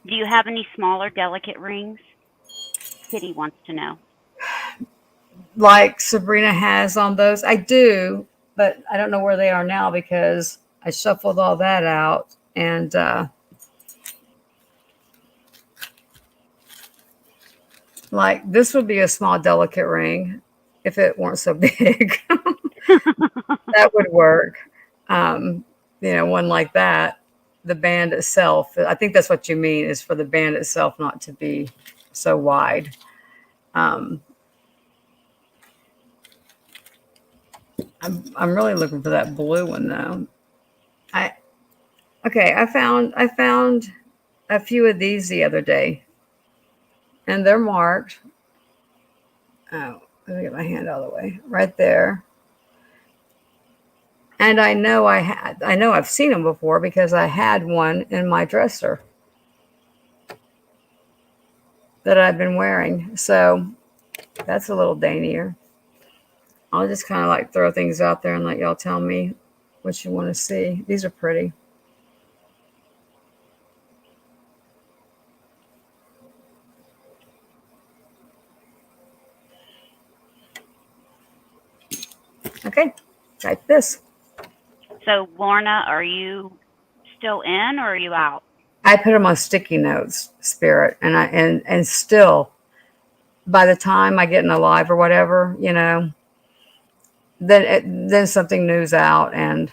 Do you have any smaller, delicate rings? Kitty wants to know. Like Sabrina has on those. I do, but I don't know where they are now because I shuffled all that out. And like this would be a small, delicate ring if it weren't so big. That would work. one like that, the band itself, I think that's what you mean, is for the band itself not to be so wide. Um, I'm really looking for that blue one though. I Okay, I found a few of these the other day, and they're marked. Oh, let me get my hand out of the way. Right there. And I know I've seen them before because I had one in my dresser that I've been wearing. So that's a little daintier. I'll just kind of like throw things out there and let y'all tell me what you want to see. These are pretty. Okay, like this. So, Lorna, are you still in or are you out? I put them on sticky notes, Spirit, and still, by the time I get in a live or whatever, then something new's out, and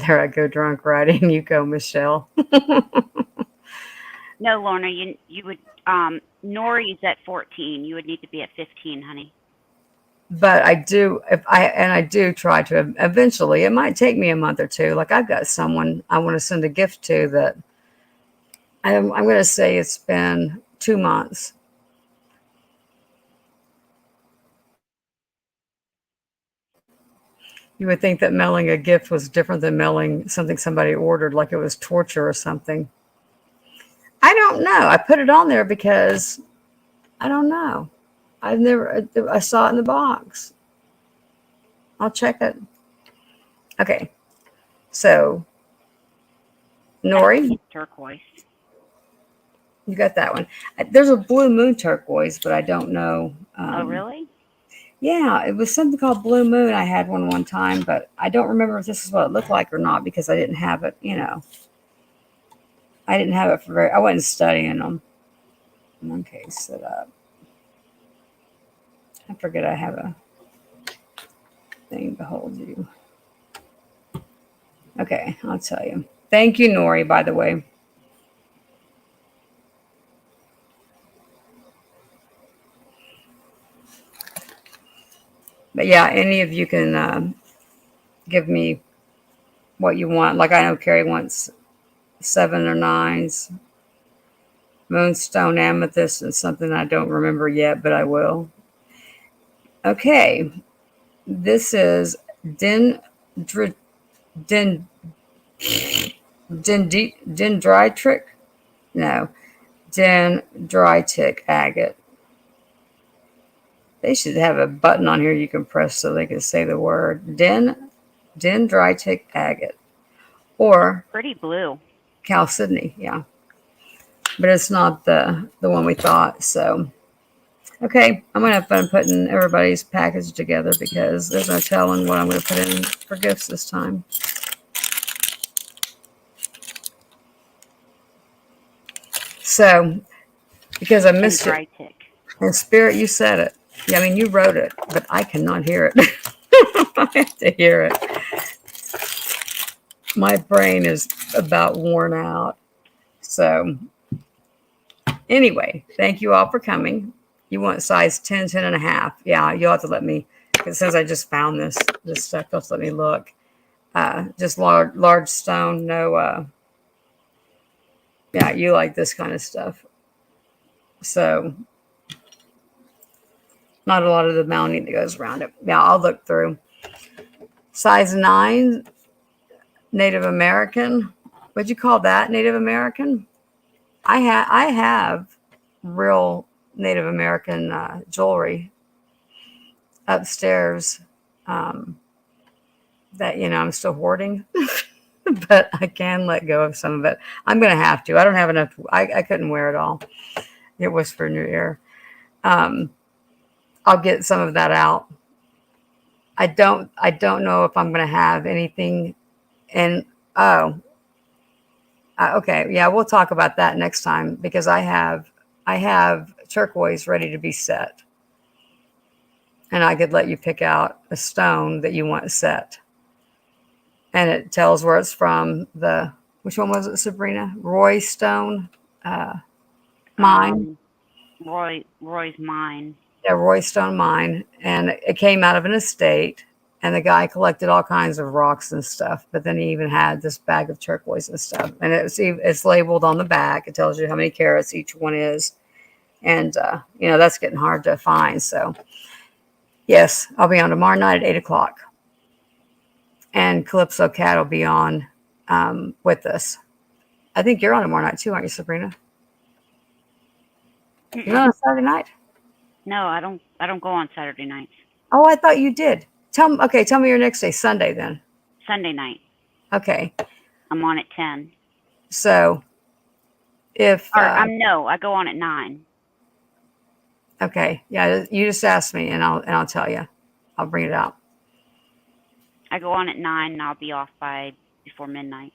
there I go, drunk writing. You go, Michelle. No, Lorna, you would Nori's at 14. You would need to be at 15, honey. But I do try to eventually. It might take me a month or two. Like I've got someone I want to send a gift to that I'm going to say it's been 2 months. You would think that mailing a gift was different than mailing something somebody ordered, like it was torture or something. I don't know. I put it on there because I don't know. I saw it in the box. I'll check it. Okay. So, That's Nori, turquoise. you got that one. There's a blue moon turquoise, but I don't know. Oh, really? Yeah, it was something called Blue Moon. I had one time, but I don't remember if this is what it looked like or not because I didn't have it. I didn't have it for I wasn't studying them. Okay, set up. I forget I have a thing to hold you. Okay, I'll tell you. Thank you, Nori, by the way. But yeah, any of you can give me what you want. Like I know Carrie wants 7 or 9s. Moonstone amethyst and something I don't remember yet, but I will. Okay, this is Den Den dendritic. No, dendritic agate. They should have a button on here you can press so they can say the word dendritic agate or Pretty blue. chalcedony. Yeah, but it's not the one we thought. So. Okay, I'm going to have fun putting everybody's package together because there's no telling what I'm going to put in for gifts this time. So, because I missed it. And Spirit, you said it. Yeah, I mean, you wrote it, but I cannot hear it. I have to hear it. My brain is about worn out. So, anyway, thank you all for coming. You want size 10, 10 and a half. Yeah, you'll have to let me, because since I just found this stuff, just let me look. Just large stone, no, yeah, you like this kind of stuff. So, not a lot of the mounting that goes around it. Yeah, I'll look through. Size 9, Native American. What'd you call that, Native American? I have real Native American jewelry upstairs that I'm still hoarding, but I can let go of some of it. I'm gonna have to. I don't have enough. I couldn't wear it all. It was for New Year. I'll get some of that out. I don't know if I'm gonna have anything. And okay, yeah, we'll talk about that next time because I have turquoise ready to be set. And I could let you pick out a stone that you want set. and it tells where it's from. Which one was it, Sabrina? Roy Stone mine. Um, Roy's mine. Yeah, Roy Stone mine, and it came out of an estate. And the guy collected all kinds of rocks and stuff, but then he even had this bag of turquoise and stuff. And it's labeled on the back. It tells you how many carats each one is, and that's getting hard to find. So yes, I'll be on tomorrow night at 8 o'clock, and Calypso Cat will be on with us. I think you're on tomorrow night too, aren't you, Sabrina? You're not on Saturday night? No, I don't. I don't go on Saturday nights. Oh, I thought you did. Tell me your next day, Sunday then. Sunday night. Okay. I'm on at 10. So if no, I go on at 9. okay, yeah, you just ask me and I'll tell you. I'll bring it out. I go on at 9 and I'll be off by before midnight.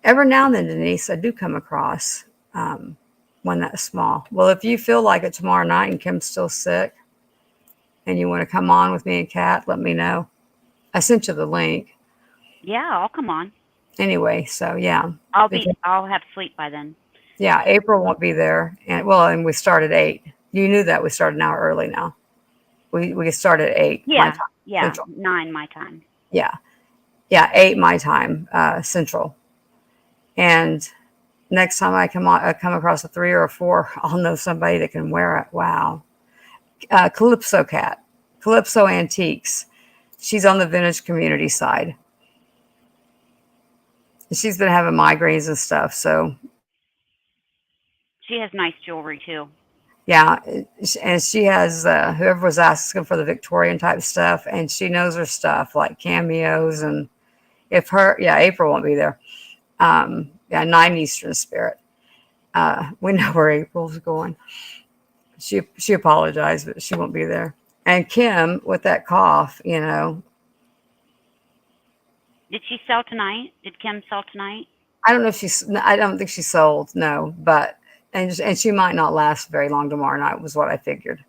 Every now and then, Denise, I do come across one that's small. Well, if you feel like it tomorrow night and Kim's still sick and you want to come on with me and Kat, let me know. I sent you the link. Yeah, I'll come on. Anyway, so yeah. I'll have sleep by then. Yeah, April won't be there. And we start at 8. You knew that we started an hour early now. We start at 8 Yeah, my time. yeah, Central. 9 my time. Yeah. Yeah, 8 my time, Central. And next time I come across a 3 or a 4, I'll know somebody that can wear it. Wow. Calypso Cat, Calypso Antiques. She's on the vintage community side. She's been having migraines and stuff. So She has nice jewelry too. yeah, and she has whoever was asking for the Victorian type stuff, and she knows her stuff like cameos. And April won't be there. 9 Eastern Spirit. We know where April's going. She apologized, but she won't be there. And Kim with that cough, Did she sell tonight? Did Kim sell tonight? I don't think she sold, no, but and she might not last very long tomorrow night was what I figured.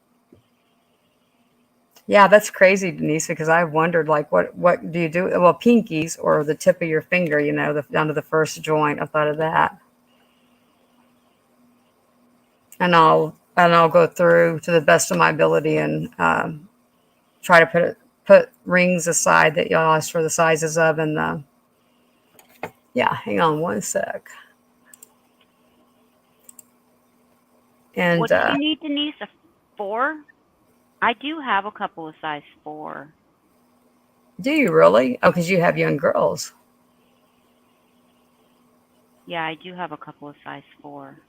Yeah, that's crazy, Denise, because I wondered like what do you do? Well, pinkies or the tip of your finger, down to the first joint. I thought of that. And I'll go through to the best of my ability and try to put rings aside that y'all asked for the sizes of, and hang on one sec. And what do you need, Denise? A 4? I do have a couple of size 4. Do you really? Oh, because you have young girls. Yeah, I do have a couple of size 4.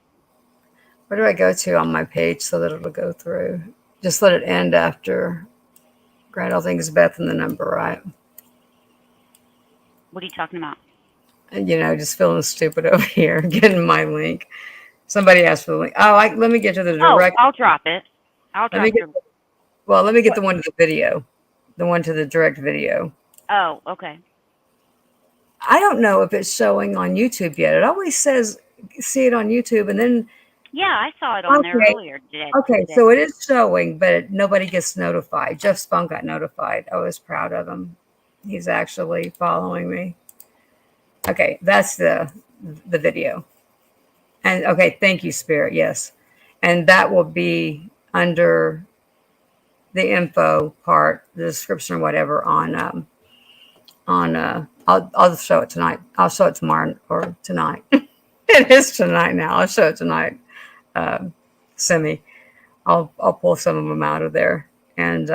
Where do I go to on my page so that it'll go through? Just let it end after Grand All Things Beth and the number, right? What are you talking about? And, just feeling stupid over here, getting my link. Somebody asked for the link. Oh, let me get to the direct. Oh, I'll drop it. Let me get the one to the video. The one to the direct video. Oh, okay. I don't know if it's showing on YouTube yet. It always says see it on YouTube, and then yeah, I saw it on there earlier today. Okay, so it is showing, but nobody gets notified. Jeff Spunk got notified. I was proud of him. He's actually following me. Okay, that's the video. And okay, thank you, Spirit. Yes, and that will be under the info part, the description or whatever on. I'll just show it tonight. I'll show it tomorrow or tonight. It is tonight now. I'll show it tonight. Semi. I'll pull some of them out of there. And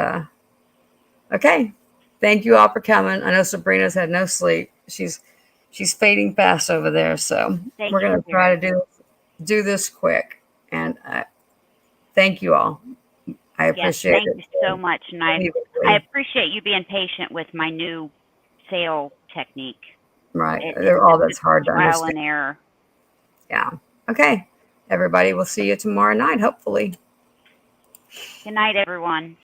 okay. Thank you all for coming. I know Sabrina's had no sleep. She's fading fast over there. So we're gonna try to do this quick. And thank you all. I appreciate it. Thank you so much. And I appreciate you being patient with my new sale technique. Right. That's hard to understand. Trial and error. Yeah. Okay. Everybody, we'll see you tomorrow night, hopefully. Good night, everyone.